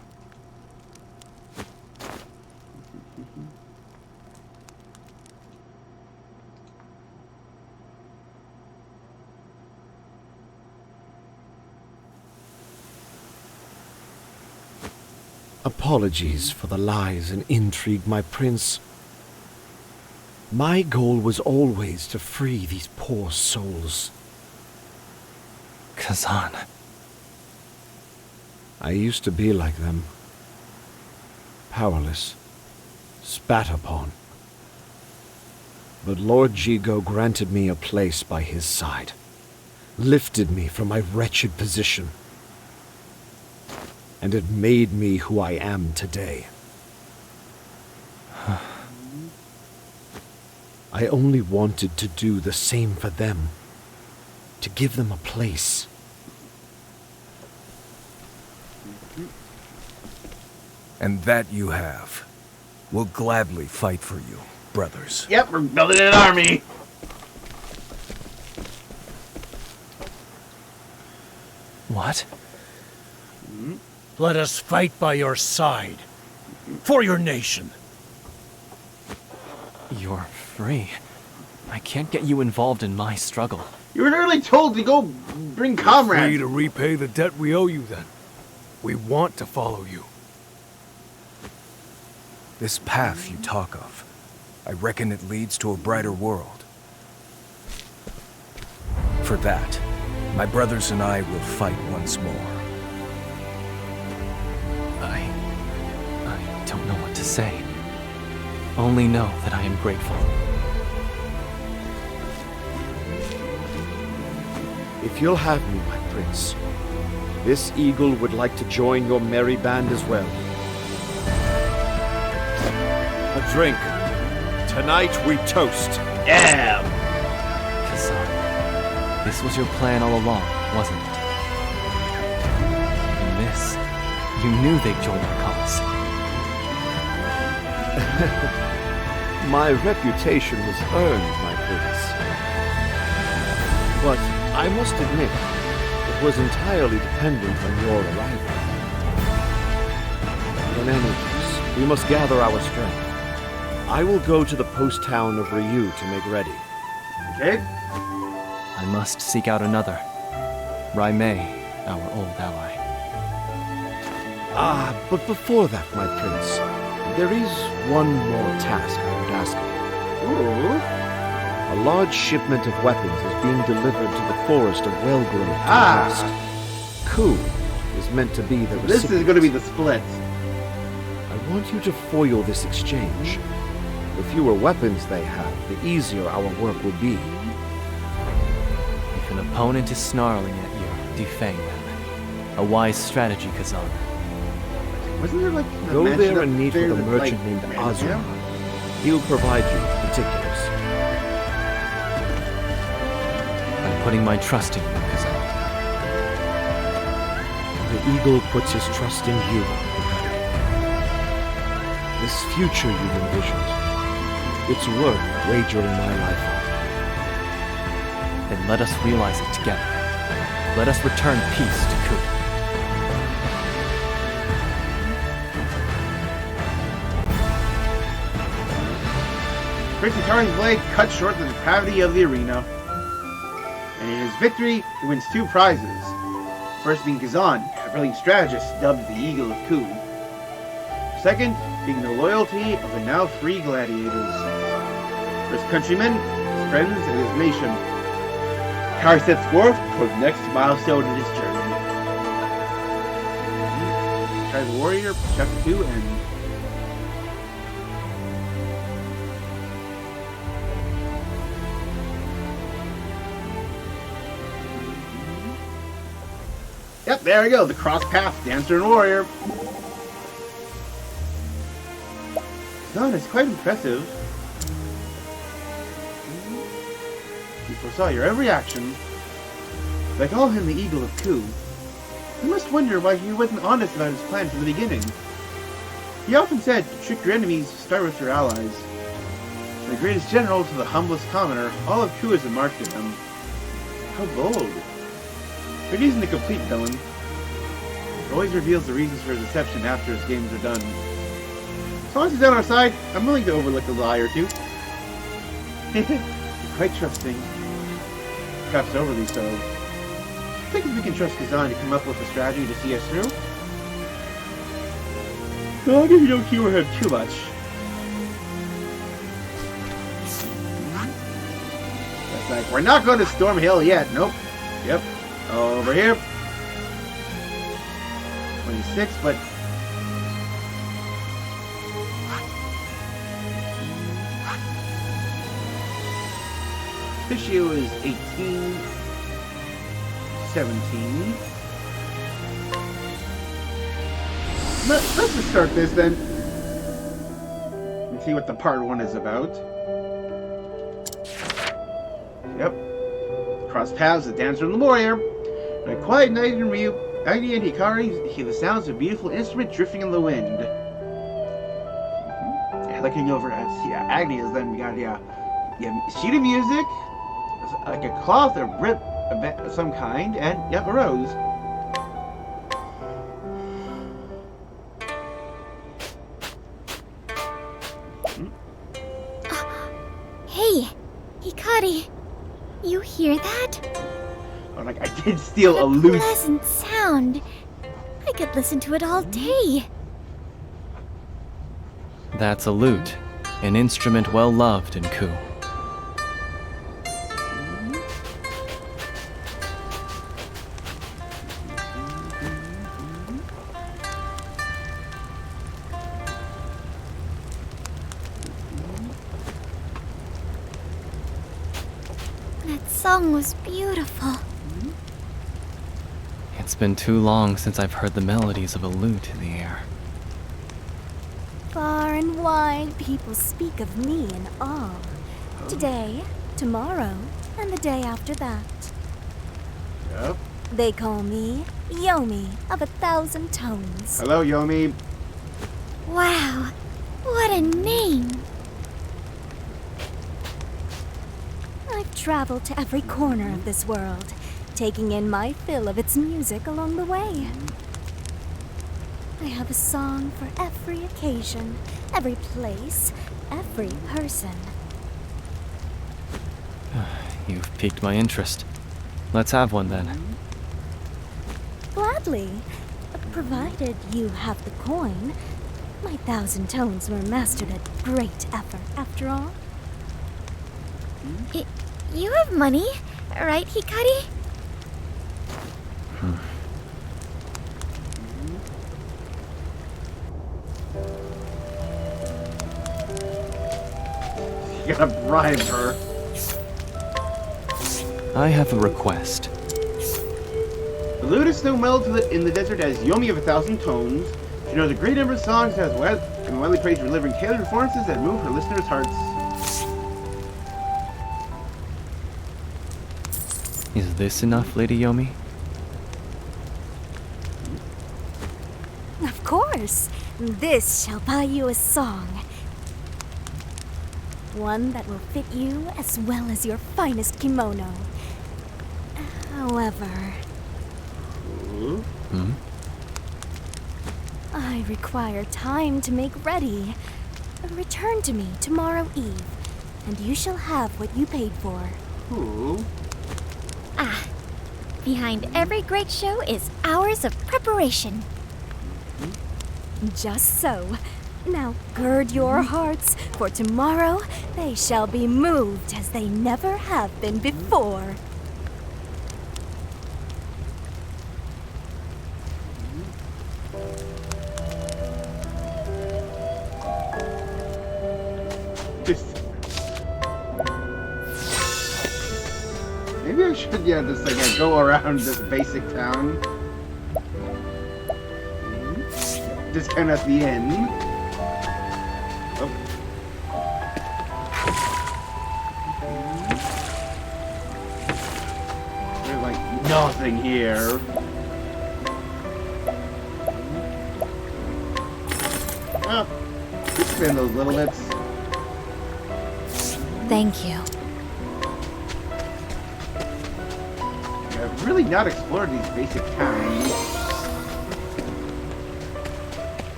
S14: Apologies for the lies and intrigue, my prince. My goal was always to free these poor souls.
S6: Kazan.
S14: I used to be like them. Powerless. Spat upon. But Lord Jigo granted me a place by his side. Lifted me from my wretched position. And it made me who I am today. I only wanted to do the same for them. To give them a place.
S11: And that you have. We'll gladly fight for you, brothers.
S1: Yep, we're building an army.
S6: What?
S15: Let us fight by your side. For your nation.
S6: You're free. I can't get you involved in my struggle.
S1: You were literally told to go bring comrades.
S15: Free to repay the debt we owe you, then. We want to follow you.
S11: This path you talk of, I reckon it leads to a brighter world. For that, my brothers and I will fight once more.
S6: I don't know what to say. Only know that I am grateful.
S14: If you'll have me, my prince, this eagle would like to join your merry band as well. A drink. Tonight we toast.
S1: Yeah!
S6: Kazan, this was your plan all along, wasn't it? And this, you knew they'd join our cause.
S14: My reputation was earned, my prince. But I must admit, it was entirely dependent on your arrival. In any case, we must gather our strength. I will go to the post town of Ryu to make ready.
S1: Okay.
S6: I must seek out another. Raimei, our old ally.
S14: But before that, my prince, there is one more task I would ask of you.
S1: Ooh.
S14: A large shipment of weapons is being delivered to the forest of Wellgrove to the west. Ku is meant to be the recipient.
S1: This is going to be the split.
S14: I want you to foil this exchange. The fewer weapons they have, the easier our work will be.
S6: If an opponent is snarling at you, defang them. A wise strategy, Kazan.
S1: Wasn't there like a
S14: Go
S1: mansion
S14: there
S1: up
S14: and meet
S1: there
S14: with a
S1: that,
S14: merchant
S1: like,
S14: named
S1: ran
S14: Azura.
S1: down?
S14: He'll provide you with particulars.
S6: I'm putting my trust in you, Kazan.
S14: The eagle puts his trust in you. This future you've envisioned, it's worth wagering my life on.
S6: Then let us realize it together. Let us return peace to Ku.
S1: Prince Hikari's blade cut short the depravity of the arena. And in his victory, he wins 2 prizes. First being Kazan, a brilliant strategist dubbed the Eagle of Ku. Second, being the loyalty of the now free gladiators. For his countrymen, his friends, and his nation. Hikari sets forth toward the next milestone in his journey. Try the Warrior, Chapter 2, and Yep, there we go. The cross path, dancer and warrior. God, it's quite impressive. He foresaw your every action. They call him the Eagle of Ku. You must wonder why he wasn't honest about his plan from the beginning. He often said, to trick your enemies, start with your allies. From the greatest general to the humblest commoner, all of Ku is a mark to him. How bold. But he isn't a complete villain. He always reveals the reasons for his deception after his games are done. As long as he's on our side, I'm willing to overlook a lie or two. You're quite trusting. Perhaps overly so. I think we can trust Kazan to come up with a strategy to see us through. As long as you don't humor him too much. That's like, we're not going to Storm Hill yet. Nope. Yep. Over here. 26, but... Fishio is 18. 17. Let's just start this then. And see what the part 1 is about. Yep. Cross paths, the dancer and the warrior. On a quiet night in Ryu, Agnea and Hikari hear the sounds of a beautiful instrument drifting in the wind. Looking over at Agnea's, then we got sheet of music, like a cloth or rip of some kind, and a rose.
S4: Hey, Hikari, you hear that?
S1: Oh, like I did steal a lute.
S4: Pleasant sound. I could listen to it all day.
S6: That's a lute, an instrument well loved in Ku.
S4: That song was beautiful.
S6: It's been too long since I've heard the melodies of a lute in the air.
S5: Far and wide, people speak of me in awe. Today, tomorrow, and the day after that.
S1: Yep.
S5: They call me Yomi of 1,000 tones.
S1: Hello, Yomi.
S4: Wow, what a name.
S5: I've traveled to every corner of this world, taking in my fill of its music along the way. I have a song for every occasion, every place, every person.
S6: You've piqued my interest. Let's have one then.
S5: Gladly, provided you have the coin. My 1,000 tones were mastered at great effort, after all.
S4: You have money, right, Hikari?
S1: You gotta bribe her.
S6: I have a request.
S1: The lute is still mellowed in the desert as Yomi of 1,000 tones. She knows a great number of songs and has widely praised for delivering tailored performances that move her listeners' hearts.
S6: Is this enough, Lady Yomi?
S5: Of course. This shall buy you a song. One that will fit you as well as your finest kimono. However... I require time to make ready. Return to me tomorrow eve, and you shall have what you paid for.
S4: Behind every great show is hours of preparation.
S5: Just so. Now gird your hearts, for tomorrow they shall be moved as they never have been before.
S1: Maybe I should, just go around this basic town. discount at the end. Oh. There's like nothing here. Oh, just spin those little bits.
S5: Thank you.
S1: I've really not explored these basic towns.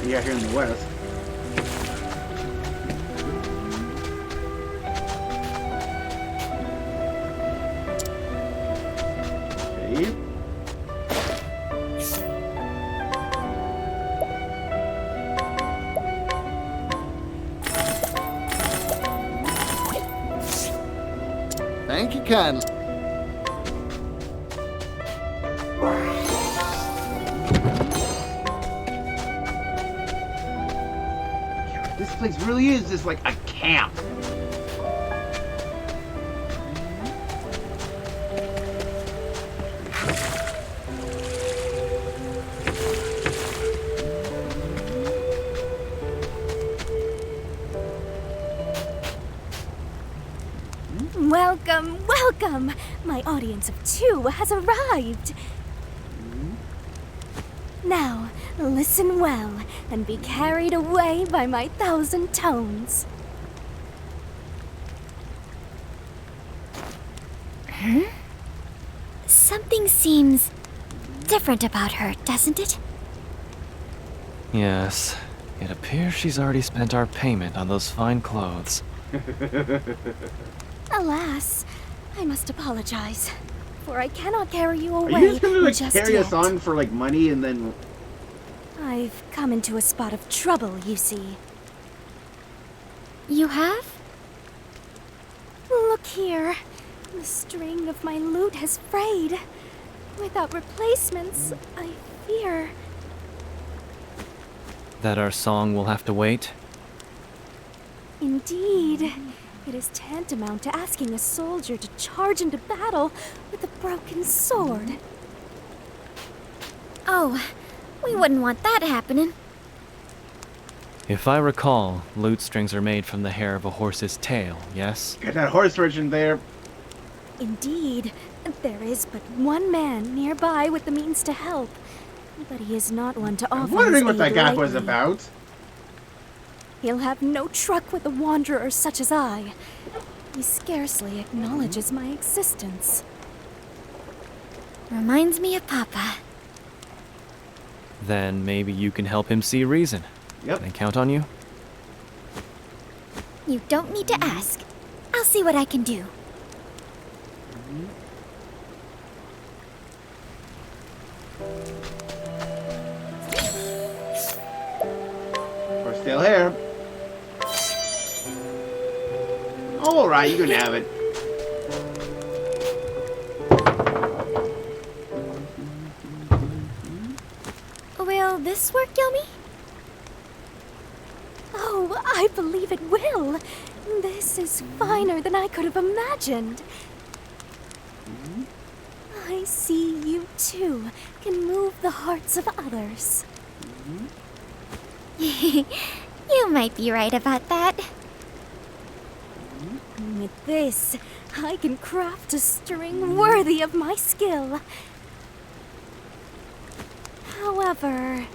S1: Yeah, here in the west. Okay.
S2: Thank you kindly.
S1: This place really is just like a camp.
S5: Welcome, welcome! My audience of 2 has arrived. Now, listen well and be carried away by my 1,000 tones.
S4: Huh? Something seems different about her, doesn't it?
S6: Yes. It appears she's already spent our payment on those fine clothes.
S5: Alas, I must apologize, for I cannot carry you away.
S1: Are you just gonna like
S5: just
S1: carry
S5: yet.
S1: us on for like money and then?
S5: I've come into a spot of trouble, you see.
S4: You have?
S5: Look here. The string of my lute has frayed. Without replacements, I fear.
S6: That our song will have to wait?
S5: Indeed. It is tantamount to asking a soldier to charge into battle with a broken sword.
S4: Oh, we wouldn't want that happening.
S6: If I recall, lute strings are made from the hair of a horse's tail, yes?
S1: Got that horse merchant there.
S5: Indeed. There is but one man nearby with the means to help. But he is not one to offer
S1: I'm wondering
S5: his
S1: what that
S5: aid
S1: gap was
S5: lightly.
S1: about.
S5: He'll have no truck with a wanderer such as I. He scarcely acknowledges my existence.
S4: Reminds me of Papa.
S6: Then maybe you can help him see reason.
S1: Yep.
S6: Can I count on you?
S4: You don't need to ask. I'll see what I can do.
S1: We're still here. All right, you can have it.
S4: Will this work, Yomi?
S5: Oh, I believe it will. This is finer than I could have imagined. I see you too can move the hearts of others.
S4: You might be right about that.
S5: With this, I can craft a string worthy of my skill. However,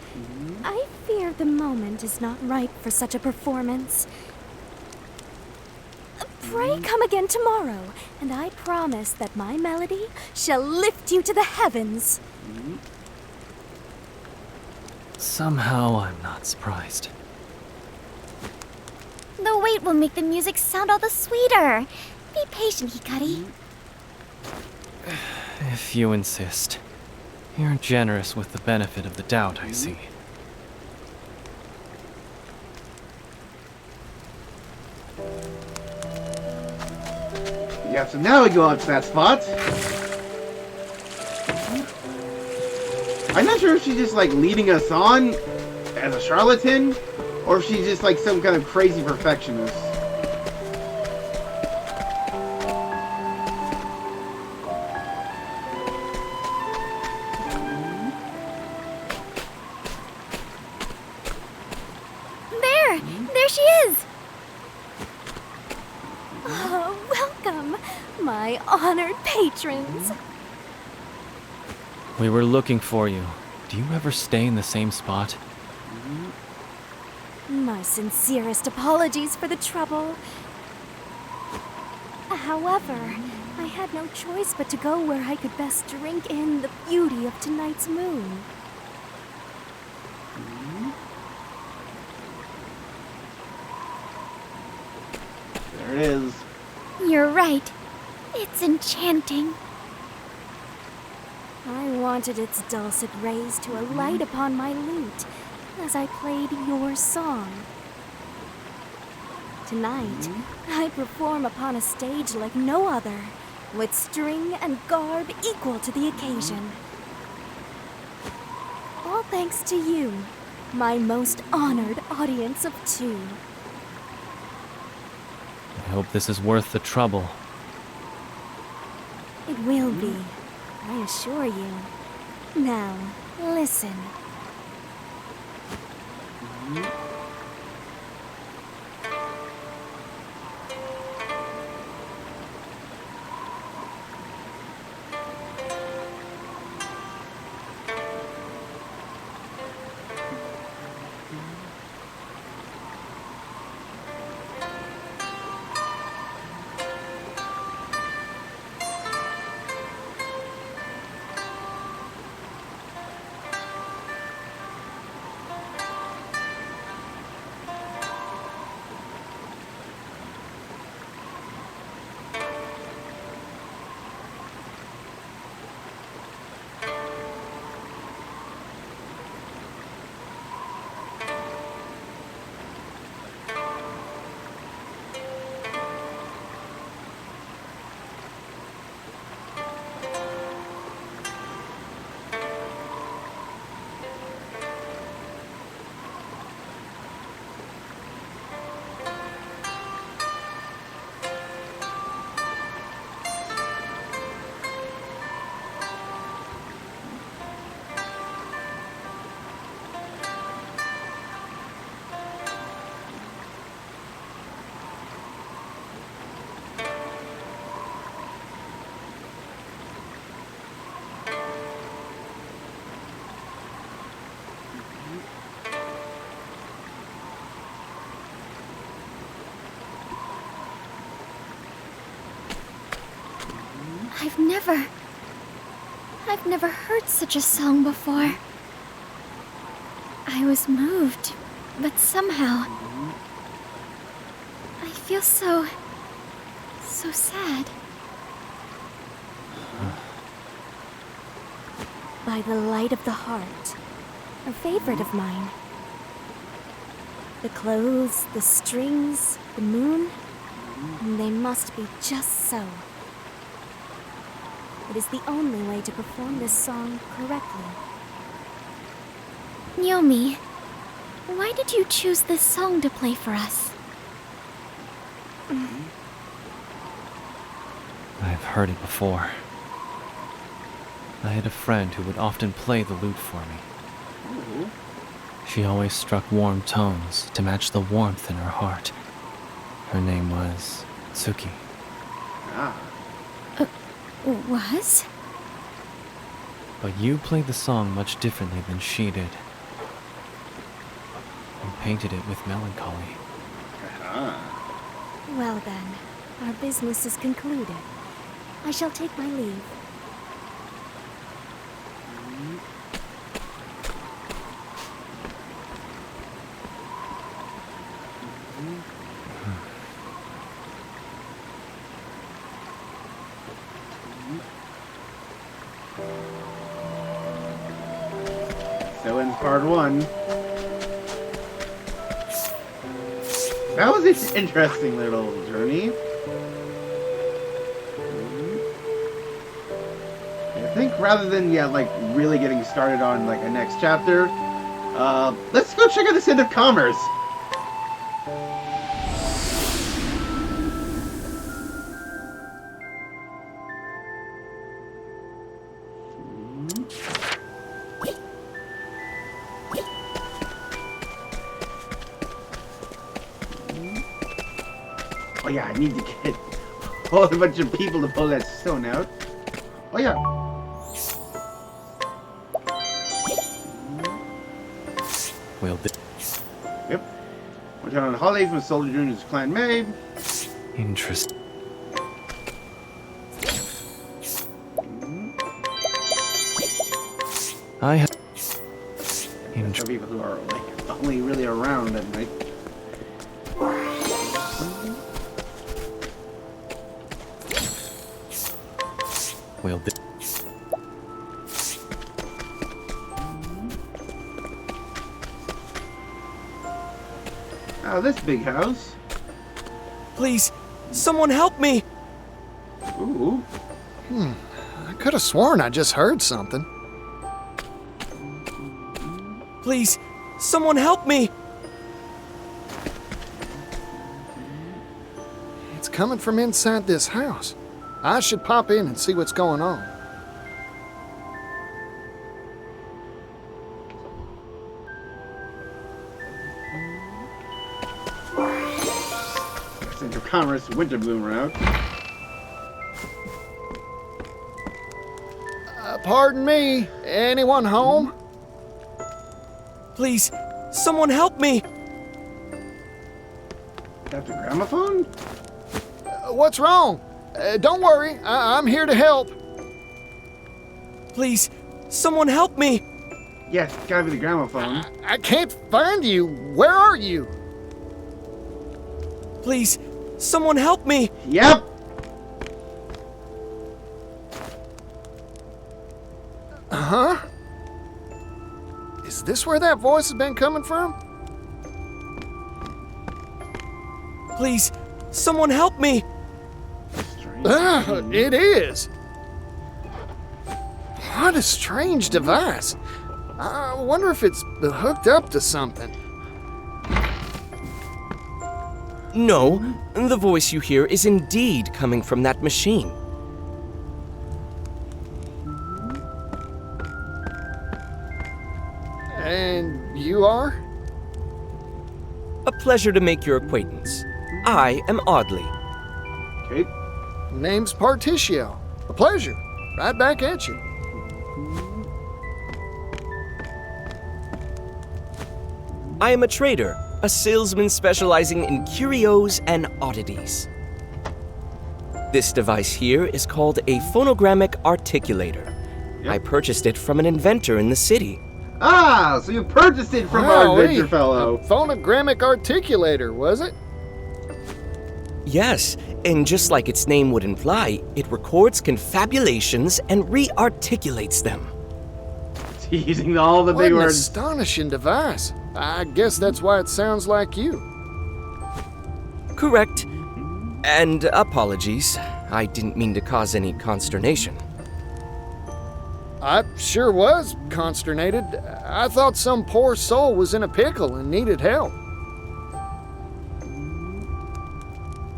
S5: I fear the moment is not ripe for such a performance. Pray come again tomorrow, and I promise that my melody shall lift you to the heavens.
S6: Somehow I'm not surprised.
S4: The wait will make the music sound all the sweeter. Be patient, Hikari.
S6: If you insist. You're generous with the benefit of the doubt, I see.
S1: Yeah, so now we go up to that spot. I'm not sure if she's just like leading us on as a charlatan, or if she's just like some kind of crazy perfectionist.
S4: she is! Oh, welcome, my honored patrons.
S6: We were looking for you. Do you ever stay in the same spot?
S4: My sincerest apologies for the trouble. However, I had no choice but to go where I could best drink in the beauty of tonight's moon.
S1: There it is.
S4: You're right. It's enchanting. I wanted its dulcet rays to alight upon my lute as I played your song. Tonight, I perform upon a stage like no other, with string and garb equal to the occasion. All thanks to you, my most honored audience of 2.
S6: I hope this is worth the trouble.
S4: It will be, I assure you. Now, listen. I've never heard such a song before. I was moved, but somehow I feel so sad. By the light of the heart, a favorite of mine. The clothes, the strings, the moon, they must be just so. It is the only way to perform this song correctly. Yomi, why did you choose this song to play for us?
S6: I've heard it before. I had a friend who would often play the lute for me. She always struck warm tones to match the warmth in her heart. Her name was Tsuki.
S4: Was?
S6: But you played the song much differently than she did. You painted it with melancholy.
S4: Well then, our business is concluded. I shall take my leave.
S1: So ends part 1. That was an interesting little journey. I think rather than, like really getting started on like a next chapter, let's go check out this end of commerce. Oh yeah, I need to get a whole bunch of people to pull that stone out. Oh yeah.
S6: Well,
S1: Yep. Went out on holidays with soldier during his clan Mabe.
S6: interesting. I have.
S1: For people who are like only really around at night.
S6: Well,
S1: Oh, this big house.
S12: Please, someone help me!
S1: Ooh.
S2: I could have sworn I just heard something.
S12: Please, someone help me!
S2: It's coming from inside this house. I should pop in and see what's going on.
S1: Central Commerce Winter Bloom route.
S2: Pardon me, anyone home?
S12: Please, someone help me!
S1: Got the gramophone?
S2: What's wrong? Don't worry, I'm here to help.
S12: Please, someone help me!
S1: Yes, gotta be the gramophone.
S2: I can't find you. Where are you?
S12: Please, someone help me!
S1: Yep!
S2: Huh? Is this where that voice has been coming from?
S12: Please, someone help me!
S2: It is. What a strange device. I wonder if it's hooked up to something.
S12: No, the voice you hear is indeed coming from that machine.
S2: And you are?
S12: A pleasure to make your acquaintance. I am Audley.
S1: Okay.
S2: Name's Particio. A pleasure. Right back at you.
S12: I am a trader, a salesman specializing in curios and oddities. This device here is called a phonogrammic articulator. I purchased it from an inventor in the city.
S1: Ah, so you purchased it from our adventure fellow.
S2: A phonogrammic articulator, was it?
S12: Yes, and just like its name would imply, it records confabulations and re-articulates them.
S1: Using all the big
S2: What an
S1: words.
S2: astonishing device. I guess that's why it sounds like you.
S12: Correct. And apologies. I didn't mean to cause any consternation.
S2: I sure was consternated. I thought some poor soul was in a pickle and needed help.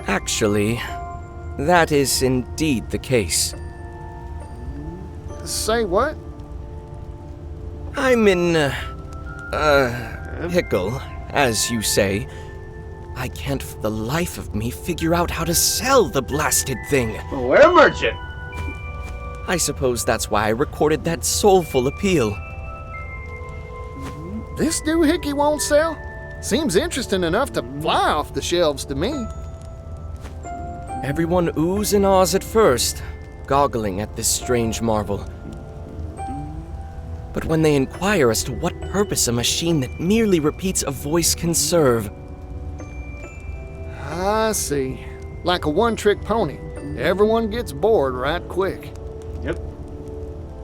S12: Actually, that is indeed the case.
S2: Say what?
S12: I'm in, pickle, as you say. I can't for the life of me figure out how to sell the blasted thing.
S1: Well, we're a merchant.
S12: I suppose that's why I recorded that soulful appeal.
S2: This doohickey won't sell? Seems interesting enough to fly off the shelves to me.
S12: Everyone oohs and ahs at first, goggling at this strange marvel. But when they inquire as to what purpose a machine that merely repeats a voice can serve.
S2: I see. Like a one-trick pony. Everyone gets bored right quick.
S1: Yep.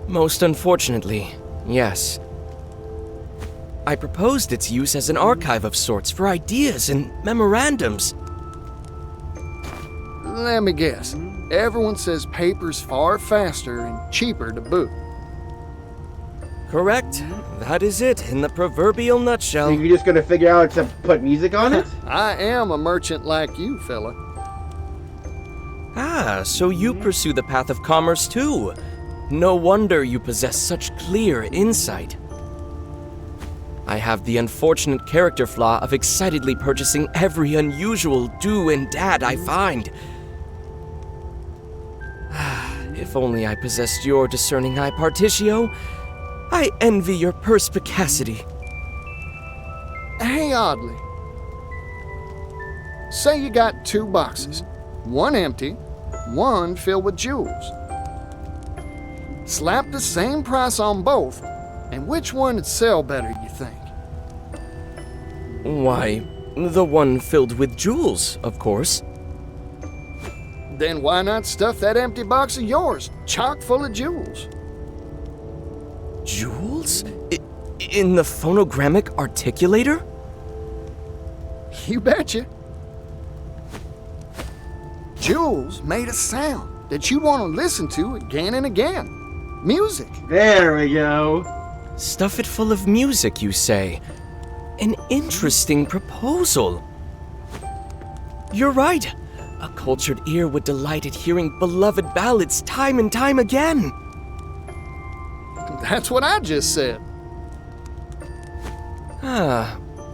S12: Most unfortunately, yes. I proposed its use as an archive of sorts for ideas and memorandums.
S2: Let me guess. Everyone says paper's far faster and cheaper to boot.
S12: Correct. That is it in the proverbial nutshell.
S1: So you're just gonna figure out to put music on it?
S2: I am a merchant like you, fella.
S12: Ah, so you pursue the path of commerce too. No wonder you possess such clear insight. I have the unfortunate character flaw of excitedly purchasing every unusual do and dad I find. If only I possessed your discerning eye, Partitio. I envy your perspicacity.
S2: Hey, Oddly. Say you got 2 boxes. One empty, one filled with jewels. Slap the same price on both, and which one would sell better, you think?
S12: Why, the one filled with jewels, of course.
S2: Then why not stuff that empty box of yours, chock full of jewels?
S12: Jewels? In the phonogrammic articulator?
S2: You betcha. Jewels made a sound that you want to listen to again and again. Music.
S1: There we go.
S12: Stuff it full of music, you say? An interesting proposal. You're right. A cultured ear would delight at hearing beloved ballads time and time again.
S2: That's what I just said.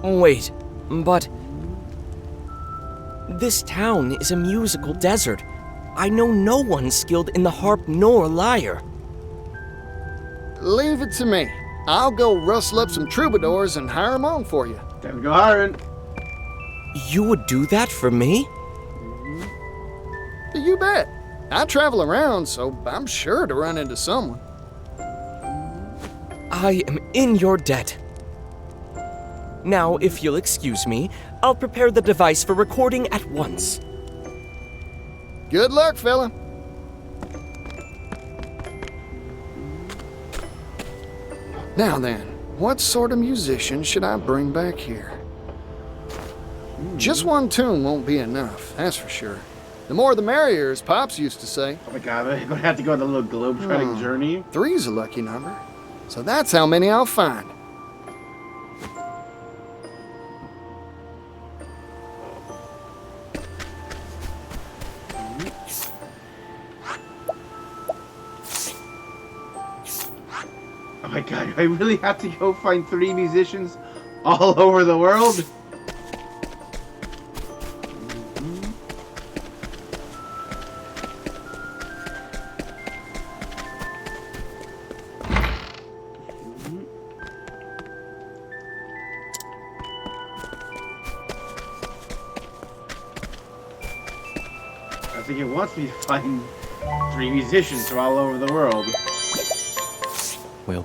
S12: Wait, but... This town is a musical desert. I know no one skilled in the harp nor lyre.
S2: Leave it to me. I'll go rustle up some troubadours and hire 'em on for you.
S1: Time to go hiring.
S12: You would do that for me?
S2: You bet. I travel around, so I'm sure to run into someone.
S12: I am in your debt. Now, if you'll excuse me, I'll prepare the device for recording at once.
S2: Good luck, fella. Now then, what sort of musician should I bring back here? Just one tune won't be enough, that's for sure. The more the merrier, as Pops used to say.
S1: Oh my god, I'm gonna have to go on a little globe-trotting journey.
S2: 3's a lucky number. So that's how many I'll find.
S1: Oh my god, I really have to go find 3 musicians all over the world? I think it wants me to find 3 musicians from all over the world.
S6: Well,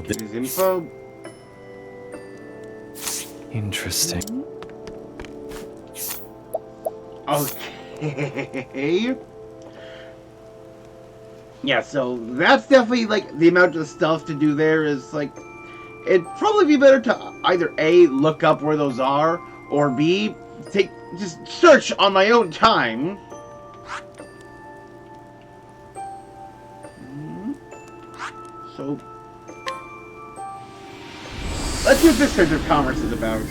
S1: This is info.
S6: Interesting.
S1: Okay. Yeah, so that's definitely like the amount of stuff to do there is like it'd probably be better to either A, look up where those are, or B, just search on my own time. So let's see what this Center of Commerce is about.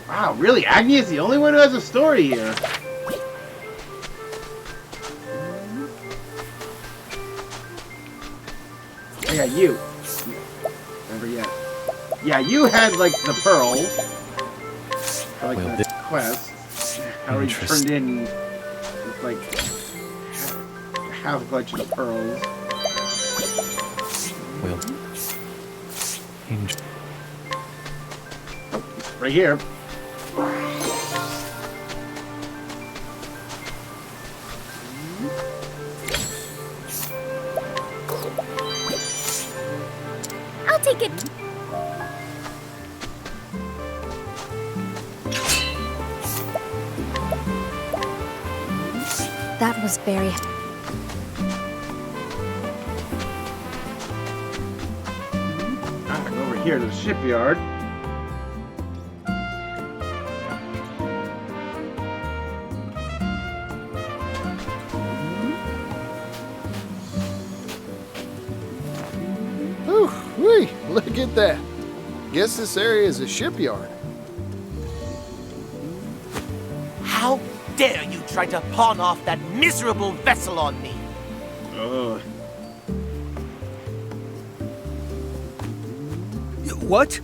S1: Wow, really? Agnea is the only one who has a story here. Oh yeah, you. Never yet. Yeah, you had like the pearl. Or, like the quest. How he turned in with like half a collection of pearls.
S6: Well,
S1: oh, right here.
S4: I'll take it. That was very...
S1: Go over here to the shipyard.
S2: Look at that. Guess this area is a shipyard.
S18: How dare you try to pawn off that miserable vessel on me?
S10: What?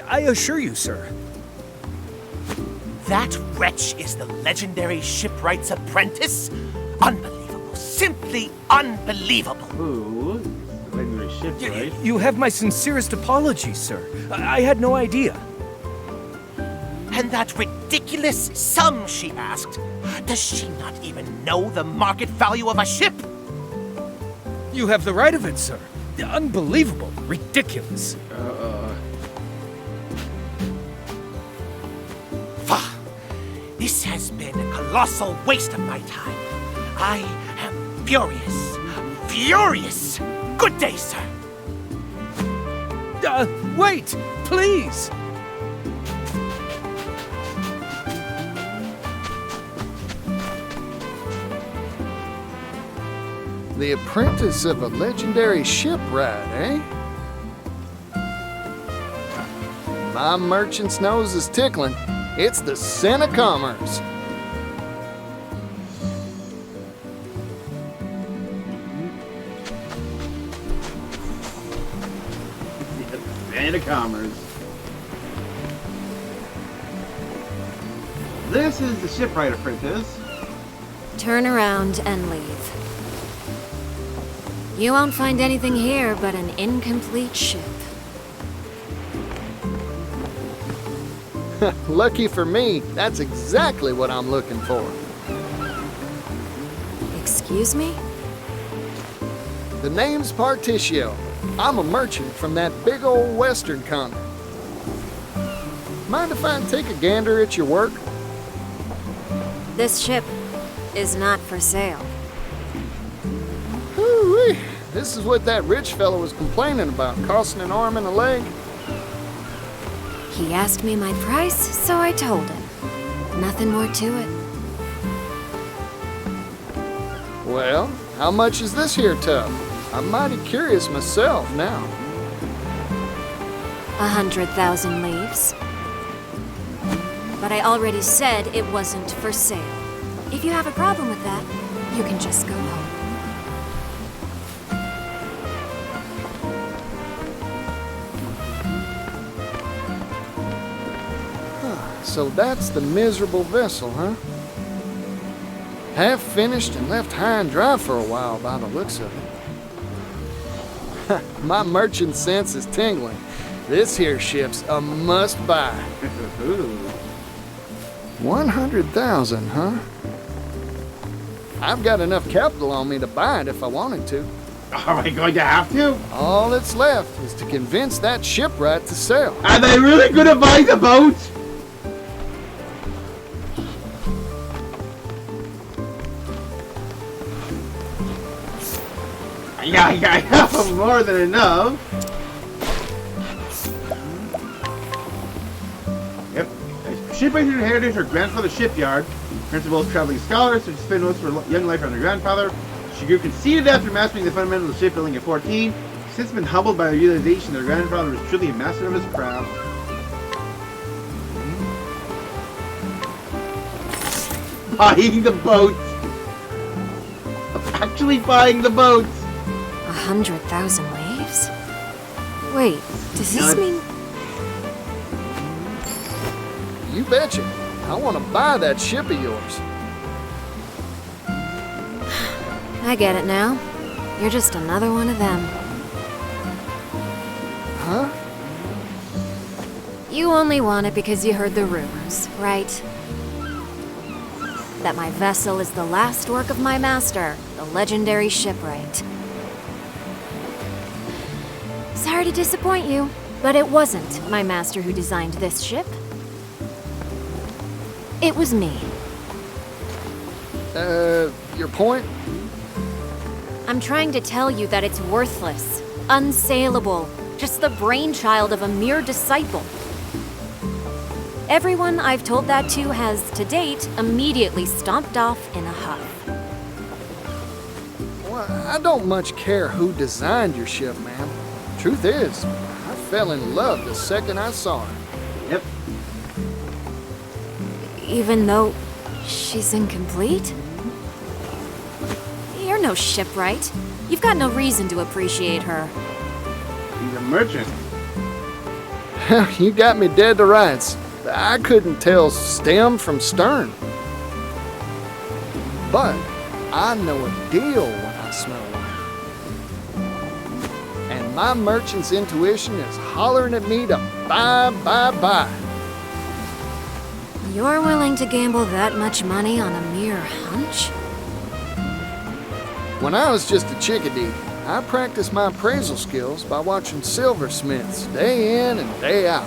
S10: I assure you, sir.
S18: That wretch is the legendary shipwright's apprentice? Unbelievable. Simply unbelievable.
S1: Ooh, legendary shipwright.
S10: You have my sincerest apologies, sir. I had no idea.
S18: And that ridiculous sum she asked. Does she not even know the market value of a ship?
S10: You have the right of it, sir. Unbelievable. Ridiculous.
S18: This has been a colossal waste of my time. I am furious. Furious! Good day, sir.
S10: Wait! Please!
S2: The apprentice of a legendary shipwright, eh? My merchant's nose is tickling. It's the scent of commerce.
S1: Scent of commerce. This is the shipwright apprentice.
S19: Turn around and leave. You won't find anything here but an incomplete ship.
S2: Lucky for me, that's exactly what I'm looking for.
S19: Excuse me?
S2: The name's Particio. I'm a merchant from that big old western continent. Mind if I take a gander at your work?
S19: This ship is not for sale.
S2: Woo-wee. This is what that rich fellow was complaining about, costing an arm and a leg.
S19: He asked me my price, so I told him. Nothing more to it.
S2: Well, how much is this here tub? I'm mighty curious myself now.
S19: 100,000 leaves. But I already said it wasn't for sale. If you have a problem with that, you can just go home.
S2: So that's the miserable vessel, huh? Half finished and left high and dry for a while by the looks of it. My merchant sense is tingling. This here ship's a must-buy. 100,000, huh? I've got enough capital on me to buy it if I wanted to.
S1: Are we going to have to?
S2: All that's left is to convince that shipwright to sell.
S1: Are they really going to buy the boat? Yeah, I have more than enough. Yep. Shipwrights inherited her grandfather's shipyard. Principals, traveling scholars, such as Finos for young life from her grandfather. She grew conceited after mastering the fundamentals of shipbuilding at 14. She's since been humbled by the realization that her grandfather was truly a master of his craft. Buying the boat. Actually buying the boat.
S19: 100,000 leaves? Wait, does this mean...
S2: You betcha. I want to buy that ship of yours.
S19: I get it now. You're just another one of them.
S2: Huh?
S19: You only want it because you heard the rumors, right? That my vessel is the last work of my master, the legendary shipwright. Sorry to disappoint you, but it wasn't my master who designed this ship. It was me.
S2: Your point?
S19: I'm trying to tell you that it's worthless, unsaleable, just the brainchild of a mere disciple. Everyone I've told that to has, to date, immediately stomped off in a huff.
S2: Well, I don't much care who designed your ship, ma'am. Truth is, I fell in love the second I saw her.
S1: Yep.
S19: Even though she's incomplete? You're no shipwright. You've got no reason to appreciate her.
S1: He's a merchant.
S2: You got me dead to rights. I couldn't tell stem from stern. But I know a deal when I smell one. And my merchant's intuition is hollering at me to buy.
S19: You're willing to gamble that much money on a mere hunch?
S2: When I was just a chickadee, I practiced my appraisal skills by watching silversmiths day in and day out.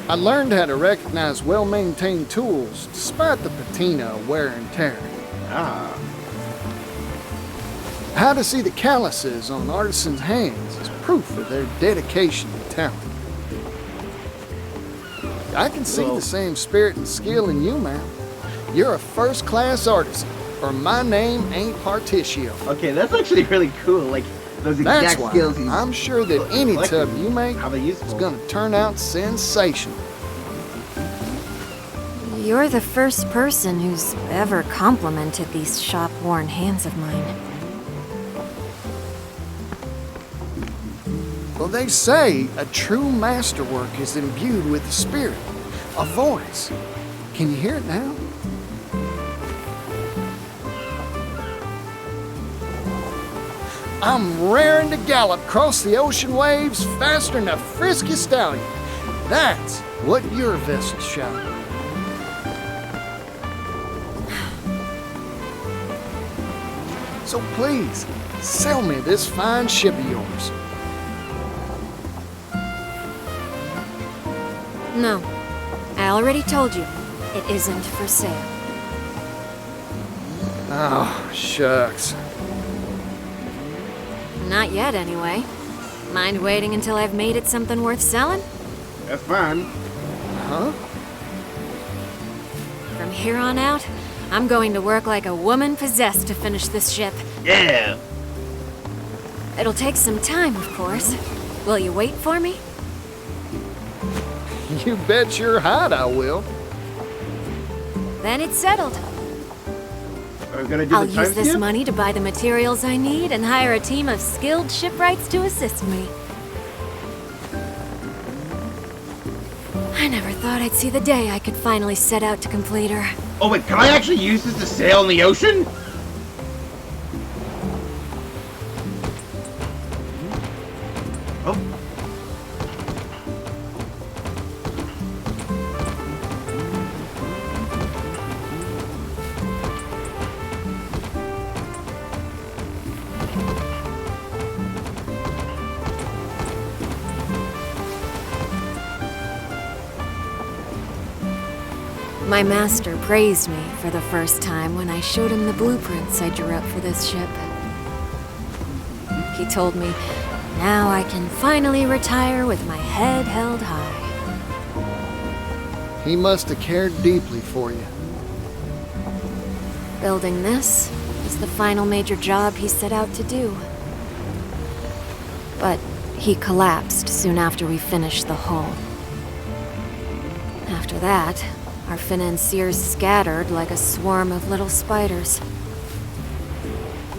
S2: I learned how to recognize well-maintained tools despite the patina of wear and tear. How to see the calluses on artisans' hands is proof of their dedication and talent. I can see the same spirit and skill in you, man. You're a first-class artisan, or my name ain't Particio.
S1: Okay, that's actually really cool. Like, those exact skills he's
S2: I'm sure that any tub you make
S1: is
S2: gonna turn out sensational.
S19: You're the first person who's ever complimented these shop-worn hands of mine.
S2: Well, they say a true masterwork is imbued with a spirit, a voice. Can you hear it now? I'm raring to gallop across the ocean waves faster than a frisky stallion. That's what your vessel shouted. So please, sell me this fine ship of yours.
S19: No, I already told you, it isn't for sale.
S2: Oh, shucks.
S19: Not yet, anyway. Mind waiting until I've made it something worth selling?
S1: That's fine.
S2: Huh?
S19: From here on out, I'm going to work like a woman possessed to finish this ship.
S1: Yeah!
S19: It'll take some time, of course. Will you wait for me?
S2: You bet your hide I will.
S19: Then it's settled.
S1: Are we gonna do
S19: I'll
S1: the
S19: use this
S1: timestamp?
S19: money to buy the materials I need and hire a team of skilled shipwrights to assist me. I never thought I'd see the day I could finally set out to complete her.
S1: Oh wait, can I actually use this to sail in the ocean? Oh.
S19: My master praised me for the first time when I showed him the blueprints I drew up for this ship. He told me, now I can finally retire with my head held high.
S2: He must have cared deeply for you.
S19: Building this is the final major job he set out to do. But he collapsed soon after we finished the hull. After that, our financiers scattered like a swarm of little spiders.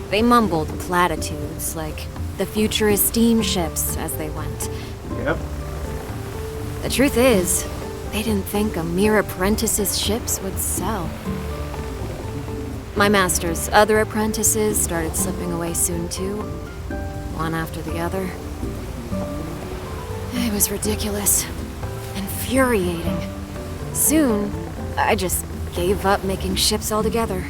S19: They mumbled platitudes like the future is steamships as they went.
S1: Yep.
S19: The truth is, they didn't think a mere apprentice's ships would sell. My master's other apprentices started slipping away soon too, one after the other. It was ridiculous, infuriating. Soon, I just gave up making ships altogether.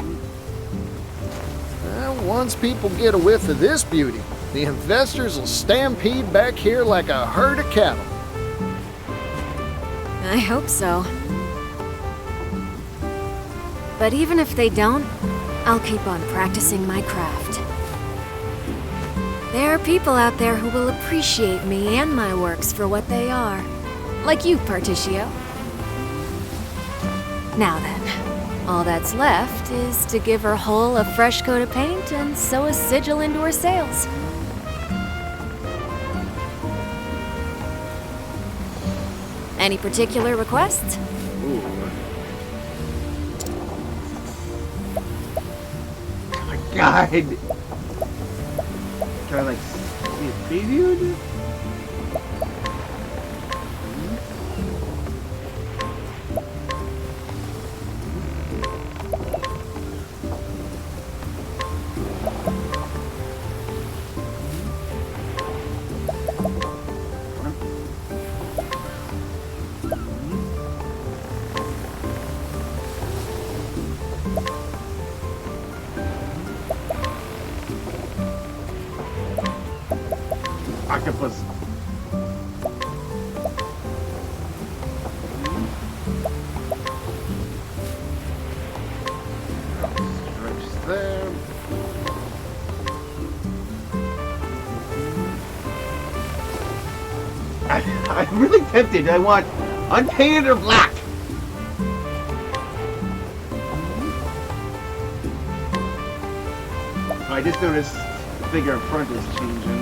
S2: Well, once people get a whiff of this beauty, the investors will stampede back here like a herd of cattle.
S19: I hope so. But even if they don't, I'll keep on practicing my craft. There are people out there who will appreciate me and my works for what they are. Like you, Particio. Now then, all that's left is to give her hull a fresh coat of paint and sew a sigil into her sails. Any particular requests?
S1: Ooh. Oh my god! Can I like see it previewed? Octopus. Stretch there. I'm really tempted. I want unpainted or black. I just noticed the figure in front is changing.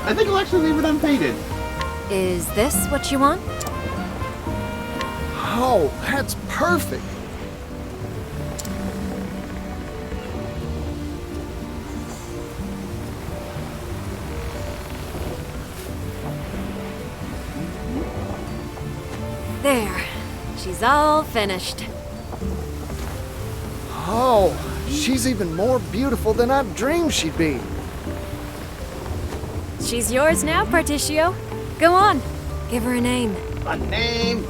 S1: I think I'll actually leave it unpainted.
S19: Is this what you want?
S2: Oh, that's perfect.
S19: There. She's all finished.
S2: Oh, she's even more beautiful than I dreamed she'd be.
S19: She's yours now, Particio. Go on. Give her a name.
S1: A name?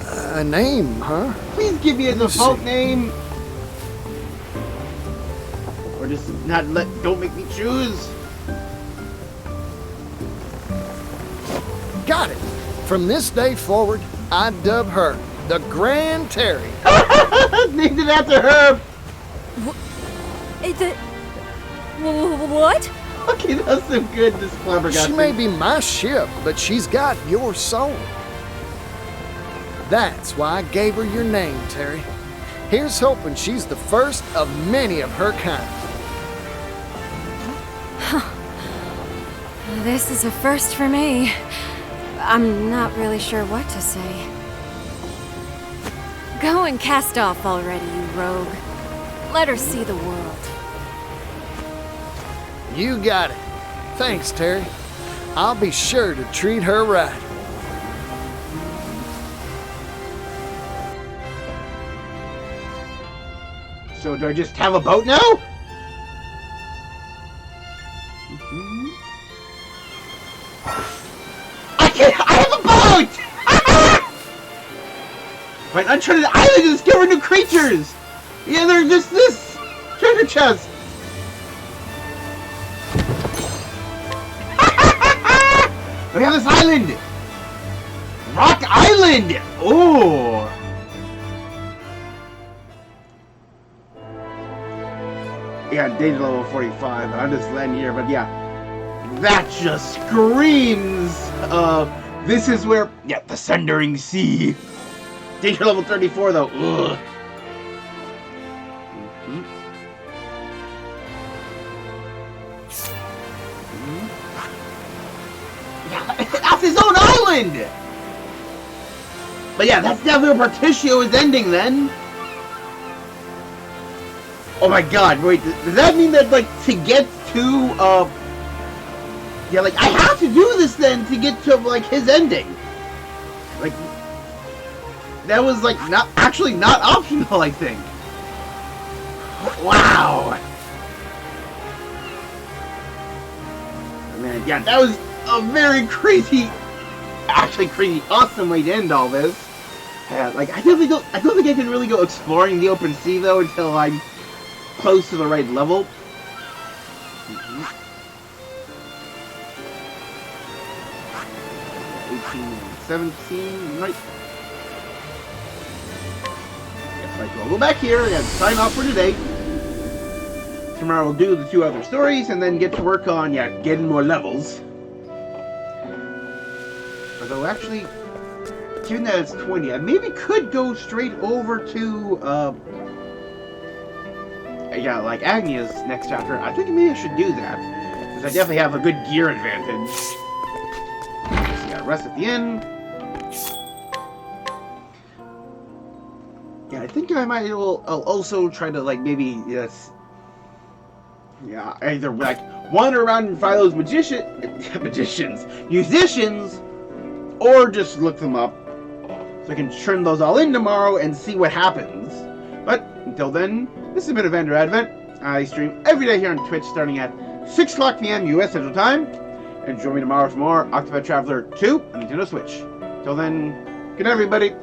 S2: A name, huh?
S1: Please give me a default name. Or just don't make me choose.
S2: Got it. From this day forward, I dub her the Grand Terry.
S1: Named it after her.
S19: What?
S1: Okay, that's some good. This flabbergasting.
S2: She may be my ship, but she's got your soul. That's why I gave her your name, Terry. Here's hoping she's the first of many of her kind.
S19: This is a first for me. I'm not really sure what to say. Go and cast off already, you rogue. Let her see the world.
S2: You got it. Thanks, Terry. I'll be sure to treat her right.
S1: So do I just have a boat now? I have a boat! Right, uncharted island is discovering new creatures! Yeah, they're just this treasure chest! We have this island! Rock Island! Oh! Yeah, dated level 45. I'm just landing here, but yeah. That just screams this is where, yeah, the Sundering Sea. Danger level 34 though. Ugh. Yeah, off his own island! But yeah, that's definitely where Particio is ending then. Oh my god, wait, does that mean that, like, to get to, yeah, like, I have to do this then to get to, like, his ending. Like, that was, like, not optional, I think. Wow. Man, yeah, that was a very crazy, actually crazy, awesome way to end all this. Yeah, like, I don't think I can really go exploring the open sea, though, until I'm close to the right level. 18 and 17, right? Yes, right. I'll go back here and sign off for today. Tomorrow we'll do the 2 other stories and then get to work on, yeah, getting more levels. Although, actually, given that it's 20, I maybe could go straight over to, yeah, like Agnea's next chapter, I think maybe I should do that. Because I definitely have a good gear advantage. So yeah, rest at the inn. Yeah, I think I might I'll also try to, like, maybe, yes. Yeah, either, like, wander around and find those musicians, or just look them up. So I can turn those all in tomorrow and see what happens. But until then, this has been Evander Advent. I stream every day here on Twitch starting at 6 o'clock p.m. US Central Time. And join me tomorrow for more Octopath Traveler 2 on Nintendo Switch. Till then, good night everybody.